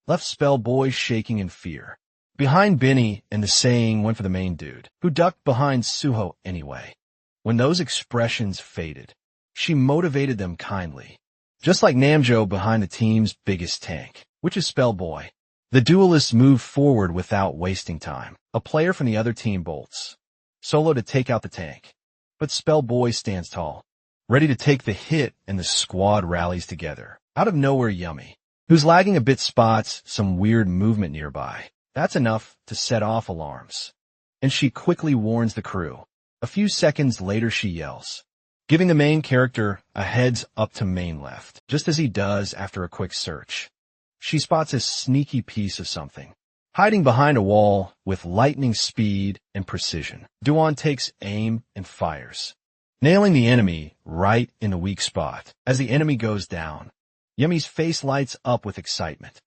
left Spellboy shaking in fear. Behind Benny, and the saying went for the main dude, who ducked behind Suho anyway. When those expressions faded, she motivated them kindly, just like Namjo behind the team's biggest tank, which is Spellboy. The duelists move forward without wasting time. A player from the other team bolts solo to take out the tank, but Spellboy stands tall, ready to take the hit, and the squad rallies together. Out of nowhere, Yumi, who's lagging a bit, spots some weird movement nearby. That's enough to set off alarms, and she quickly warns the crew. A few seconds later, she yells, giving the main character a heads up to main left, just as he does after a quick search. She spots a sneaky piece of something, hiding behind a wall with lightning speed and precision. Duan takes aim and fires, nailing the enemy right in the weak spot. As the enemy goes down, Yumi's face lights up with excitement.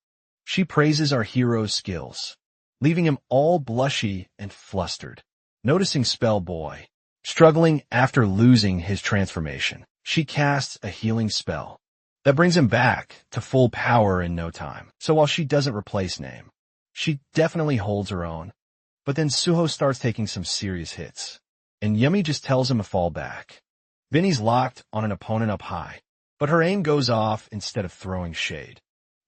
She praises our hero's skills, leaving him all blushy and flustered. Noticing Spellboy struggling after losing his transformation, she casts a healing spell that brings him back to full power in no time. So while she doesn't replace Name, she definitely holds her own. But then Suho starts taking some serious hits, and Yumi just tells him to fall back. Benny's locked on an opponent up high, but her aim goes off instead of throwing shade.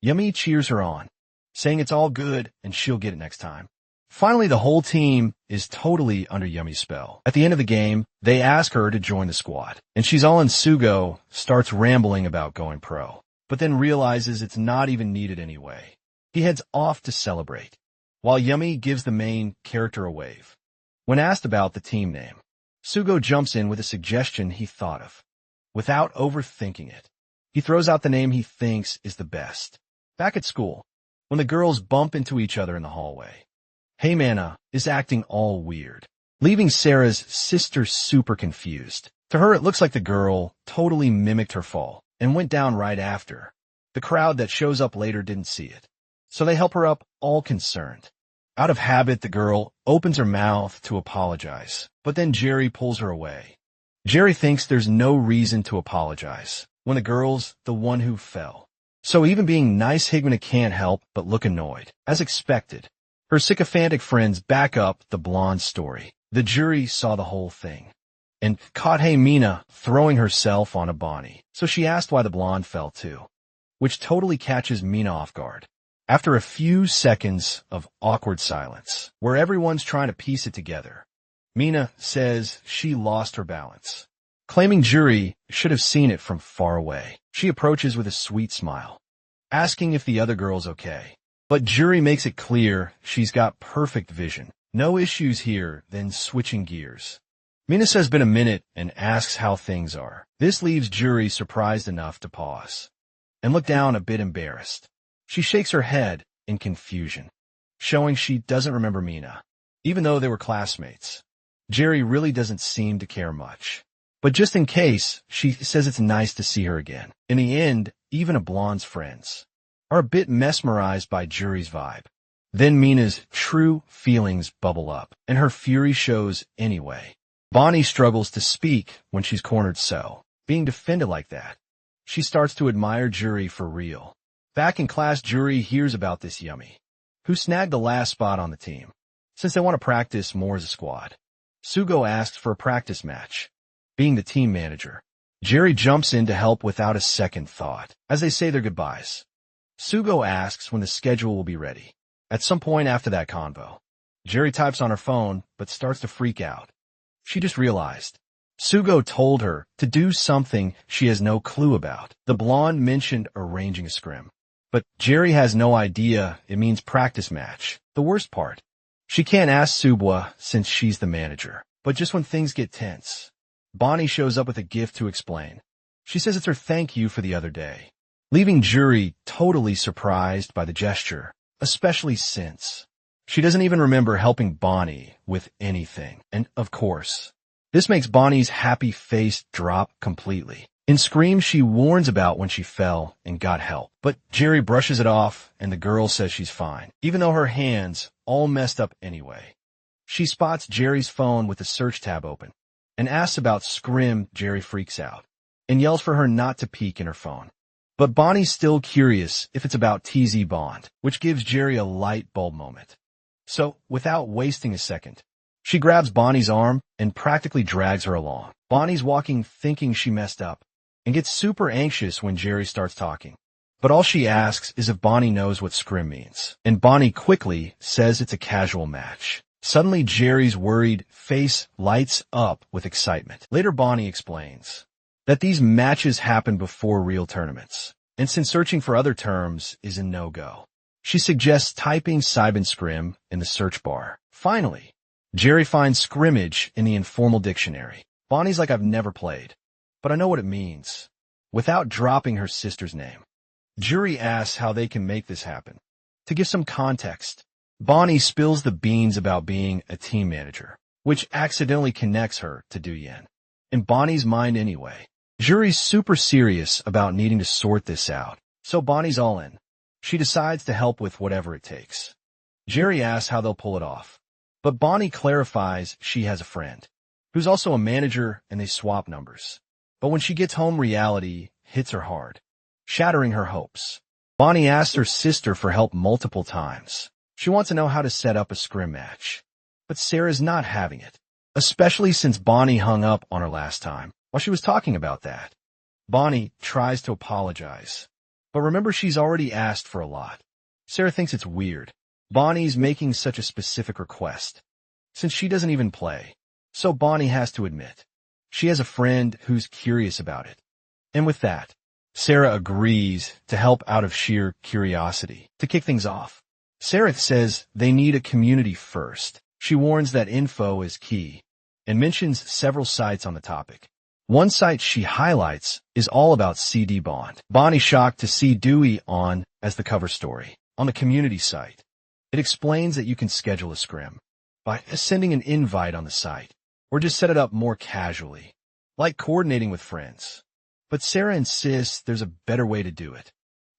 Yumi cheers her on, saying it's all good and she'll get it next time. Finally, the whole team is totally under Yumi's spell. At the end of the game, they ask her to join the squad, and she's all in. Sugo starts rambling about going pro, but then realizes it's not even needed anyway. He heads off to celebrate, while Yumi gives the main character a wave. When asked about the team name, Sugo jumps in with a suggestion he thought of. Without overthinking it, he throws out the name he thinks is the best. Back at school, when the girls bump into each other in the hallway, Manhwa is acting all weird, leaving Sarah's sister super confused. To her, it looks like the girl totally mimicked her fall and went down right after. The crowd that shows up later didn't see it, so they help her up, all concerned. Out of habit, the girl opens her mouth to apologize, but then Jerry pulls her away. Jerry thinks there's no reason to apologize when the girl's the one who fell. So even being nice, Higmana can't help but look annoyed, as expected. Her sycophantic friends back up the blonde's story. The jury saw the whole thing and caught Mina throwing herself on a Bonnie, so she asked why the blonde fell too, which totally catches Mina off guard. After a few seconds of awkward silence, where everyone's trying to piece it together, Mina says she lost her balance, claiming jury should have seen it from far away. She approaches with a sweet smile, asking if the other girl's okay. But jury makes it clear she's got perfect vision. No issues here, then switching gears. Mina says been a minute and asks how things are. This leaves jury surprised enough to pause and look down, a bit embarrassed. She shakes her head in confusion, showing she doesn't remember Mina, even though they were classmates. Jerry really doesn't seem to care much, but just in case, she says it's nice to see her again. In the end, even a blonde's friends are a bit mesmerized by Jury's vibe. Then Mina's true feelings bubble up, and her fury shows anyway. Bonnie struggles to speak when she's cornered, so being defended like that, she starts to admire Jury for real. Back in class, Jury hears about this Yumi, who snagged the last spot on the team. Since they want to practice more as a squad, Sugo asks for a practice match. Being the team manager, Jerry jumps in to help without a second thought. As they say their goodbyes, Sugo asks when the schedule will be ready. At some point after that convo, Jerry types on her phone but starts to freak out. She just realized Sugo told her to do something she has no clue about. The blonde mentioned arranging a scrim, but Jerry has no idea it means practice match. The worst part, she can't ask Subwa since she's the manager. But just when things get tense, Bonnie shows up with a gift to explain. She says it's her thank you for the other day, leaving Jury totally surprised by the gesture, especially since she doesn't even remember helping Bonnie with anything. And, of course, this makes Bonnie's happy face drop completely. In Scream, she warns about when she fell and got help, but Jerry brushes it off and the girl says she's fine, even though her hands all messed up anyway. She spots Jerry's phone with the search tab open and asks about Scrim. Jerry freaks out and yells for her not to peek in her phone. But Bonnie's still curious if it's about TZ Bond, which gives Jerry a light bulb moment. So, without wasting a second, she grabs Bonnie's arm and practically drags her along. Bonnie's walking thinking she messed up and gets super anxious when Jerry starts talking. But all she asks is if Bonnie knows what scrim means, and Bonnie quickly says it's a casual match. Suddenly, Jerry's worried face lights up with excitement. Later, Bonnie explains that these matches happen before real tournaments, and since searching for other terms is a no-go, she suggests typing Cybin Scrim in the search bar. Finally, Jerry finds scrimmage in the informal dictionary. Bonnie's like, I've never played, but I know what it means, without dropping her sister's name. Jury asks how they can make this happen. To give some context, Bonnie spills the beans about being a team manager, which accidentally connects her to Du Yen. In Bonnie's mind anyway, Jury's super serious about needing to sort this out, so Bonnie's all in. She decides to help with whatever it takes. Jerry asks how they'll pull it off, but Bonnie clarifies she has a friend, who's also a manager, and they swap numbers. But when she gets home, reality hits her hard, shattering her hopes. Bonnie asks her sister for help multiple times. She wants to know how to set up a scrim match, but Sarah's not having it, especially since Bonnie hung up on her last time. While she was talking about that, Bonnie tries to apologize. But remember, she's already asked for a lot. Sarah thinks it's weird. Bonnie's making such a specific request, since she doesn't even play. So Bonnie has to admit, she has a friend who's curious about it. And with that, Sarah agrees to help out of sheer curiosity. To kick things off, Sarah says they need a community first. She warns that info is key and mentions several sites on the topic. One site she highlights is all about CD Bond. Bonnie shocked to see Dewey on as the cover story. On the community site, it explains that you can schedule a scrim by sending an invite on the site, or just set it up more casually, like coordinating with friends. But Sarah insists there's a better way to do it,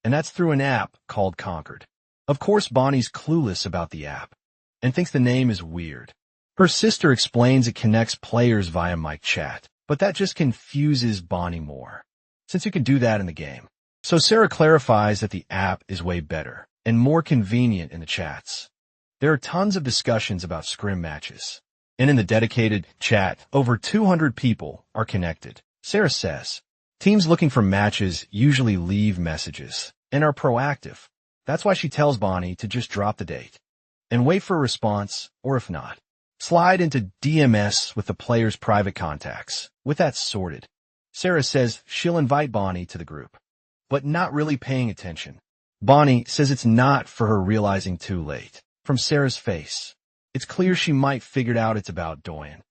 and that's through an app called Concord. Of course, Bonnie's clueless about the app and thinks the name is weird. Her sister explains it connects players via mic chat, but that just confuses Bonnie more, since you can do that in the game. So Sarah clarifies that the app is way better and more convenient in the chats. There are tons of discussions about scrim matches, and in the dedicated chat, over 200 people are connected. Sarah says, teams looking for matches usually leave messages and are proactive. That's why she tells Bonnie to just drop the date and wait for a response, or if not, slide into DMS with the player's private contacts. With that sorted, Sarah says she'll invite Bonnie to the group, but not really paying attention. Bonnie says it's not for her, realizing too late. From Sarah's face, it's clear she might figured out it's about Doyen,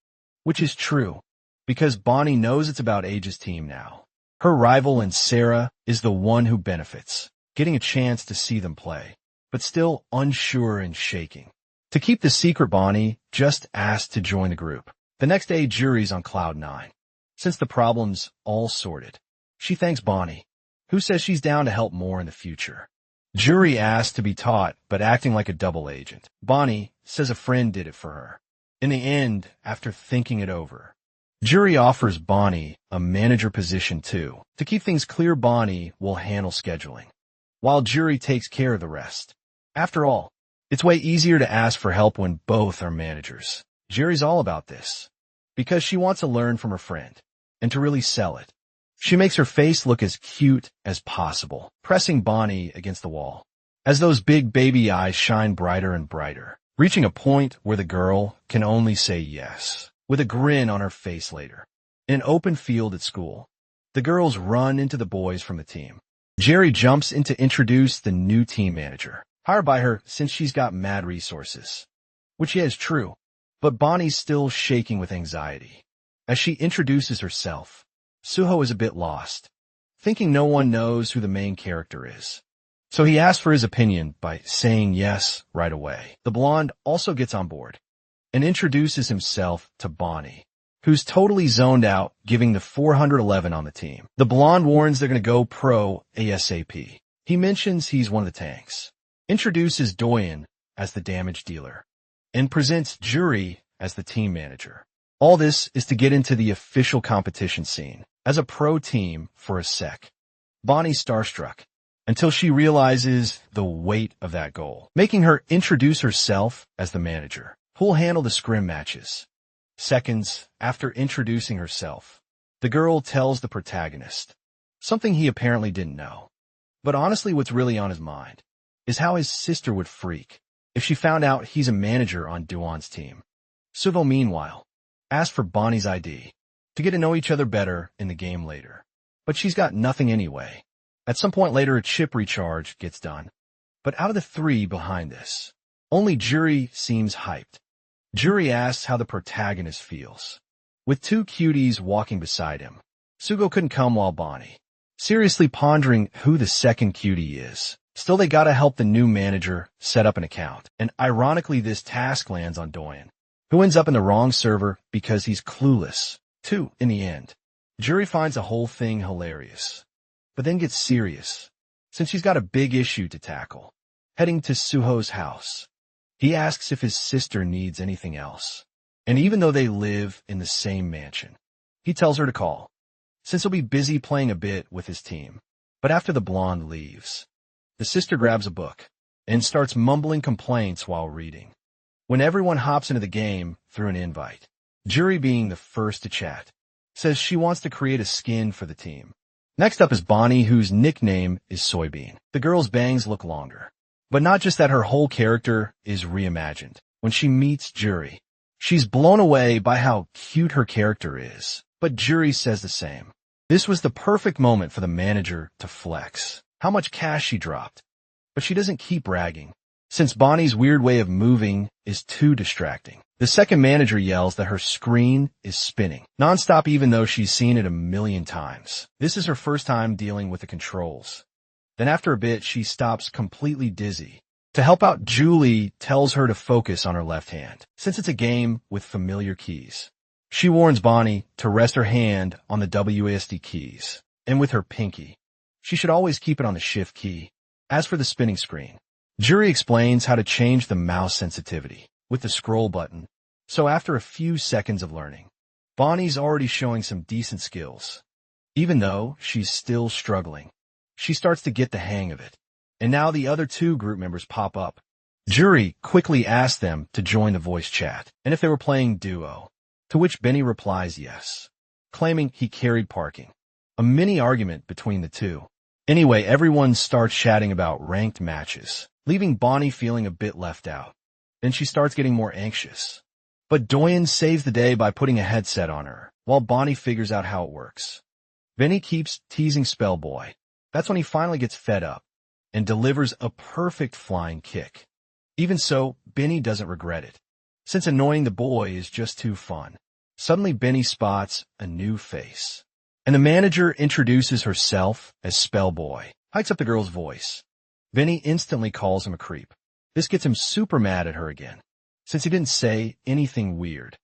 which is true, because Bonnie knows it's about Age's team now. Her rival and Sarah is the one who benefits, getting a chance to see them play, but still unsure and shaking. To keep the secret, Bonnie just asked to join the group. The next day, Jury's on cloud 9. Since the problem's all sorted, she thanks Bonnie, who says she's down to help more in the future. Jury asks to be taught, but acting like a double agent. Bonnie says a friend did it for her. In the end, after thinking it over, Jury offers Bonnie a manager position too. To keep things clear, Bonnie will handle scheduling, while Jury takes care of the rest. After all, it's way easier to ask for help when both are managers. Jury's all about this, because she wants to learn from her friend, and to really sell it. She makes her face look as cute as possible, pressing Bonnie against the wall, as those big baby eyes shine brighter and brighter, reaching a point where the girl can only say yes, with a grin on her face later. In an open field at school, the girls run into the boys from the team. Jerry jumps in to introduce the new team manager, hired by her since she's got mad resources, which is true, but Bonnie's still shaking with anxiety. As she introduces herself, Suho is a bit lost, thinking no one knows who the main character is. So he asks for his opinion by saying yes right away. The blonde also gets on board and introduces himself to Bonnie, who's totally zoned out, giving the 411 on the team. The blonde warns they're going to go pro ASAP. He mentions he's one of the tanks, introduces Doyen as the damage dealer, and presents Jury as the team manager. All this is to get into the official competition scene as a pro team for a sec. Bonnie's starstruck until she realizes the weight of that goal, making her introduce herself as the manager, who'll handle the scrim matches. Seconds after introducing herself, the girl tells the protagonist something he apparently didn't know. But honestly, what's really on his mind is how his sister would freak if she found out he's a manager on Duan's team. Suvo, meanwhile, asks for Bonnie's ID to get to know each other better in the game later. But she's got nothing anyway. At some point later, a chip recharge gets done. But out of the three behind this, only Jury seems hyped. Jury asks how the protagonist feels, with two cuties walking beside him. Sugo couldn't come while Bonnie, seriously pondering who the second cutie is. Still, they gotta help the new manager set up an account. And ironically, this task lands on Doyen, who ends up in the wrong server because he's clueless, too, in the end. Jury finds the whole thing hilarious, but then gets serious, since she's got a big issue to tackle. Heading to Suho's house, he asks if his sister needs anything else, and even though they live in the same mansion, he tells her to call, since he'll be busy playing a bit with his team. But after the blonde leaves, the sister grabs a book and starts mumbling complaints while reading. When everyone hops into the game through an invite, Jury being the first to chat, says she wants to create a skin for the team. Next up is Bonnie, whose nickname is Soybean. The girl's bangs look longer. But not just that, her whole character is reimagined. When she meets Juri, she's blown away by how cute her character is. But Juri says the same. This was the perfect moment for the manager to flex how much cash she dropped. But she doesn't keep bragging, since Bonnie's weird way of moving is too distracting. The second manager yells that her screen is spinning nonstop, even though she's seen it a million times. This is her first time dealing with the controls. Then after a bit, she stops completely dizzy. To help out, Julie tells her to focus on her left hand, since it's a game with familiar keys. She warns Bonnie to rest her hand on the WASD keys, and with her pinky. She should always keep it on the shift key. As for the spinning screen, Juri explains how to change the mouse sensitivity with the scroll button. So after a few seconds of learning, Bonnie's already showing some decent skills. Even though she's still struggling, she starts to get the hang of it. And now the other two group members pop up. Juri quickly asks them to join the voice chat, and if they were playing duo, to which Benny replies yes, claiming he carried parking. A mini argument between the two. Anyway, everyone starts chatting about ranked matches, leaving Bonnie feeling a bit left out. Then she starts getting more anxious. But Doyen saves the day by putting a headset on her, while Bonnie figures out how it works. Benny keeps teasing Spellboy. That's when he finally gets fed up and delivers a perfect flying kick. Even so, Benny doesn't regret it, since annoying the boy is just too fun. Suddenly, Benny spots a new face, and the manager introduces herself as Spellboy, hikes up the girl's voice. Benny instantly calls him a creep. This gets him super mad at her again, since he didn't say anything weird.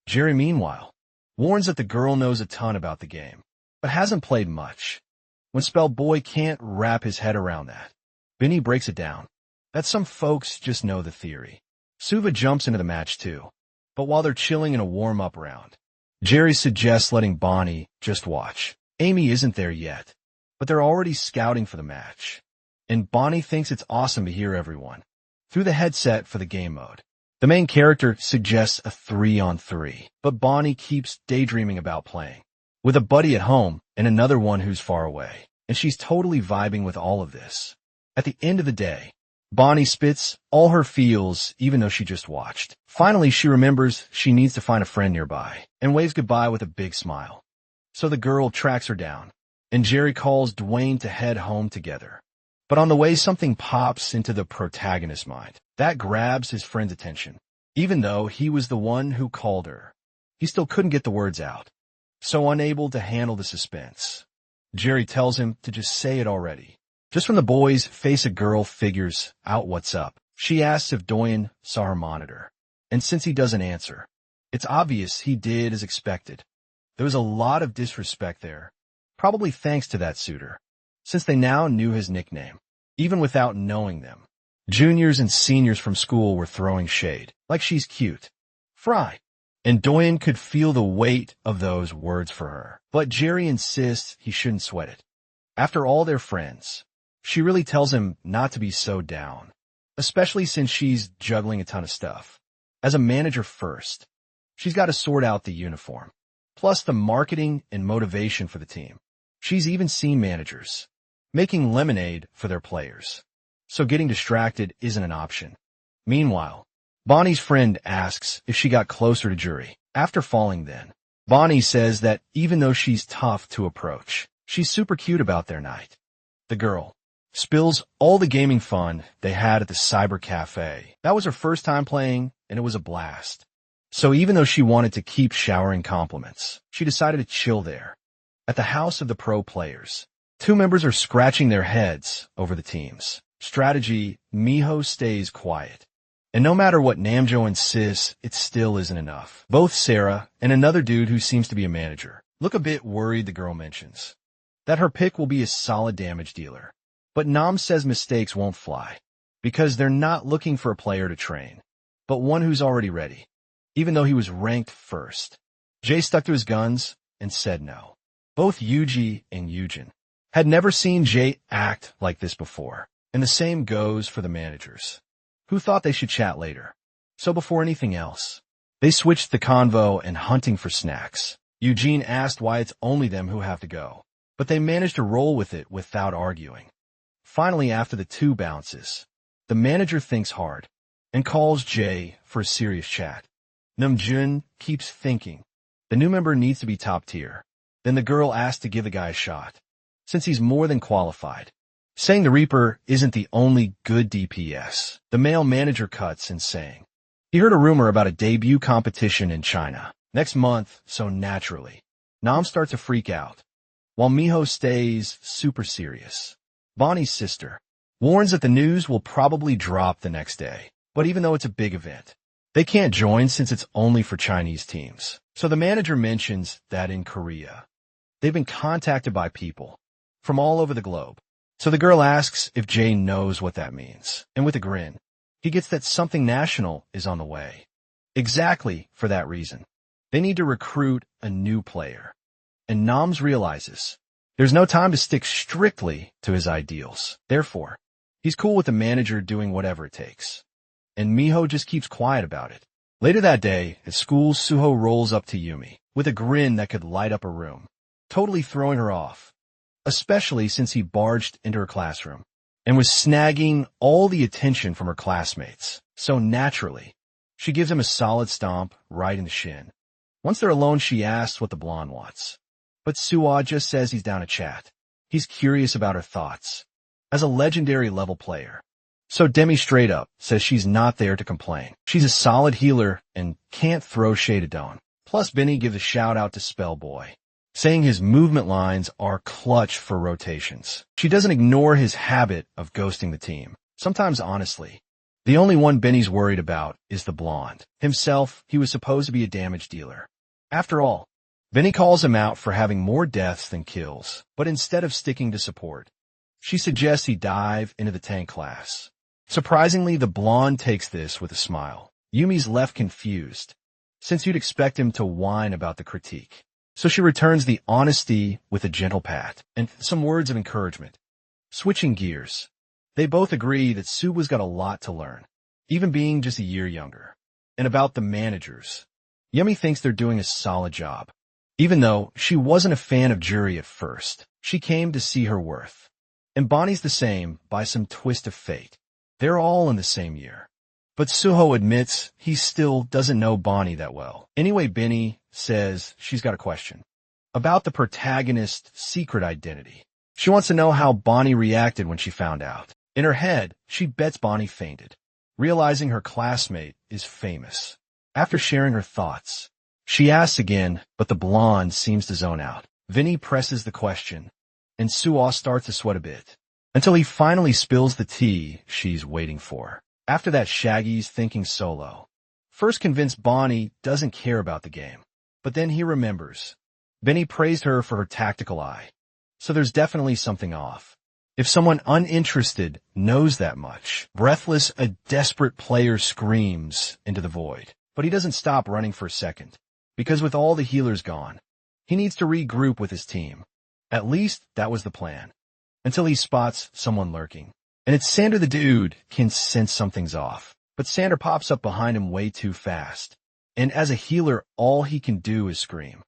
Jerry, meanwhile, warns that the girl knows a ton about the game, but hasn't played much. When Spellboy can't wrap his head around that, Benny breaks it down that some folks just know the theory. Suva jumps into the match too, but while they're chilling in a warm-up round, Jerry suggests letting Bonnie just watch. Amy isn't there yet, but they're already scouting for the match, and Bonnie thinks it's awesome to hear everyone through the headset for the game mode. The main character suggests a 3-on-3, but Bonnie keeps daydreaming about playing with a buddy at home and another one who's far away, and she's totally vibing with all of this. At the end of the day, Bonnie spits all her feels even though she just watched. Finally, she remembers she needs to find a friend nearby and waves goodbye with a big smile. So the girl tracks her down, and Jerry calls Dwayne to head home together. But on the way, something pops into the protagonist's mind that grabs his friend's attention. Even though he was the one who called her, he still couldn't get the words out. So unable to handle the suspense, Jerry tells him to just say it already. Just when the boys face, a girl figures out what's up. She asks if Doyen saw her monitor, and since he doesn't answer, it's obvious he did as expected. There was a lot of disrespect there, probably thanks to that suitor, since they now knew his nickname, even without knowing them. Juniors and seniors from school were throwing shade, like she's cute. Fry. And Doyen could feel the weight of those words for her. But Jerry insists he shouldn't sweat it. After all, they're friends. She really tells him not to be so down, especially since she's juggling a ton of stuff. As a manager first, she's got to sort out the uniform, plus the marketing and motivation for the team. She's even seen managers making lemonade for their players, so getting distracted isn't an option. Meanwhile, Bonnie's friend asks if she got closer to Juri after falling then. Bonnie says that even though she's tough to approach, she's super cute about their night. The girl spills all the gaming fun they had at the cyber cafe. That was her first time playing, and it was a blast. So even though she wanted to keep showering compliments, she decided to chill there. At the house of the pro players, two members are scratching their heads over the team's strategy. Miho stays quiet. And no matter what Namjo insists, it still isn't enough. Both Sarah and another dude who seems to be a manager look a bit worried. The girl mentions that her pick will be a solid damage dealer. But Nam says mistakes won't fly, because they're not looking for a player to train, but one who's already ready, even though he was ranked first. Jay stuck to his guns and said no. Both Yuji and Yujin had never seen Jay act like this before, and the same goes for the managers, who thought they should chat later. So before anything else, they switched the convo and hunting for snacks. Eugene asked why it's only them who have to go, but they managed to roll with it without arguing. Finally, after the 2 bounces, the manager thinks hard and calls Jay for a serious chat. Namjoon keeps thinking the new member needs to be top tier. Then the girl asks to give the guy a shot, since he's more than qualified, saying the Reaper isn't the only good DPS. The male manager cuts in saying he heard a rumor about a debut competition in China next month, so naturally, Nam starts to freak out, while Miho stays super serious. Bonnie's sister warns that the news will probably drop the next day, but even though it's a big event, they can't join since it's only for Chinese teams. So the manager mentions that in Korea, they've been contacted by people from all over the globe. So the girl asks if Jay knows what that means, and with a grin, he gets that something national is on the way. Exactly for that reason, they need to recruit a new player. And Noms realizes there's no time to stick strictly to his ideals. Therefore, he's cool with the manager doing whatever it takes. And Miho just keeps quiet about it. Later that day, at school, Suho rolls up to Yumi with a grin that could light up a room, totally throwing her off, especially since he barged into her classroom and was snagging all the attention from her classmates. So naturally, she gives him a solid stomp right in the shin. Once they're alone, she asks what the blonde wants. But Suwa just says he's down to chat. He's curious about her thoughts as a legendary level player. So Demi straight up says she's not there to complain. She's a solid healer and can't throw shade at Dawn. Plus, Benny gives a shout out to Spellboy, saying his movement lines are clutch for rotations. She doesn't ignore his habit of ghosting the team. Sometimes, honestly, the only one Benny's worried about is the blonde. Himself, he was supposed to be a damage dealer. After all, Benny calls him out for having more deaths than kills, but instead of sticking to support, she suggests he dive into the tank class. Surprisingly, the blonde takes this with a smile. Yumi's left confused, since you'd expect him to whine about the critique. So she returns the honesty with a gentle pat and some words of encouragement. Switching gears, they both agree that Suwa's got a lot to learn, even being just a year younger. And about the managers, Yumi thinks they're doing a solid job. Even though she wasn't a fan of Jury at first, she came to see her worth. And Bonnie's the same by some twist of fate. They're all in the same year. But Suho admits he still doesn't know Bonnie that well. Anyway, Benny says she's got a question about the protagonist's secret identity. She wants to know how Bonnie reacted when she found out. In her head, she bets Bonnie fainted, realizing her classmate is famous. After sharing her thoughts, she asks again, but the blonde seems to zone out. Vinny presses the question, and Suwa starts to sweat a bit, until he finally spills the tea she's waiting for. After that, Shaggy's thinking solo. First convinced Bonnie doesn't care about the game, but then he remembers. Benny praised her for her tactical eye, so there's definitely something off. If someone uninterested knows that much, breathless, a desperate player screams into the void. But he doesn't stop running for a second, because with all the healers gone, he needs to regroup with his team. At least that was the plan, until he spots someone lurking. And it's Sander. The dude can sense something's off, but Sander pops up behind him way too fast. And as a healer, all he can do is scream,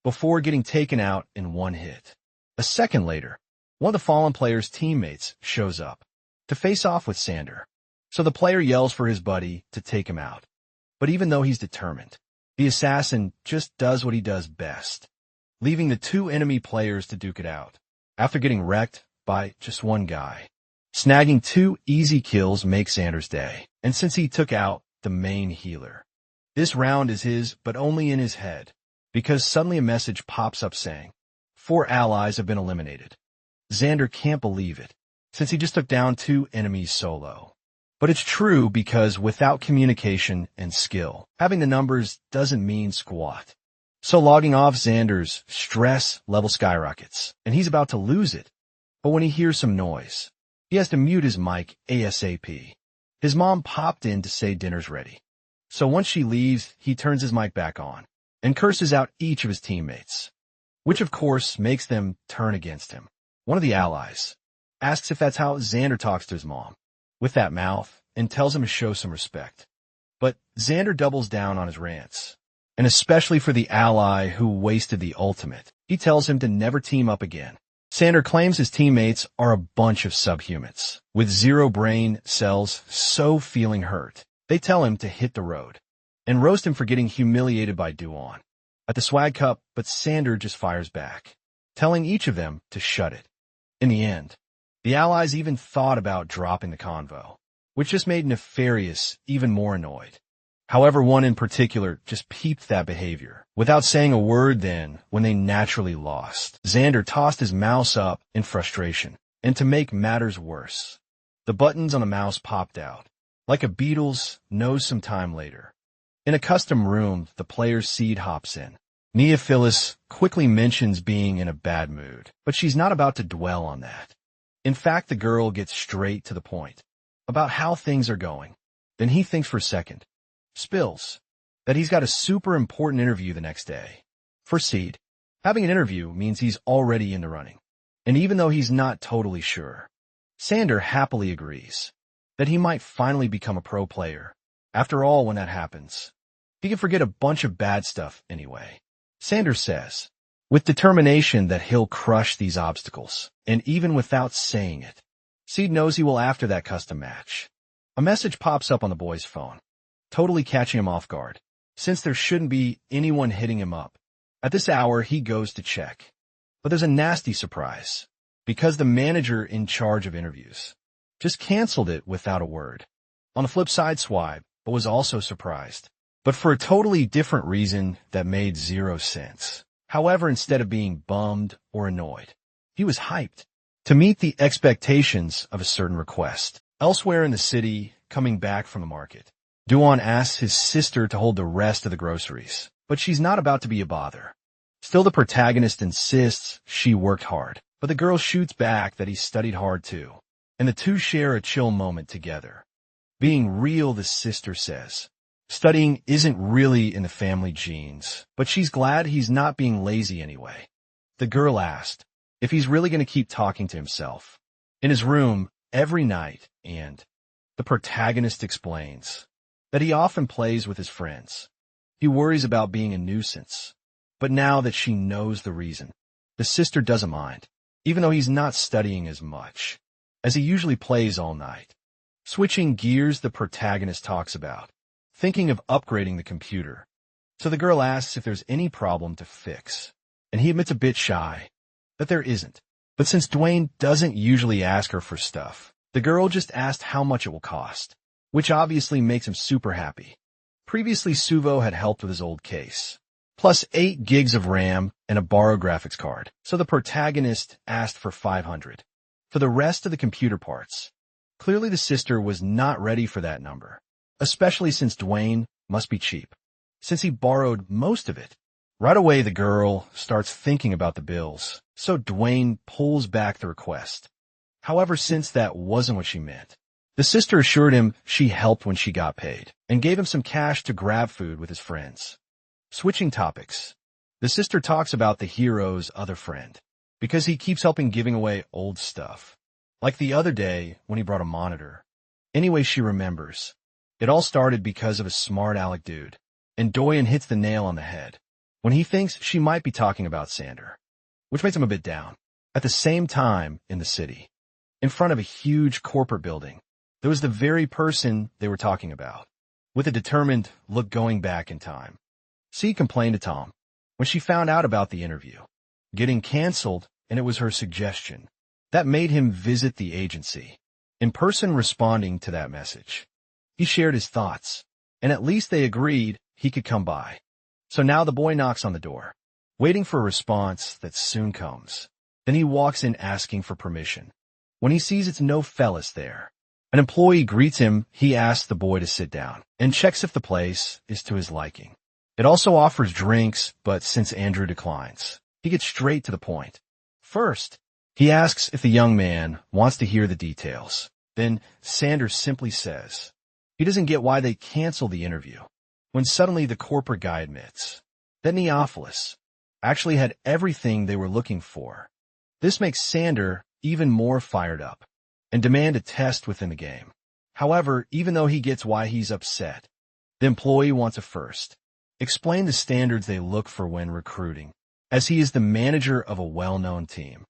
before getting taken out in one hit. A second later, one of the fallen player's teammates shows up to face off with Sander. So the player yells for his buddy to take him out. But even though he's determined, the assassin just does what he does best, leaving the 2 enemy players to duke it out, after getting wrecked by just one guy. Snagging 2 easy kills makes Sander's day, and since he took out the main healer, this round is his, but only in his head, because suddenly a message pops up saying, 4 allies have been eliminated. Xander can't believe it, since he just took down 2 enemies solo. But it's true because without communication and skill, having the numbers doesn't mean squat. So logging off, Xander's stress level skyrockets, and he's about to lose it. But when he hears some noise, he has to mute his mic ASAP. His mom popped in to say dinner's ready. So once she leaves, he turns his mic back on and curses out each of his teammates, which of course makes them turn against him. One of the allies asks if that's how Xander talks to his mom, with that mouth, and tells him to show some respect. But Xander doubles down on his rants, and especially for the ally who wasted the ultimate. He tells him to never team up again. Sander claims his teammates are a bunch of subhumans, with zero brain cells, so feeling hurt. They tell him to hit the road, and roast him for getting humiliated by Duan at the Swag Cup, but Sander just fires back, telling each of them to shut it. In the end, the allies even thought about dropping the convo, which just made Nefarious even more annoyed. However, one in particular just peeped that behavior. Without saying a word then, when they naturally lost, Xander tossed his mouse up in frustration. And to make matters worse, the buttons on the mouse popped out, like a Beatles knows some time later. In a custom room, the player's seed hops in. Nia Phyllis quickly mentions being in a bad mood, but she's not about to dwell on that. In fact, the girl gets straight to the point about how things are going. Then he thinks for a second, spills that he's got a super important interview the next day. For Seed, having an interview means he's already in the running. And even though he's not totally sure, Sander happily agrees that he might finally become a pro player. After all, when that happens, he can forget a bunch of bad stuff anyway. Sander says, with determination, that he'll crush these obstacles, and even without saying it. Seed knows he will after that custom match. A message pops up on the boy's phone, totally catching him off guard, since there shouldn't be anyone hitting him up. At this hour, he goes to check. But there's a nasty surprise, because the manager in charge of interviews just canceled it without a word. On the flip side, Swibe was also surprised, but for a totally different reason that made zero sense. However, instead of being bummed or annoyed, he was hyped to meet the expectations of a certain request. Elsewhere in the city, coming back from the market, Duan asks his sister to hold the rest of the groceries, but she's not about to be a bother. Still, the protagonist insists she worked hard, but the girl shoots back that he studied hard too, and the two share a chill moment together. Being real, the sister says, studying isn't really in the family genes, but she's glad he's not being lazy anyway. The girl asked if he's really going to keep talking to himself in his room every night, and the protagonist explains that he often plays with his friends. He worries about being a nuisance, but now that she knows the reason, the sister doesn't mind, even though he's not studying as much, as he usually plays all night. Switching gears, the protagonist talks about thinking of upgrading the computer. So the girl asks if there's any problem to fix, and he admits a bit shy that there isn't. But since Dwayne doesn't usually ask her for stuff, the girl just asked how much it will cost, which obviously makes him super happy. Previously, Suvo had helped with his old case, plus 8 gigs of RAM and a borrowed graphics card, so the protagonist asked for 500 for the rest of the computer parts. Clearly, the sister was not ready for that number, especially since Dwayne must be cheap, since he borrowed most of it. Right away, the girl starts thinking about the bills, so Dwayne pulls back the request. However, since that wasn't what she meant, the sister assured him she helped when she got paid, and gave him some cash to grab food with his friends. Switching topics, the sister talks about the hero's other friend, because he keeps helping giving away old stuff. Like the other day when he brought a monitor. Anyway, she remembers. It all started because of a smart aleck dude, and Doyen hits the nail on the head when he thinks she might be talking about Sander, which makes him a bit down. At the same time, in the city, in front of a huge corporate building, there was the very person they were talking about, with a determined look going back in time. C complained to Tom when she found out about the interview getting canceled, and it was her suggestion that made him visit the agency. In person, responding to that message, he shared his thoughts, and at least they agreed he could come by. So now the boy knocks on the door, waiting for a response that soon comes. Then he walks in asking for permission. When he sees it's no Fellas there, an employee greets him. He asks the boy to sit down and checks if the place is to his liking. It also offers drinks, but since Andrew declines, he gets straight to the point. First, he asks if the young man wants to hear the details. Then Sanders simply says he doesn't get why they cancel the interview, when suddenly the corporate guy admits that Neophilus actually had everything they were looking for. This makes Sander even more fired up and demand a test within the game. However, even though he gets why he's upset, the employee wants a first. explained the standards they look for when recruiting, as he is the manager of a well-known team.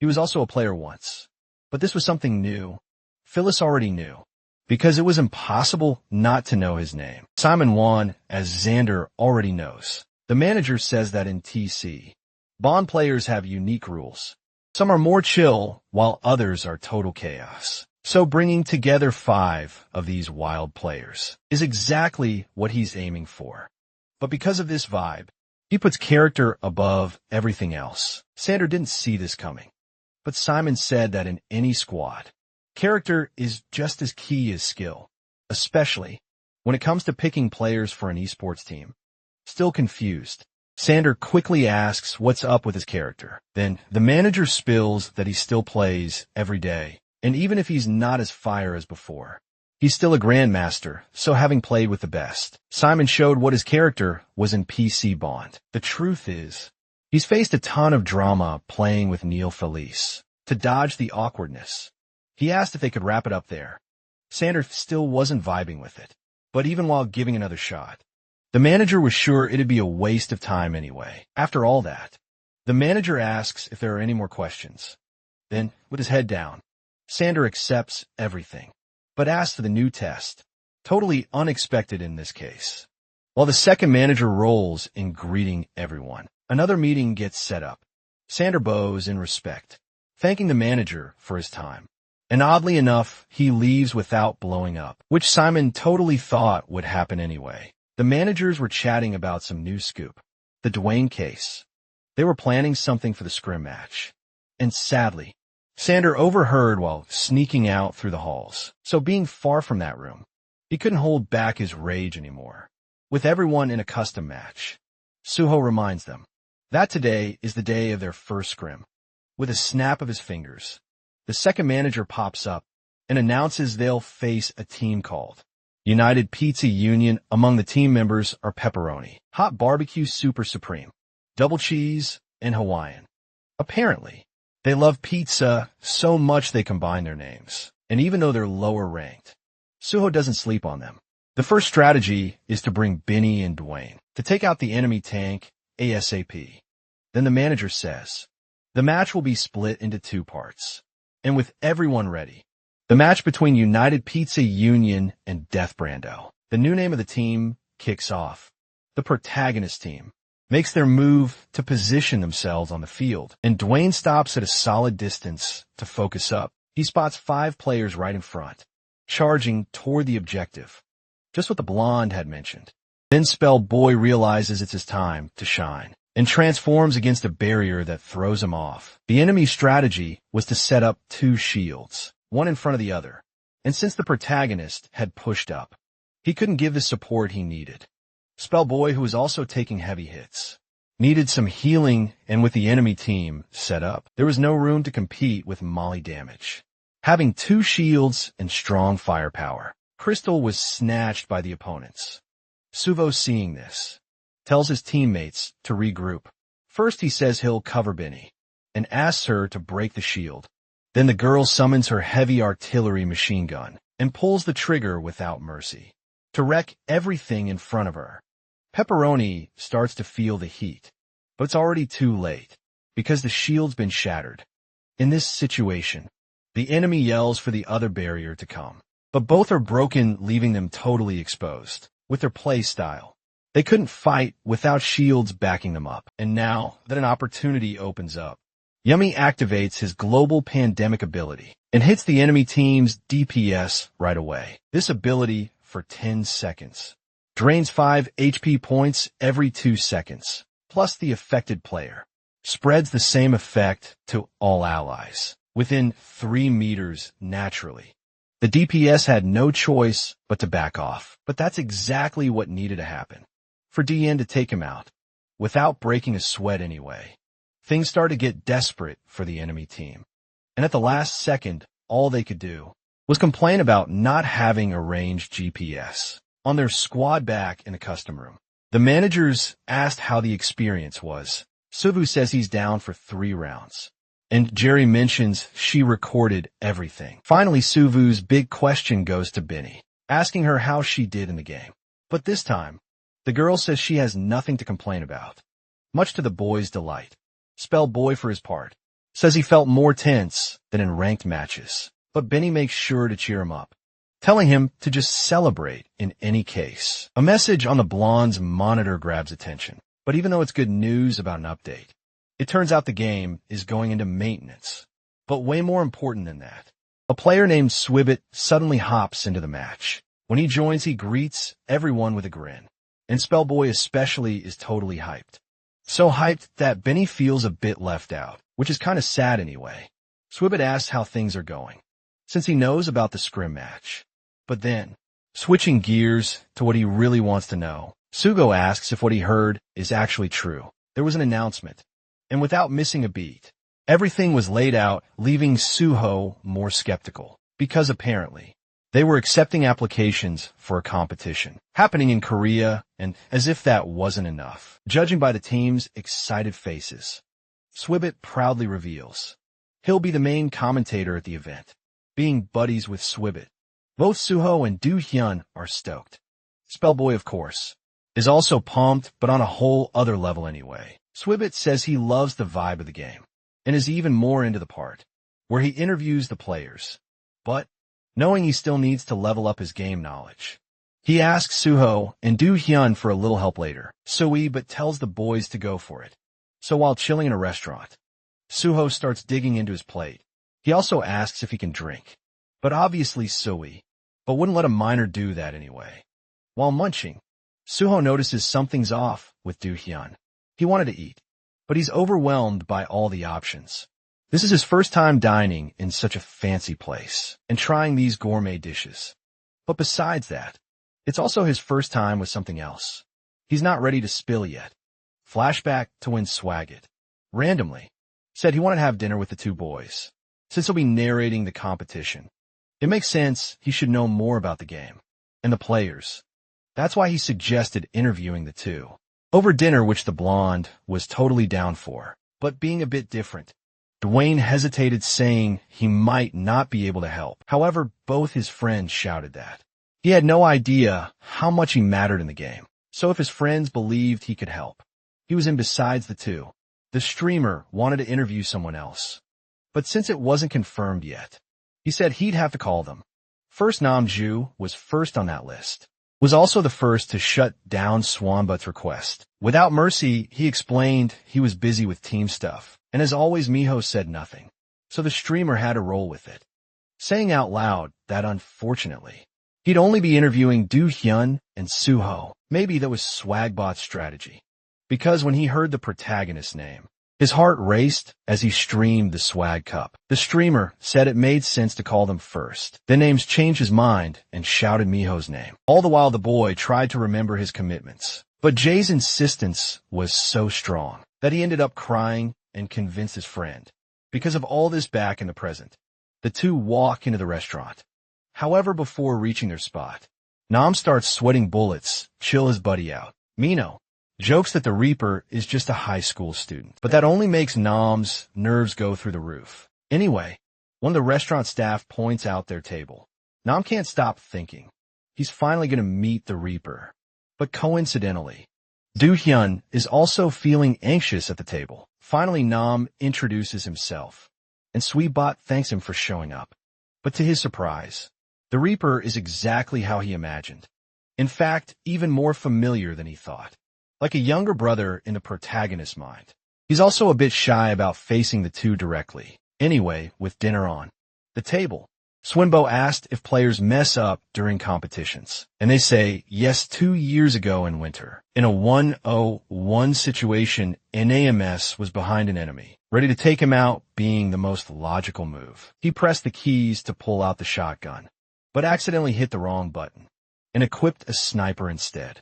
He was also a player once. But this was something new. Phyllis already knew, because it was impossible not to know his name. Simon Wan, as Xander already knows. The manager says that in TC, Bond players have unique rules. Some are more chill, while others are total chaos. So bringing together 5 of these wild players is exactly what he's aiming for. But because of this vibe, he puts character above everything else. Xander didn't see this coming. But Simon said that in any squad, character is just as key as skill, especially when it comes to picking players for an esports team. Still confused, Xander quickly asks what's up with his character. Then the manager spills that he still plays every day, and even if he's not as fire as before, he's still a grandmaster, so having played with the best. Simon showed what his character was in PC Bond. The truth is, he's faced a ton of drama playing with Neil Felice. To dodge the awkwardness, he asked if they could wrap it up there. Xander still wasn't vibing with it, but even while giving another shot, the manager was sure it'd be a waste of time anyway. After all that, the manager asks if there are any more questions. Then, with his head down, Xander accepts everything, but asks for the new test. Totally unexpected in this case. While the second manager rolls in greeting everyone, another meeting gets set up. Xander bows in respect, thanking the manager for his time. And oddly enough, he leaves without blowing up, which Simon totally thought would happen anyway. The managers were chatting about some new scoop, the Dwayne case. They were planning something for the scrim match. And sadly, Xander overheard while sneaking out through the halls. So being far from that room, he couldn't hold back his rage anymore. With everyone in a custom match, Suho reminds them that today is the day of their first scrim. With a snap of his fingers, the second manager pops up and announces they'll face a team called United Pizza Union. Among the team members are pepperoni, hot barbecue super supreme, double cheese, and Hawaiian. Apparently, they love pizza so much they combine their names. And even though they're lower ranked, Suho doesn't sleep on them. The first strategy is to bring Benny and Dwayne to take out the enemy tank ASAP. Then the manager says, the match will be split into 2 parts. And with everyone ready, the match between United Pizza Union and Death Brando, the new name of the team, kicks off. The protagonist team makes their move to position themselves on the field, and Dwayne stops at a solid distance to focus up. He spots 5 players right in front, charging toward the objective, just what the blonde had mentioned. Then Spell Boy realizes it's his time to shine, and transforms against a barrier that throws him off. The enemy's strategy was to set up 2 shields, one in front of the other, and since the protagonist had pushed up, he couldn't give the support he needed. Spellboy, who was also taking heavy hits, needed some healing, and with the enemy team set up, there was no room to compete with Molly damage. Having 2 shields and strong firepower, Crystal was snatched by the opponents. Suvo, seeing this, tells his teammates to regroup. First he says he'll cover Benny, and asks her to break the shield. Then the girl summons her heavy artillery machine gun and pulls the trigger without mercy to wreck everything in front of her. Pepperoni starts to feel the heat, but it's already too late because the shield's been shattered. In this situation, the enemy yells for the other barrier to come, but both are broken, leaving them totally exposed. With their play style, they couldn't fight without shields backing them up. And now that an opportunity opens up, Yummy activates his global pandemic ability and hits the enemy team's DPS right away. This ability, for 10 seconds, drains 5 HP points every 2 seconds, plus the affected player spreads the same effect to all allies within 3 meters naturally. The DPS had no choice but to back off, but that's exactly what needed to happen for DN to take him out without breaking a sweat anyway. Things started to get desperate for the enemy team, and at the last second, all they could do was complain about not having a ranged GPS on their squad back in a custom room. The managers asked how the experience was. Suvu says he's down for 3 rounds, and Jerry mentions she recorded everything. Finally, Suvu's big question goes to Benny, asking her how she did in the game. But this time, The girl says she has nothing to complain about, much to the boy's delight. Spell Boy, for his part, says he felt more tense than in ranked matches, but Benny makes sure to cheer him up, telling him to just celebrate in any case. A message on the blonde's monitor grabs attention, but even though it's good news about an update, it turns out the game is going into maintenance. But way more important than that, a player named Swibbit suddenly hops into the match. When he joins, he greets everyone with a grin, and Spellboy especially is totally hyped. So hyped that Benny feels a bit left out, which is kind of sad anyway. Swibbit asks how things are going, since he knows about the scrim match. But then, switching gears to what he really wants to know, Sugo asks if what he heard is actually true. There was an announcement, and without missing a beat, everything was laid out, leaving Suho more skeptical, because apparently, they were accepting applications for a competition happening in Korea, and as if that wasn't enough, judging by the team's excited faces, Swibbit proudly reveals he'll be the main commentator at the event, being buddies with Swibbit. Both Suho and Do Hyun are stoked. Spellboy, of course, is also pumped, but on a whole other level anyway. Swibbit says he loves the vibe of the game, and is even more into the part where he interviews the players. But, knowing he still needs to level up his game knowledge, he asks Suho and Do Hyun for a little help later. Sui but tells the boys to go for it. So while chilling in a restaurant, Suho starts digging into his plate. He also asks if he can drink, but obviously Sui, but wouldn't let a minor do that anyway. While munching, Suho notices something's off with Do Hyun. He wanted to eat, but he's overwhelmed by all the options. This is his first time dining in such a fancy place and trying these gourmet dishes. But besides that, it's also his first time with something else. He's not ready to spill yet. Flashback to when Swaggit, randomly, said he wanted to have dinner with the two boys, since he'll be narrating the competition. It makes sense he should know more about the game and the players. That's why he suggested interviewing the two over dinner, which the blonde was totally down for. But being a bit different, Dwayne hesitated, saying he might not be able to help. However, both his friends shouted that he had no idea how much he mattered in the game. So if his friends believed he could help, he was in. Besides the two, the streamer wanted to interview someone else. But since it wasn't confirmed yet, he said he'd have to call them. First, Namju was first on that list. Was also the first to shut down Swanbutt's request. Without mercy, he explained he was busy with team stuff, and as always Miho said nothing. So the streamer had to roll with it, saying out loud that unfortunately, he'd only be interviewing Do Hyun and Suho. Maybe that was Swagbot's strategy, because when he heard the protagonist's name, his heart raced as he streamed the Swag Cup. The streamer said it made sense to call them first. Then Names changed his mind and shouted Miho's name. All the while the boy tried to remember his commitments. But Jay's insistence was so strong that he ended up crying and convinced his friend. Because of all this back in the present, the two walk into the restaurant. However, before reaching their spot, Nam starts sweating bullets, chill his buddy out. Mino jokes that the Reaper is just a high school student, but that only makes Nam's nerves go through the roof. Anyway, when the restaurant staff points out their table, Nam can't stop thinking he's finally going to meet the Reaper. But coincidentally, Do Hyun is also feeling anxious at the table. Finally, Nam introduces himself, and Sweetbot thanks him for showing up. But to his surprise, the Reaper is exactly how he imagined. In fact, even more familiar than he thought. Like a younger brother in the protagonist's mind. He's also a bit shy about facing the two directly. Anyway, with dinner on the table, Swinbo asked if players mess up during competitions. And they say, yes, 2 years ago in winter, in a 1-0-1 situation, NAMS was behind an enemy, ready to take him out, being the most logical move. He pressed the keys to pull out the shotgun, but accidentally hit the wrong button, and equipped a sniper instead.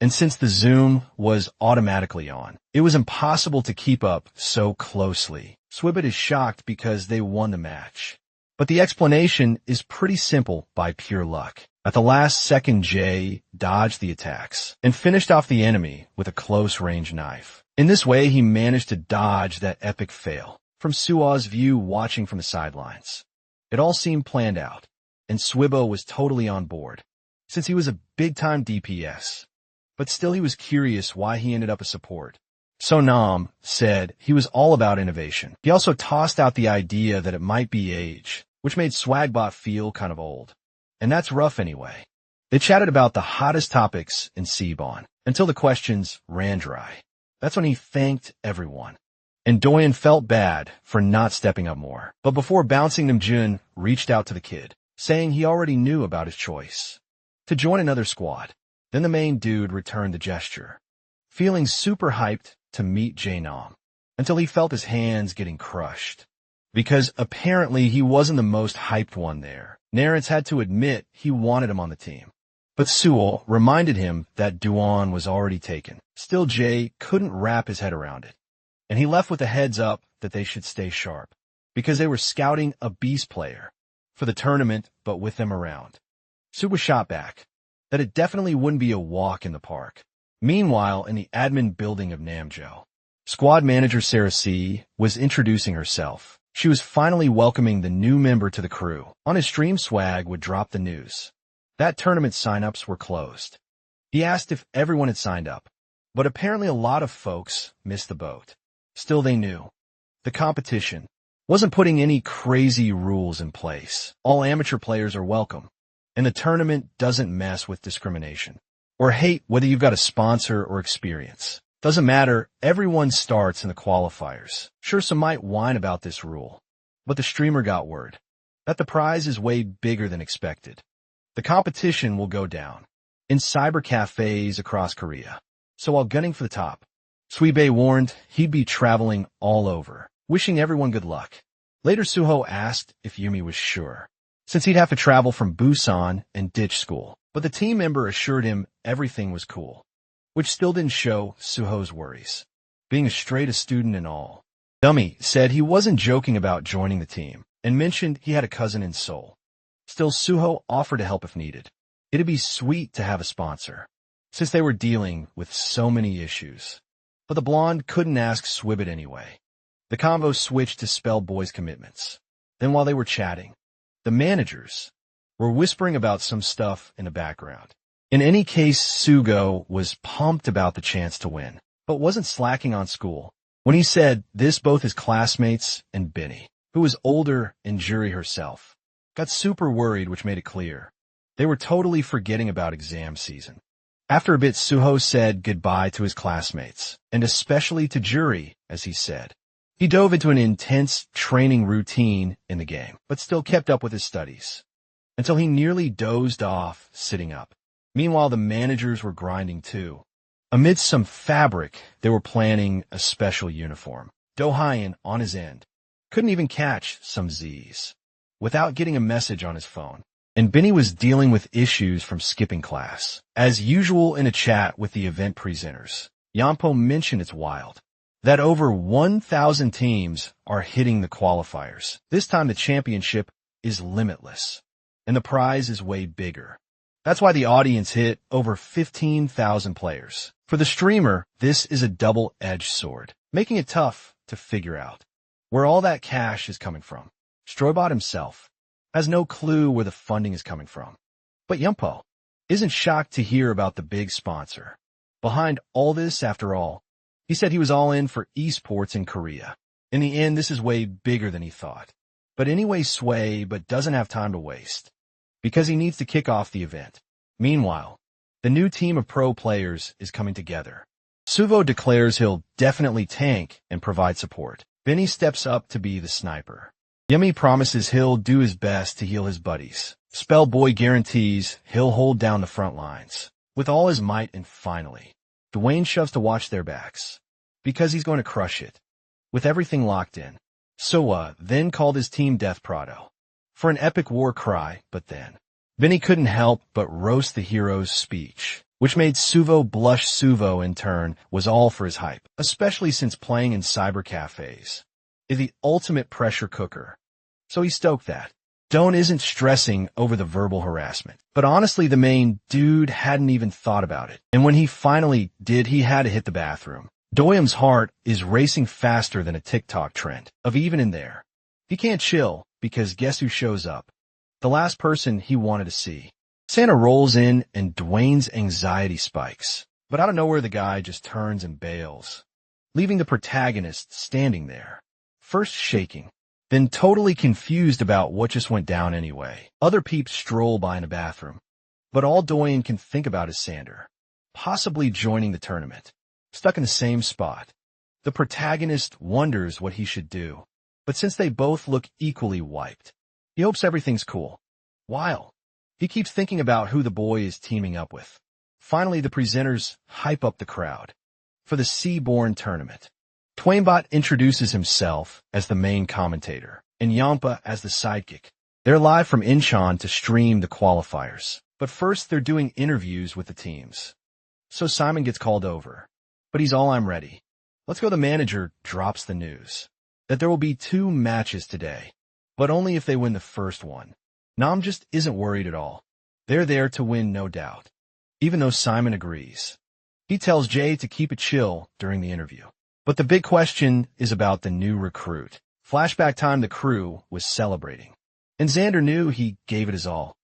And since the zoom was automatically on, it was impossible to keep up so closely. Swibbit is shocked because they won the match. But the explanation is pretty simple by pure luck. At the last second, Jay dodged the attacks and finished off the enemy with a close-range knife. In this way, he managed to dodge that epic fail. From Sua's view watching from the sidelines, it all seemed planned out, and Swibbo was totally on board, since he was a big-time DPS. but still he was curious why he ended up a support. So Nam said he was all about innovation. He also tossed out the idea that it might be age, which made Swagbot feel kind of old. And that's rough anyway. They chatted about the hottest topics in Seabon until the questions ran dry. That's when he thanked everyone. And Doyen felt bad for not stepping up more. But before bouncing, Namjoon reached out to the kid, saying he already knew about his choice to join another squad. Then the main dude returned the gesture, feeling super hyped to meet Jae-nam, until he felt his hands getting crushed. Because apparently he wasn't the most hyped one there. Narrance had to admit he wanted him on the team. But Sewell reminded him that Duan was already taken. Still, Jae couldn't wrap his head around it. And he left with a heads up that they should stay sharp, because they were scouting a beast player for the tournament, but with them around. Suba shot back that it definitely wouldn't be a walk in the park. Meanwhile, in the admin building of Namjo, squad manager Sarah C. was introducing herself. She was finally welcoming the new member to the crew. On his stream, Swag would drop the news that tournament signups were closed. He asked if everyone had signed up, but apparently a lot of folks missed the boat. Still, they knew the competition wasn't putting any crazy rules in place. All amateur players are welcome, and the tournament doesn't mess with discrimination or hate whether you've got a sponsor or experience. Doesn't matter, everyone starts in the qualifiers. Sure, some might whine about this rule, but the streamer got word that the prize is way bigger than expected. The competition will go down in cyber cafes across Korea. So while gunning for the top, Suibae warned he'd be traveling all over, wishing everyone good luck. Later, Suho asked if Yumi was sure, since he'd have to travel from Busan and ditch school. But the team member assured him everything was cool, which still didn't show Suho's worries, being a straight student and all. Dummy said he wasn't joking about joining the team, and mentioned he had a cousin in Seoul. Still, Suho offered to help if needed. It'd be sweet to have a sponsor, since they were dealing with so many issues. But the blonde couldn't ask Swibbit anyway. The convo switched to Spell Boy's commitments. Then while they were chatting, the managers were whispering about some stuff in the background. In any case, Sugo was pumped about the chance to win, but wasn't slacking on school. When he said this, both his classmates and Benny, who was older, and Jury herself, got super worried, which made it clear they were totally forgetting about exam season. After a bit, Suho said goodbye to his classmates, and especially to Jury, as he said. He dove into an intense training routine in the game, but still kept up with his studies, until he nearly dozed off sitting up. Meanwhile, the managers were grinding too. Amidst some fabric, they were planning a special uniform. Do-Hyun, on his end, couldn't even catch some Z's without getting a message on his phone. And Benny was dealing with issues from skipping class. As usual in a chat with the event presenters, Yampo mentioned it's wild that over 1,000 teams are hitting the qualifiers. This time the championship is limitless, and the prize is way bigger. That's why the audience hit over 15,000 players. For the streamer, this is a double-edged sword, making it tough to figure out where all that cash is coming from. Stroybot himself has no clue where the funding is coming from. But Yumpo isn't shocked to hear about the big sponsor behind all this. After all, he said he was all in for esports in Korea. In the end, this is way bigger than he thought. But anyway, Sway but doesn't have time to waste, because he needs to kick off the event. Meanwhile, the new team of pro players is coming together. Suvo declares he'll definitely tank and provide support. Benny steps up to be the sniper. Yumi promises he'll do his best to heal his buddies. Spellboy guarantees he'll hold down the front lines with all his might, and finally, Dwayne shoves to watch their backs, because he's going to crush it with everything locked in. Soa then called his team Death Prado for an epic war cry, but then Benny couldn't help but roast the hero's speech, which made Suvo blush. Suvo, in turn, was all for his hype, especially since playing in cyber cafes is the ultimate pressure cooker. So he stoked that Doan isn't stressing over the verbal harassment. But honestly, the main dude hadn't even thought about it. And when he finally did, he had to hit the bathroom. Doyum's heart is racing faster than a TikTok trend of even in there. He can't chill, because guess who shows up? The last person he wanted to see. Santa rolls in and Dwayne's anxiety spikes. But out of nowhere, the guy just turns and bails, leaving the protagonist standing there, first shaking, then totally confused about what just went down anyway. Other peeps stroll by in the bathroom, but all Doyen can think about is Sander, possibly joining the tournament, stuck in the same spot. The protagonist wonders what he should do, but since they both look equally wiped, he hopes everything's cool. While he keeps thinking about who the boy is teaming up with. Finally, the presenters hype up the crowd for the Seaborn tournament. Twainbot introduces himself as the main commentator, and Yampa as the sidekick. They're live from Incheon to stream the qualifiers, but first they're doing interviews with the teams. So Simon gets called over, but he's all I'm ready. Let's go. The manager drops the news that there will be 2 matches today, but only if they win the first one. Nam just isn't worried at all. They're there to win, no doubt, even though Simon agrees. He tells Jay to keep it chill during the interview. But the big question is about the new recruit. Flashback time, the crew was celebrating, and Xander knew he gave it his all.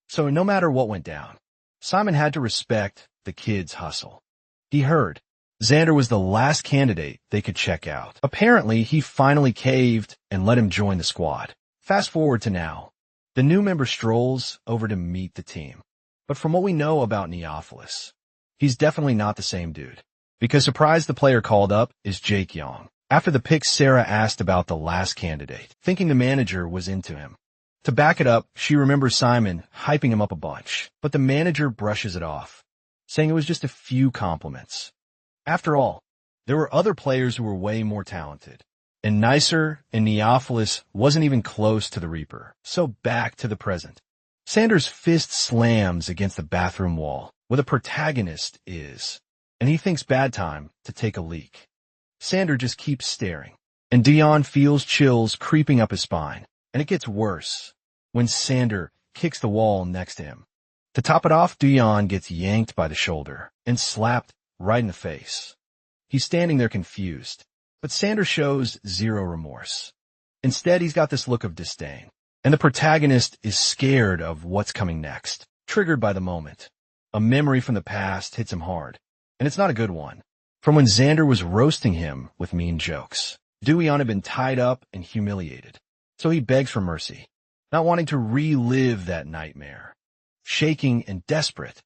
So no matter what went down, Simon had to respect the kid's hustle. He heard Xander was the last candidate they could check out. Apparently, he finally caved and let him join the squad. Fast forward to now. The new member strolls over to meet the team. But from what we know about Neophilis, he's definitely not the same dude. Because surprised the player called up is Jake Young. After the pick, Sarah asked about the last candidate, thinking the manager was into him. To back it up, she remembers Simon hyping him up a bunch, but the manager brushes it off, saying it was just a few compliments. After all, there were other players who were way more talented and nicer, and Neophilis wasn't even close to the Reaper. So back to the present. Sander's fist slams against the bathroom wall, where the protagonist is, and he thinks bad time to take a leak. Sander just keeps staring, and Dion feels chills creeping up his spine, and it gets worse when Sander kicks the wall next to him. To top it off, Dion gets yanked by the shoulder and slapped right in the face. He's standing there confused, but Sander shows zero remorse. Instead, he's got this look of disdain. And the protagonist is scared of what's coming next, triggered by the moment. A memory from the past hits him hard, and it's not a good one. From when Xander was roasting him with mean jokes. Duyon had been tied up and humiliated, so he begs for mercy, not wanting to relive that nightmare. Shaking and desperate,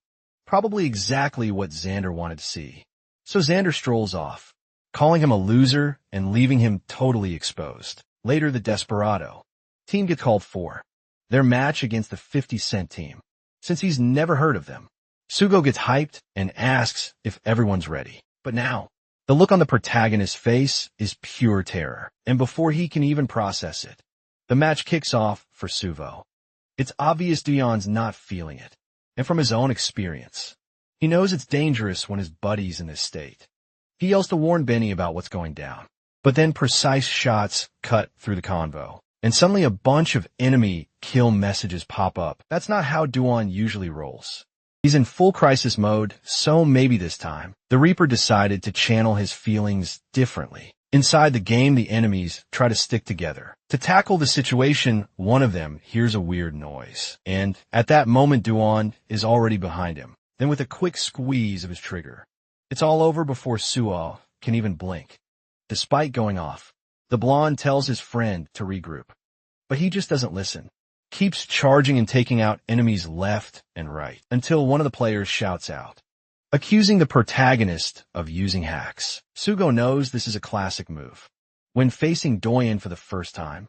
probably exactly what Xander wanted to see. So Xander strolls off, calling him a loser and leaving him totally exposed. Later, the Desperado team gets called for their match against the 50 Cent team, since he's never heard of them. Sugo gets hyped and asks if everyone's ready. But now, the look on the protagonist's face is pure terror, and before he can even process it, the match kicks off for Suvo. It's obvious Dion's not feeling it, and from his own experience, he knows it's dangerous when his buddy's in this state. He yells to warn Benny about what's going down, but then precise shots cut through the convo. And suddenly a bunch of enemy kill messages pop up. That's not how Duon usually rolls. He's in full crisis mode, so maybe this time, the Reaper decided to channel his feelings differently. Inside the game, the enemies try to stick together. To tackle the situation, one of them hears a weird noise. And at that moment, Duon is already behind him. Then with a quick squeeze of his trigger, it's all over before Suo can even blink. Despite going off, the blonde tells his friend to regroup, but he just doesn't listen. Keeps charging and taking out enemies left and right, until one of the players shouts out, accusing the protagonist of using hacks. Sugo knows this is a classic move when facing Doyen for the first time,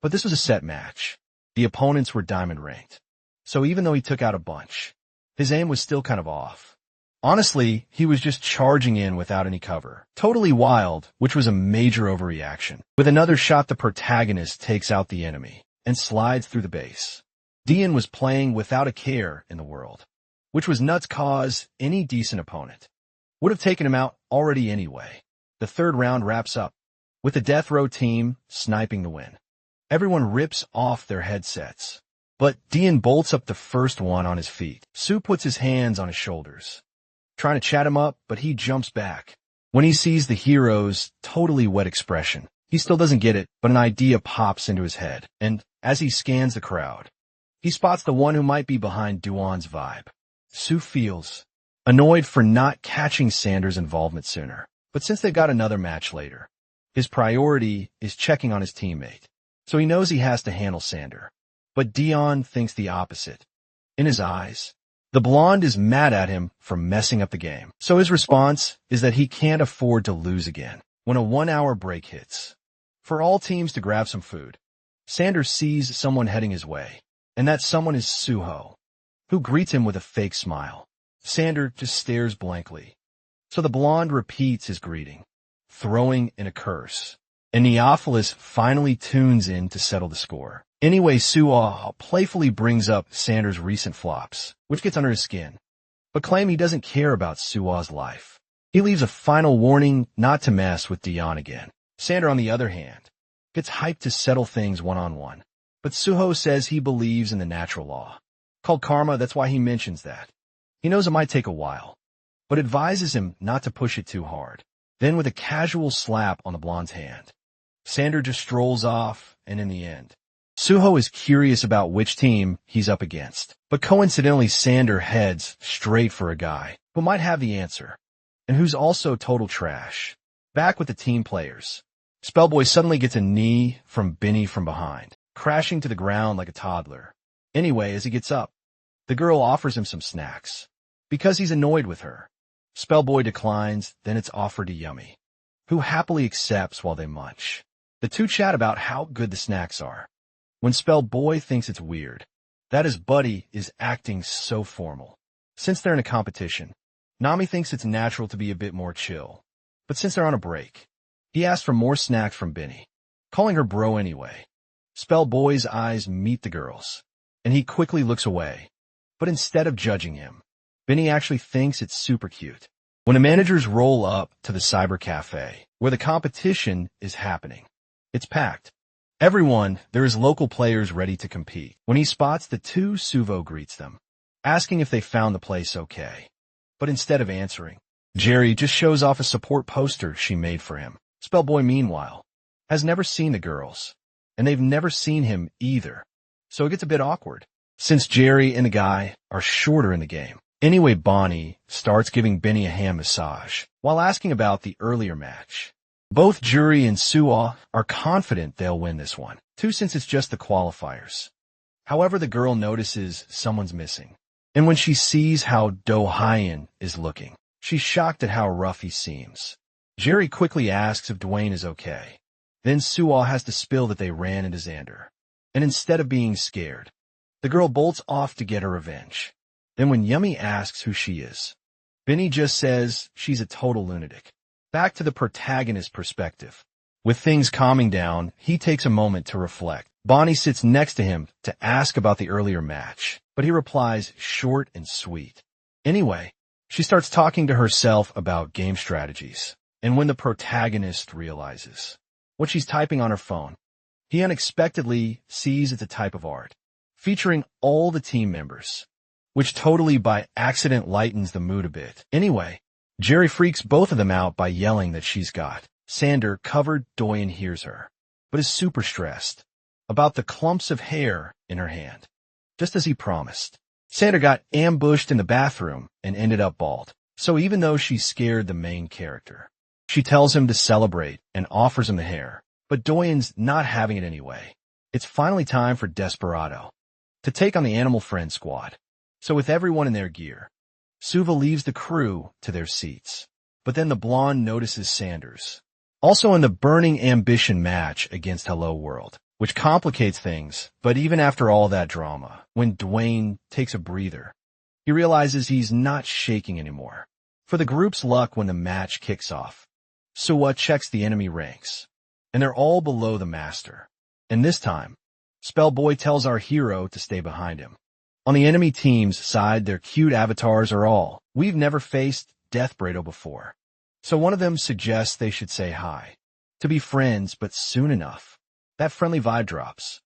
but this was a set match. The opponents were diamond ranked, so even though he took out a bunch, his aim was still kind of off. Honestly, he was just charging in without any cover. Totally wild, which was a major overreaction. With another shot, the protagonist takes out the enemy and slides through the base. Dion was playing without a care in the world, which was nuts cause any decent opponent would have taken him out already anyway. The third round wraps up with the death row team sniping the win. Everyone rips off their headsets, but Dion bolts up the first one on his feet. Sue puts his hands on his shoulders, trying to chat him up, but he jumps back. When he sees the hero's totally wet expression, he still doesn't get it, but an idea pops into his head, and as he scans the crowd, he spots the one who might be behind Duon's vibe. Sue feels annoyed for not catching Sanders' involvement sooner. But since they've got another match later, his priority is checking on his teammate, so he knows he has to handle Sander. But Dion thinks the opposite. In his eyes, the blonde is mad at him for messing up the game, so his response is that he can't afford to lose again. When a 1-hour break hits, for all teams to grab some food, Sander sees someone heading his way, and that someone is Suho, who greets him with a fake smile. Sander just stares blankly, so the blonde repeats his greeting, throwing in a curse, and Neophilis finally tunes in to settle the score. Anyway, Suho playfully brings up Sander's recent flops, which gets under his skin, but claim he doesn't care about Suho's life. He leaves a final warning not to mess with Dion again. Sander, on the other hand, gets hyped to settle things one-on-one, but Suho says he believes in the natural law, called karma. That's why he mentions that. He knows it might take a while, but advises him not to push it too hard. Then, with a casual slap on the blonde's hand, Sander just strolls off, and in the end, Suho is curious about which team he's up against. But coincidentally, Sander heads straight for a guy who might have the answer, and who's also total trash. Back with the team players, Spellboy suddenly gets a knee from Benny from behind, crashing to the ground like a toddler. Anyway, as he gets up, the girl offers him some snacks, because he's annoyed with her. Spellboy declines, then it's offered to Yummy, who happily accepts while they munch. The two chat about how good the snacks are, when Spellboy thinks it's weird that his buddy is acting so formal. Since they're in a competition, Nami thinks it's natural to be a bit more chill. But since they're on a break, he asks for more snacks from Benny, calling her bro anyway. Spellboy's eyes meet the girl's, and he quickly looks away. But instead of judging him, Benny actually thinks it's super cute. When the managers roll up to the cyber cafe, where the competition is happening, it's packed. There is local players ready to compete. When he spots the two, Suvo greets them, asking if they found the place okay. But instead of answering, Jerry just shows off a support poster she made for him. Spellboy, meanwhile, has never seen the girls, and they've never seen him either, so it gets a bit awkward, since Jerry and the guy are shorter in the game. Anyway, Bonnie starts giving Benny a hand massage, while asking about the earlier match. Both Juri and Suho are confident they'll win this one, too, since it's just the qualifiers. However, the girl notices someone's missing, and when she sees how Do-Hyun is looking, she's shocked at how rough he seems. Jerry quickly asks if Dwayne is okay. Then Suho has to spill that they ran into Xander, and instead of being scared, the girl bolts off to get her revenge. Then when Yummy asks who she is, Benny just says she's a total lunatic. Back to the protagonist's perspective. With things calming down, he takes a moment to reflect. Bonnie sits next to him to ask about the earlier match, but he replies short and sweet. Anyway, she starts talking to herself about game strategies, and when the protagonist realizes what she's typing on her phone, he unexpectedly sees it's a type of art, featuring all the team members, which totally by accident lightens the mood a bit. Anyway, Jerry freaks both of them out by yelling that she's got Sander covered. Doyen hears her, but is super stressed about the clumps of hair in her hand. Just as he promised, Sander got ambushed in the bathroom and ended up bald. So even though she scared the main character, she tells him to celebrate and offers him the hair. But Doyen's not having it anyway. It's finally time for Desperado to take on the Animal Friend squad. So with everyone in their gear, Suva leaves the crew to their seats. But then the blonde notices Sanders, also in the Burning Ambition match against Hello World, which complicates things. But even after all that drama, when Dwayne takes a breather, he realizes he's not shaking anymore. For the group's luck, when the match kicks off, Suwa checks the enemy ranks, and they're all below the master. And this time, Spellboy tells our hero to stay behind him. On the enemy team's side, their cute avatars are all, "We've never faced Death Brado before." So one of them suggests they should say hi, to be friends, but soon enough, that friendly vibe drops,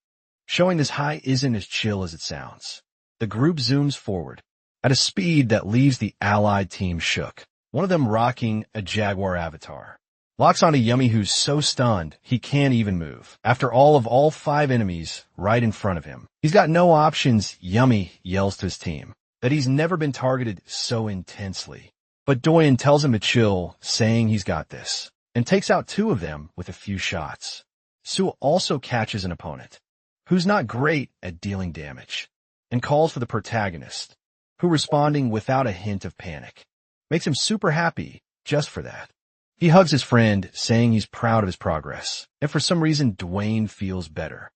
showing this hi isn't as chill as it sounds. The group zooms forward at a speed that leaves the allied team shook. One of them, rocking a Jaguar avatar, locks onto Yummy, who's so stunned he can't even move. After all 5 enemies right in front of him, he's got no options. Yummy yells to his team that he's never been targeted so intensely. But Doyen tells him to chill, saying he's got this, and takes out two of them with a few shots. Su also catches an opponent, who's not great at dealing damage, and calls for the protagonist, who responding without a hint of panic. Makes him super happy just for that. He hugs his friend, saying he's proud of his progress, and for some reason Dwayne feels better.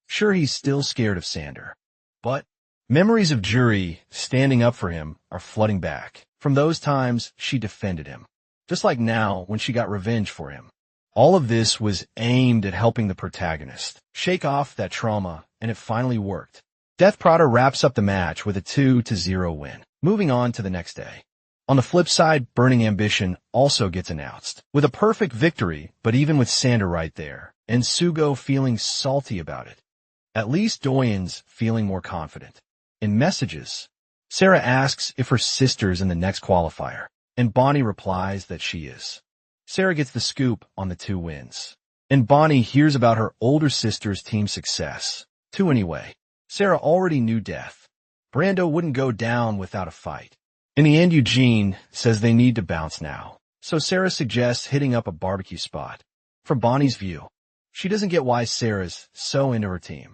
Sure, he's still scared of Sander, but memories of Jury standing up for him are flooding back from those times she defended him, just like now when she got revenge for him. All of this was aimed at helping the protagonist shake off that trauma, and it finally worked. Death Prada wraps up the match with a 2-0 win, moving on to the next day. On the flip side, Burning Ambition also gets announced, with a perfect victory, but even with Sander right there, and Sugo feeling salty about it. At least Doyen's feeling more confident. In messages, Sarah asks if her sister's in the next qualifier, and Bonnie replies that she is. Sarah gets the scoop on the 2 wins, and Bonnie hears about her older sister's team success. 2 anyway. Sarah already knew Death. Brando wouldn't go down without a fight. In the end, Eugene says they need to bounce now, so Sarah suggests hitting up a barbecue spot. From Bonnie's view, she doesn't get why Sarah's so into her team,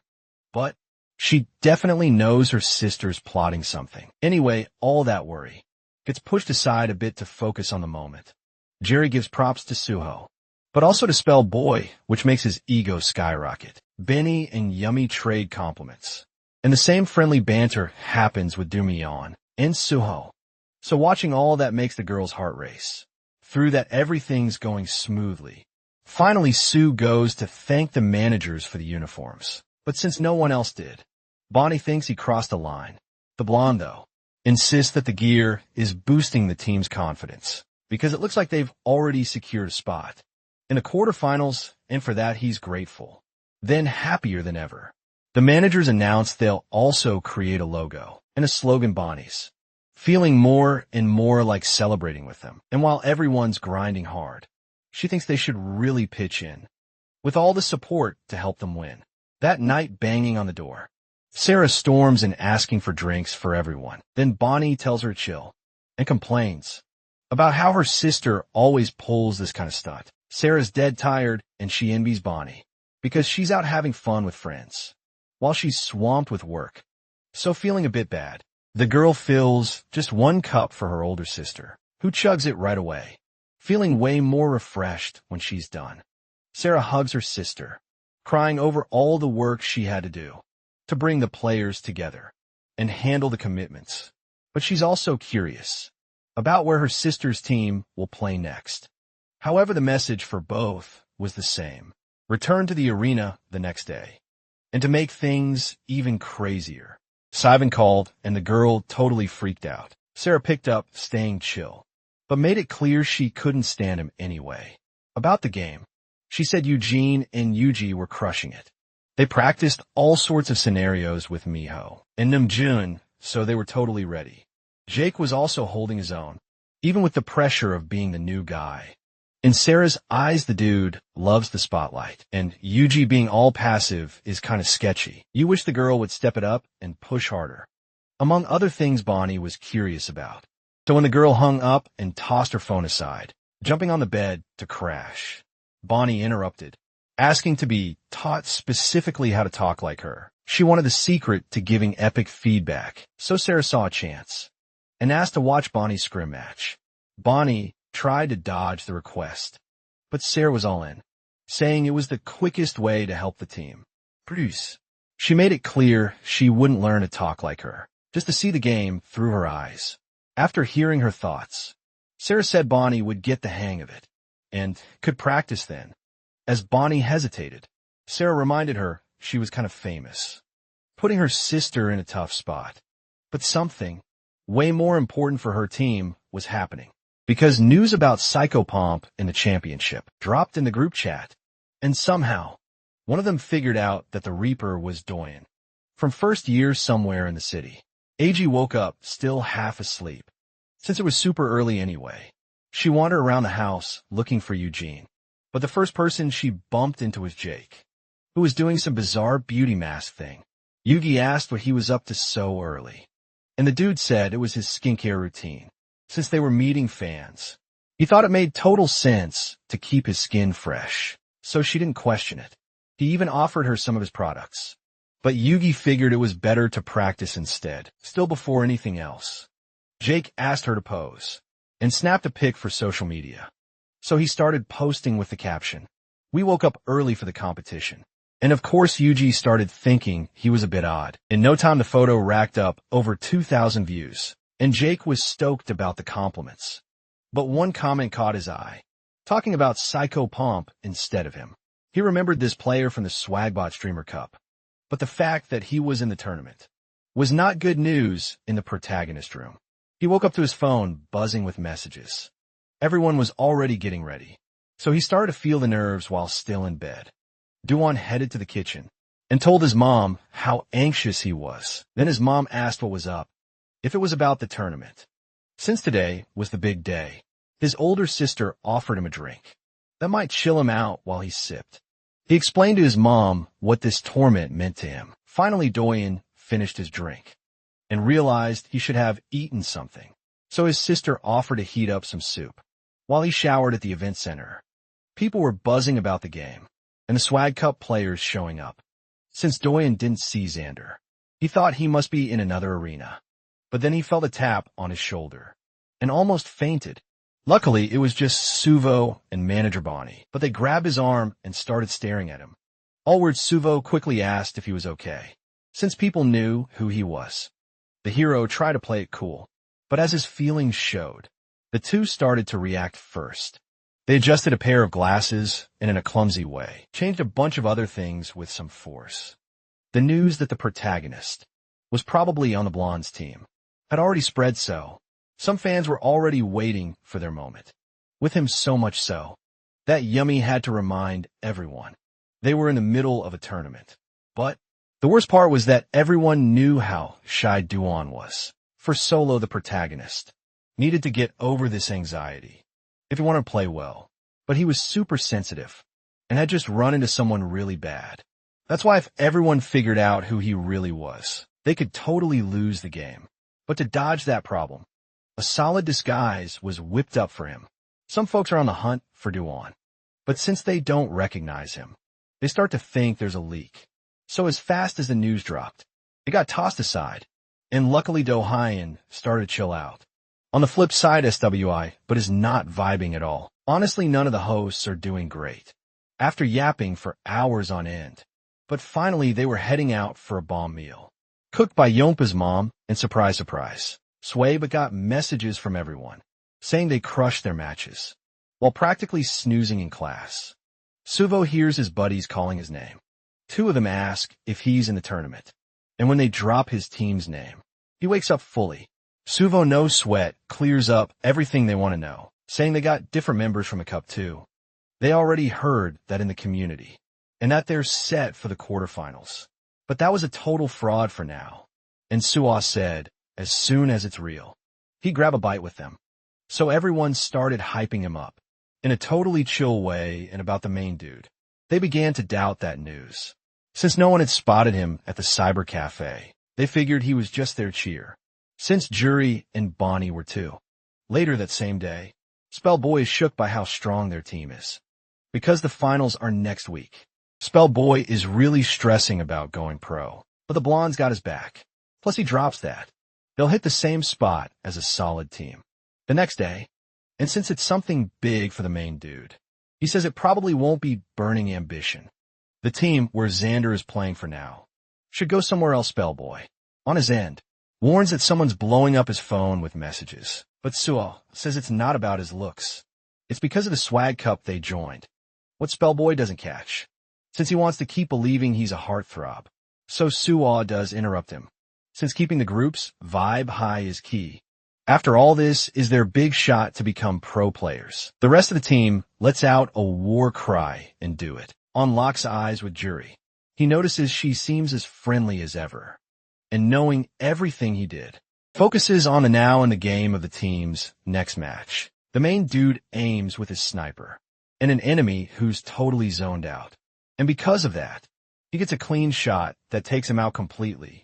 but she definitely knows her sister's plotting something. Anyway, all that worry gets pushed aside a bit to focus on the moment. Jerry gives props to Suho, but also to Spell Boy, which makes his ego skyrocket. Benny and Yummy trade compliments, and the same friendly banter happens with Dumyeon and Suho. So watching all that makes the girl's heart race. Through that, everything's going smoothly. Finally, Sue goes to thank the managers for the uniforms, but since no one else did, Bonnie thinks he crossed the line. The blonde, though, insists that the gear is boosting the team's confidence, because it looks like they've already secured a spot in the quarterfinals, and for that he's grateful. Then, happier than ever, the managers announce they'll also create a logo and a slogan. Bonnie's feeling more and more like celebrating with them. And while everyone's grinding hard, she thinks they should really pitch in with all the support to help them win. That night, banging on the door, Sarah storms in asking for drinks for everyone. Then Bonnie tells her to chill and complains about how her sister always pulls this kind of stunt. Sarah's dead tired, and she envies Bonnie because she's out having fun with friends while she's swamped with work. So feeling a bit bad, the girl fills just 1 cup for her older sister, who chugs it right away, feeling way more refreshed when she's done. Sarah hugs her sister, crying over all the work she had to do to bring the players together and handle the commitments. But she's also curious about where her sister's team will play next. However, the message for both was the same: return to the arena the next day. And to make things even crazier, Sivan called, and the girl totally freaked out. Sarah picked up staying chill, but made it clear she couldn't stand him anyway. About the game, she said Eugene and Yuji were crushing it. They practiced all sorts of scenarios with Miho and Namjoon, so they were totally ready. Jake was also holding his own, even with the pressure of being the new guy. In Sarah's eyes, the dude loves the spotlight, and Yuji being all passive is kind of sketchy. You wish the girl would step it up and push harder. Among other things Bonnie was curious about. So when the girl hung up and tossed her phone aside, jumping on the bed to crash, Bonnie interrupted, asking to be taught specifically how to talk like her. She wanted the secret to giving epic feedback, so Sarah saw a chance and asked to watch Bonnie's scrim match. Bonnie tried to dodge the request, but Sarah was all in, saying it was the quickest way to help the team. Bruce. She made it clear she wouldn't learn to talk like her, just to see the game through her eyes. After hearing her thoughts, Sarah said Bonnie would get the hang of it, and could practice then. As Bonnie hesitated, Sarah reminded her she was kind of famous, putting her sister in a tough spot. But something way more important for her team was happening, because news about Psychopomp in the championship dropped in the group chat, and somehow one of them figured out that the Reaper was Doyen, from first year somewhere in the city. AG woke up still half asleep, since it was super early anyway. She wandered around the house looking for Eugene, but the first person she bumped into was Jake, who was doing some bizarre beauty mask thing. Yugi asked what he was up to so early, and the dude said it was his skincare routine. Since they were meeting fans, he thought it made total sense to keep his skin fresh, so she didn't question it. He even offered her some of his products. But Yugi figured it was better to practice instead, still before anything else. Jake asked her to pose, and snapped a pic for social media. So he started posting with the caption, "We woke up early for the competition." And of course Yuji started thinking he was a bit odd. In no time the photo racked up over 2,000 views, and Jake was stoked about the compliments. But one comment caught his eye, talking about Psycho Pomp instead of him. He remembered this player from the Swagbot Streamer Cup. But the fact that he was in the tournament was not good news in the protagonist room. He woke up to his phone buzzing with messages. Everyone was already getting ready, so he started to feel the nerves while still in bed. Duan headed to the kitchen and told his mom how anxious he was. Then his mom asked what was up, if it was about the tournament. Since today was the big day, his older sister offered him a drink that might chill him out while he sipped. He explained to his mom what this torment meant to him. Finally, Doyen finished his drink and realized he should have eaten something, so his sister offered to heat up some soup. While he showered at the event center, people were buzzing about the game and the Swag Cup players showing up. Since Doyen didn't see Xander, he thought he must be in another arena, but then he felt a tap on his shoulder and almost fainted. Luckily, it was just Suvo and manager Bonnie, but they grabbed his arm and started staring at him. Allward Suvo quickly asked if he was okay, since people knew who he was. The hero tried to play it cool, but as his feelings showed, the two started to react first. They adjusted a pair of glasses and in a clumsy way, changed a bunch of other things with some force. The news that the protagonist was probably on the Blonde's team had already spread, so some fans were already waiting for their moment. With him so much so that Yummy had to remind everyone they were in the middle of a tournament. But the worst part was that everyone knew how shy Duan was. For Solo, the protagonist needed to get over this anxiety if he wanted to play well. But he was super sensitive and had just run into someone really bad. That's why if everyone figured out who he really was, they could totally lose the game. But to dodge that problem, a solid disguise was whipped up for him. Some folks are on the hunt for Duan, but since they don't recognize him, they start to think there's a leak. So as fast as the news dropped, it got tossed aside, and luckily Dohayan started to chill out. On the flip side, SWI, but is not vibing at all. Honestly, none of the hosts are doing great, after yapping for hours on end. But finally, they were heading out for a bomb meal, cooked by Yompa's mom, and surprise, surprise, Sway but got messages from everyone, saying they crushed their matches, while practically snoozing in class. Suvo hears his buddies calling his name. Two of them ask if he's in the tournament, and when they drop his team's name, he wakes up fully. Suvo, no sweat, clears up everything they want to know, saying they got different members from the cup too. They already heard that in the community, and that they're set for the quarterfinals. But that was a total fraud for now. And Suwa said, as soon as it's real, he'd grab a bite with them. So everyone started hyping him up, in a totally chill way, and about the main dude. They began to doubt that news. Since no one had spotted him at the cyber cafe, they figured he was just their cheer. Since Jury and Bonnie were too. Later that same day, Spellboy is shook by how strong their team is. Because the finals are next week, Spellboy is really stressing about going pro, but the Blonde's got his back. Plus he drops that. They'll hit the same spot as a solid team. The next day, and since it's something big for the main dude, he says it probably won't be Burning Ambition. The team where Xander is playing for now should go somewhere else. Spellboy, on his end, warns that someone's blowing up his phone with messages. But Suo says it's not about his looks. It's because of the Swag Cup they joined. What Spellboy doesn't catch, since he wants to keep believing he's a heartthrob. So Suo does interrupt him, since keeping the group's vibe high is key. After all this is their big shot to become pro players. The rest of the team lets out a war cry and do it. On locks eyes with Jury, he notices she seems as friendly as ever, and knowing everything he did, focuses on the now and the game of the team's next match. The main dude aims with his sniper, and an enemy who's totally zoned out. And because of that, he gets a clean shot that takes him out completely.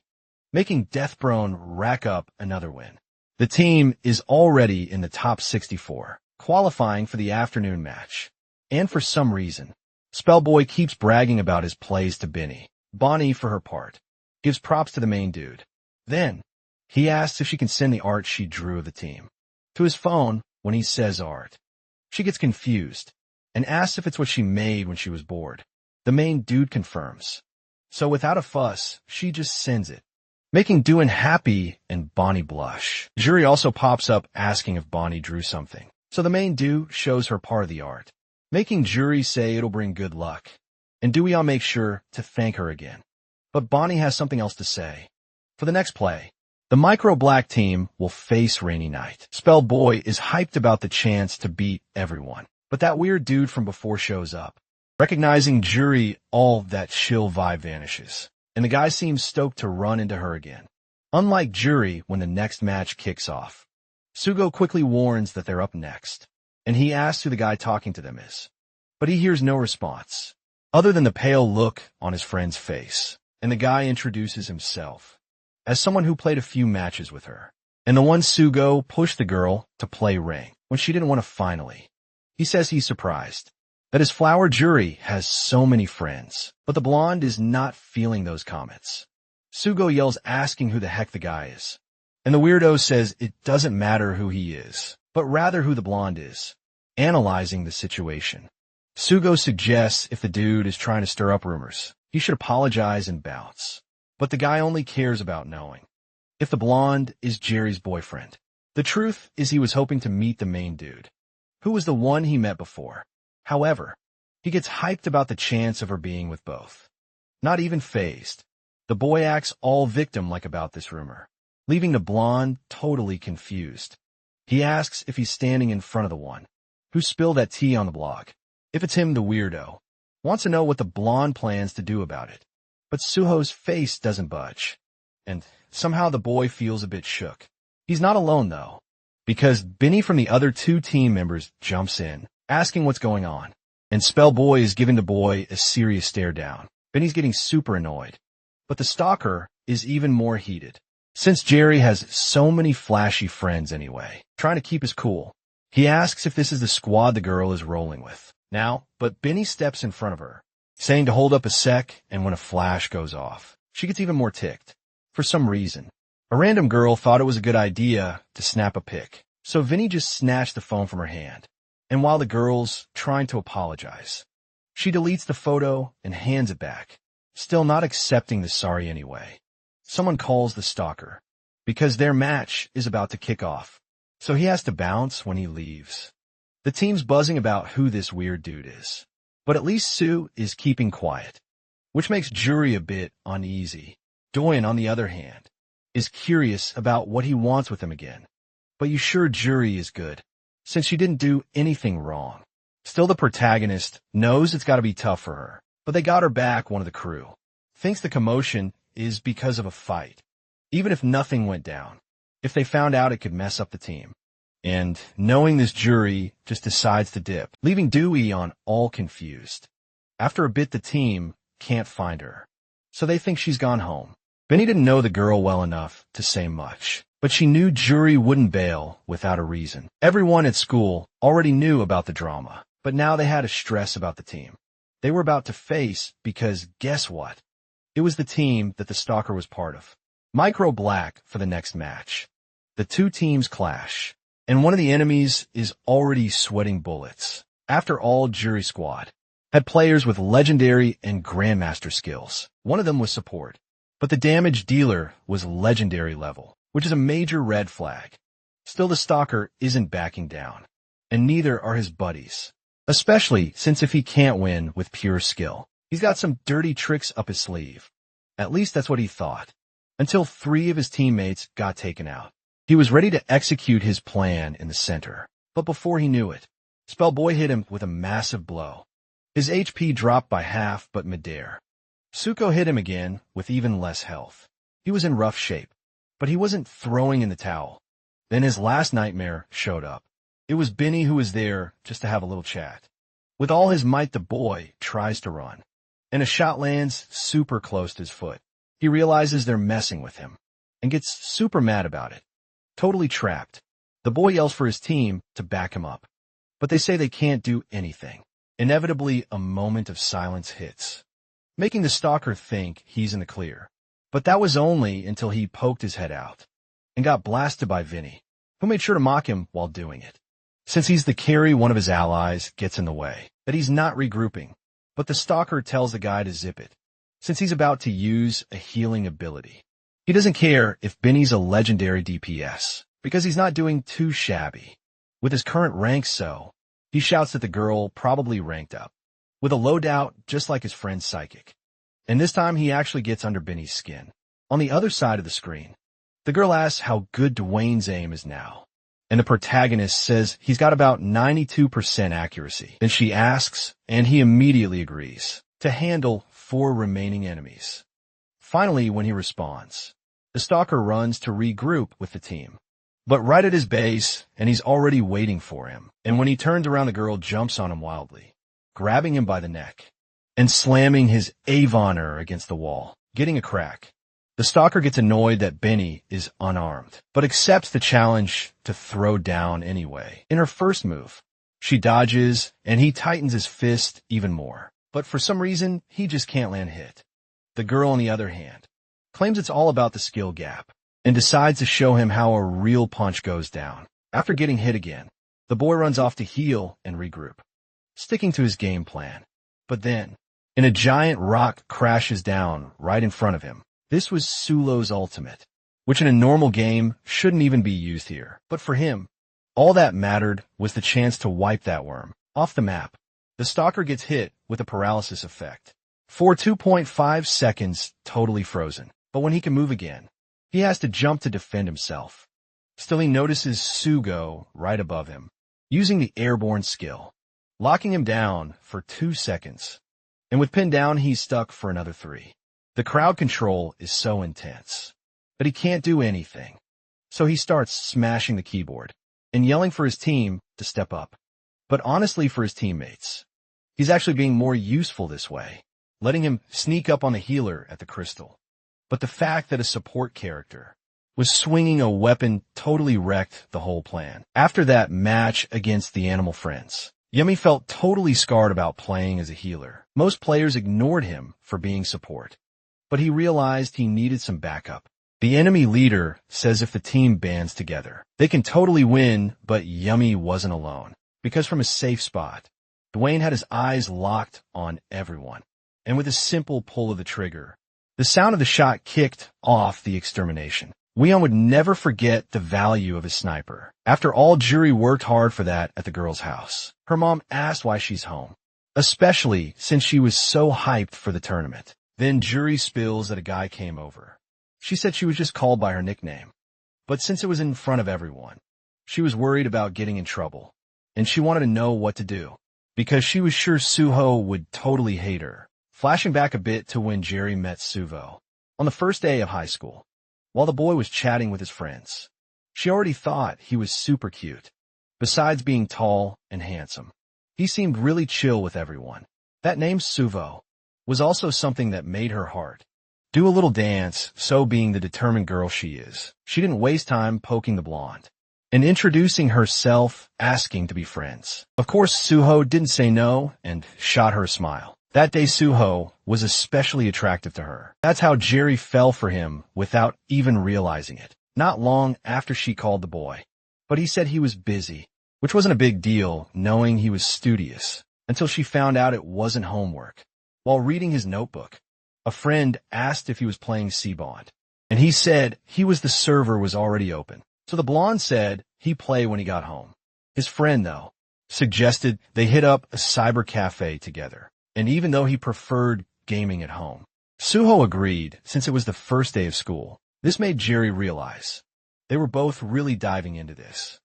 making Deathbrone rack up another win. The team is already in the top 64, qualifying for the afternoon match. And for some reason, Spellboy keeps bragging about his plays to Benny. Bonnie, for her part, gives props to the main dude. Then, he asks if she can send the art she drew of the team to his phone when he says art. She gets confused and asks if it's what she made when she was bored. The main dude confirms. So without a fuss, she just sends it, making Duin happy and Bonnie blush. Juri also pops up asking if Bonnie drew something. So the main dude shows her part of the art, making Juri say it'll bring good luck. And Duion makes sure to thank her again. But Bonnie has something else to say. For the next play, the Micro Black team will face Rainy Night. Spellboy is hyped about the chance to beat everyone. But that weird dude from before shows up. Recognizing Juri, all that chill vibe vanishes. And the guy seems stoked to run into her again. Unlike Juri when the next match kicks off. Sugo quickly warns that they're up next. And he asks who the guy talking to them is. But he hears no response, other than the pale look on his friend's face. And the guy introduces himself as someone who played a few matches with her. And the one Sugo pushed the girl to play Ring when she didn't want to finally. He says he's surprised that his flower Juri has so many friends, but the blonde is not feeling those comments. Sugo yells asking who the heck the guy is. And the weirdo says it doesn't matter who he is, but rather who the blonde is, analyzing the situation. Sugo suggests if the dude is trying to stir up rumors, he should apologize and bounce. But the guy only cares about knowing if the blonde is Jerry's boyfriend. The truth is he was hoping to meet the main dude, who was the one he met before. However, he gets hyped about the chance of her being with both. Not even fazed. The boy acts all victim-like about this rumor, leaving the blonde totally confused. He asks if he's standing in front of the one who spilled that tea on the blog. If it's him, the weirdo wants to know what the blonde plans to do about it. But Suho's face doesn't budge, and somehow the boy feels a bit shook. He's not alone, though, because Benny from the other two team members jumps in, asking what's going on, and Spellboy is giving the boy a serious stare down. Benny's getting super annoyed, but the stalker is even more heated. Since Jerry has so many flashy friends anyway, trying to keep his cool, he asks if this is the squad the girl is rolling with now, but Benny steps in front of her, saying to hold up a sec, and when a flash goes off, she gets even more ticked. For some reason, a random girl thought it was a good idea to snap a pic, so Vinny just snatched the phone from her hand. And while the girl's trying to apologize, she deletes the photo and hands it back, still not accepting the sorry anyway. Someone calls the stalker, because their match is about to kick off, so he has to bounce when he leaves. The team's buzzing about who this weird dude is, but at least Sue is keeping quiet, which makes Juri a bit uneasy. Doyen, on the other hand, is curious about what he wants with him again. But you sure Juri is good, since she didn't do anything wrong. Still, the protagonist knows it's got to be tough for her, but they got her back. One of the crew thinks the commotion is because of a fight, even if nothing went down. If they found out, it could mess up the team. And knowing this, Juri just decides to dip, leaving Duion all confused. After a bit, the team can't find her, so they think she's gone home. Benny didn't know the girl well enough to say much, but she knew Juri wouldn't bail without a reason. Everyone at school already knew about the drama, but now they had to stress about the team they were about to face, because guess what? It was the team that the stalker was part of. Micro Black for the next match. The two teams clash, and one of the enemies is already sweating bullets. After all, Juri Squad had players with legendary and grandmaster skills. One of them was support, but the damage dealer was legendary level, which is a major red flag. Still, the stalker isn't backing down, and neither are his buddies, especially since if he can't win with pure skill, he's got some dirty tricks up his sleeve. At least that's what he thought, until 3 of his teammates got taken out. He was ready to execute his plan in the center, but before he knew it, Spellboy hit him with a massive blow. His HP dropped by half but midair. Suko hit him again with even less health. He was in rough shape, but he wasn't throwing in the towel. Then his last nightmare showed up. It was Benny, who was there just to have a little chat. With all his might, the boy tries to run, and a shot lands super close to his foot. He realizes they're messing with him, and gets super mad about it. Totally trapped. The boy yells for his team to back him up, but they say they can't do anything. Inevitably, a moment of silence hits, making the stalker think he's in the clear. But that was only until he poked his head out and got blasted by Vinny, who made sure to mock him while doing it. Since he's the carry, one of his allies gets in the way, that he's not regrouping, but the stalker tells the guy to zip it, since he's about to use a healing ability. He doesn't care if Benny's a legendary DPS, because he's not doing too shabby. With his current rank he shouts at the girl, probably ranked up, with a loadout just like his friend Psychic. And this time he actually gets under Benny's skin. On the other side of the screen, the girl asks how good Dwayne's aim is now, and the protagonist says he's got about 92% accuracy. Then she asks, and he immediately agrees, to handle 4 remaining enemies. Finally, when he responds, the stalker runs to regroup with the team. But right at his base, and he's already waiting for him. And when he turns around, the girl jumps on him wildly, grabbing him by the neck and slamming his Avonner against the wall, getting a crack. The stalker gets annoyed that Benny is unarmed, but accepts the challenge to throw down anyway. In her first move, she dodges, and he tightens his fist even more. But for some reason, he just can't land a hit. The girl, on the other hand, claims it's all about the skill gap, and decides to show him how a real punch goes down. After getting hit again, the boy runs off to heal and regroup, sticking to his game plan. But then, a giant rock crashes down right in front of him. This was Sulo's ultimate, which in a normal game shouldn't even be used here. But for him, all that mattered was the chance to wipe that worm off the map. The stalker gets hit with a paralysis effect. For 2.5 seconds, totally frozen. But when he can move again, he has to jump to defend himself. Still, he notices Sugo right above him, using the airborne skill, locking him down for 2 seconds. And with pinned down, he's stuck for another 3. The crowd control is so intense, but he can't do anything. So he starts smashing the keyboard and yelling for his team to step up. But honestly, for his teammates, he's actually being more useful this way, letting him sneak up on the healer at the crystal. But the fact that a support character was swinging a weapon totally wrecked the whole plan. After that match against the Animal Friends, Yumi felt totally scarred about playing as a healer. Most players ignored him for being support, but he realized he needed some backup. The enemy leader says if the team bands together, they can totally win, but Yumi wasn't alone, because from a safe spot, Dwayne had his eyes locked on everyone, and with a simple pull of the trigger, the sound of the shot kicked off the extermination. Weon would never forget the value of his sniper. After all, Juri worked hard for that at the girl's house. Her mom asked why she's home, especially since she was so hyped for the tournament. Then Juri spills that a guy came over. She said she was just called by her nickname. But since it was in front of everyone, she was worried about getting in trouble, and she wanted to know what to do, because she was sure Suho would totally hate her. Flashing back a bit to when Jerry met Suvo on the first day of high school, while the boy was chatting with his friends. She already thought he was super cute. Besides being tall and handsome, he seemed really chill with everyone. That name Suvo was also something that made her heart do a little dance, so being the determined girl she is, she didn't waste time poking the blonde and introducing herself, asking to be friends. Of course, Suho didn't say no and shot her a smile. That day, Suho was especially attractive to her. That's how Jerry fell for him without even realizing it. Not long after she called the boy, but he said he was busy, which wasn't a big deal, knowing he was studious, until she found out it wasn't homework. While reading his notebook, a friend asked if he was playing C-Bond, and he said the server was already open. So the blonde said he'd play when he got home. His friend, though, suggested they hit up a cyber cafe together. And even though he preferred gaming at home, Suho agreed since it was the first day of school. This made Jerry realize they were both really diving into this.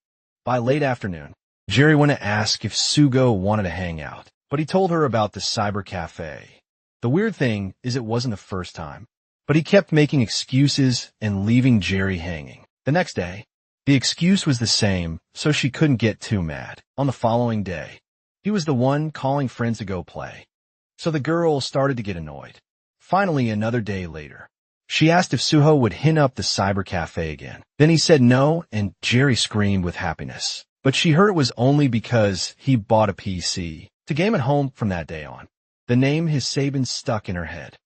By late afternoon, Jerry went to ask if Sugo wanted to hang out, but he told her about the cyber cafe. The weird thing is it wasn't the first time, but he kept making excuses and leaving Jerry hanging. The next day, the excuse was the same, so she couldn't get too mad. On the following day, he was the one calling friends to go play. So the girl started to get annoyed. Finally, another day later, She asked if Suho would hit up the cyber cafe again. Then he said no, and Jerry screamed with happiness. But she heard it was only because he bought a PC to game at home from that day on. The name his Sabin stuck in her head.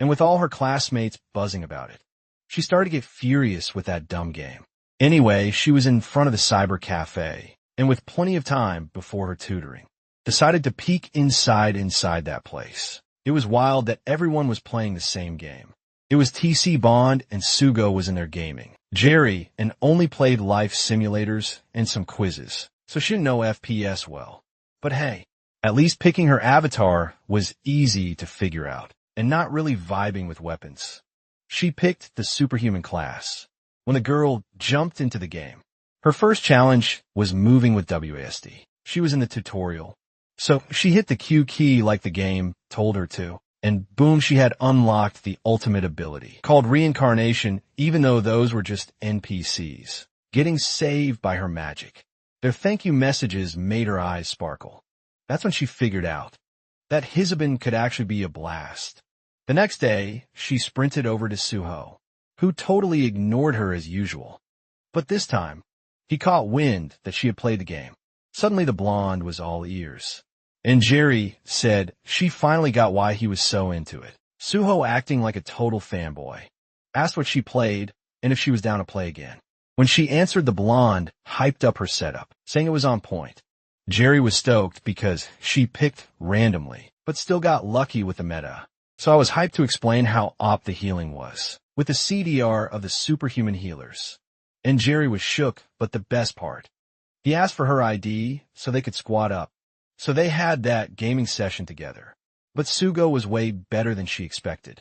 And with all her classmates buzzing about it, she started to get furious with that dumb game. Anyway, she was in front of the cyber cafe, and with plenty of time before her tutoring, decided to peek inside that place. It was wild that everyone was playing the same game. It was TC Bond and Sugo was in there gaming. Jerry and only played life simulators and some quizzes, so she didn't know FPS well. But hey, at least picking her avatar was easy to figure out, and not really vibing with weapons. She picked the superhuman class. When the girl jumped into the game, her first challenge was moving with WASD. She was in the tutorial, so she hit the Q key like the game told her to. And boom, she had unlocked the ultimate ability, called reincarnation, even though those were just NPCs, getting saved by her magic. Their thank you messages made her eyes sparkle. That's when she figured out that Hizabin could actually be a blast. The next day, she sprinted over to Suho, who totally ignored her as usual. But this time, he caught wind that she had played the game. Suddenly the blonde was all ears. And Jerry said she finally got why he was so into it. Suho, acting like a total fanboy, asked what she played and if she was down to play again. When she answered, the blonde hyped up her setup, saying it was on point. Jerry was stoked because she picked randomly, but still got lucky with the meta. So I was hyped to explain how OP the healing was, with the CDR of the superhuman healers. And Jerry was shook, but the best part, he asked for her ID so they could squad up. So they had that gaming session together. But Sugo was way better than she expected.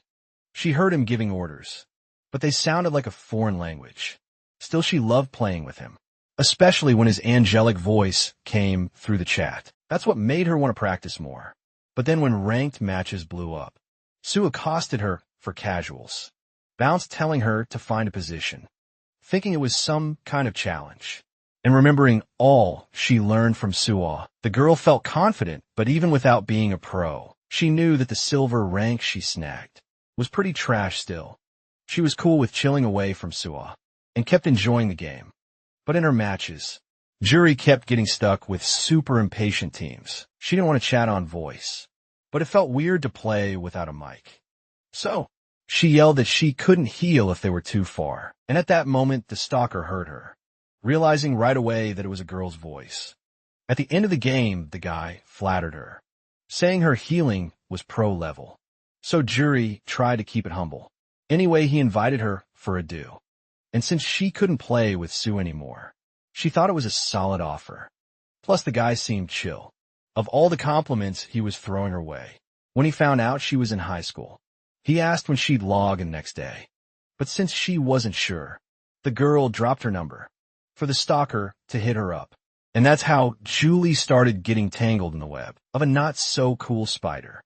She heard him giving orders, but they sounded like a foreign language. Still, she loved playing with him, especially when his angelic voice came through the chat. That's what made her want to practice more. But then when ranked matches blew up, Sue accosted her for casuals, bounced telling her to find a position, thinking it was some kind of challenge. And remembering all she learned from Suo, the girl felt confident, but even without being a pro, she knew that the silver rank she snagged was pretty trash still. She was cool with chilling away from Suo and kept enjoying the game. But in her matches, Jury kept getting stuck with super impatient teams. She didn't want to chat on voice, but it felt weird to play without a mic. So she yelled that she couldn't heal if they were too far. And at that moment, the stalker heard her, realizing right away that it was a girl's voice. At the end of the game, the guy flattered her, saying her healing was pro level. So Jury tried to keep it humble. Anyway, he invited her for a duo. And since she couldn't play with Sue anymore, she thought it was a solid offer. Plus, the guy seemed chill. Of all the compliments he was throwing her way, when he found out she was in high school, he asked when she'd log in the next day. But since she wasn't sure, the girl dropped her number for the stalker to hit her up. And that's how Julie started getting tangled in the web of a not-so-cool spider.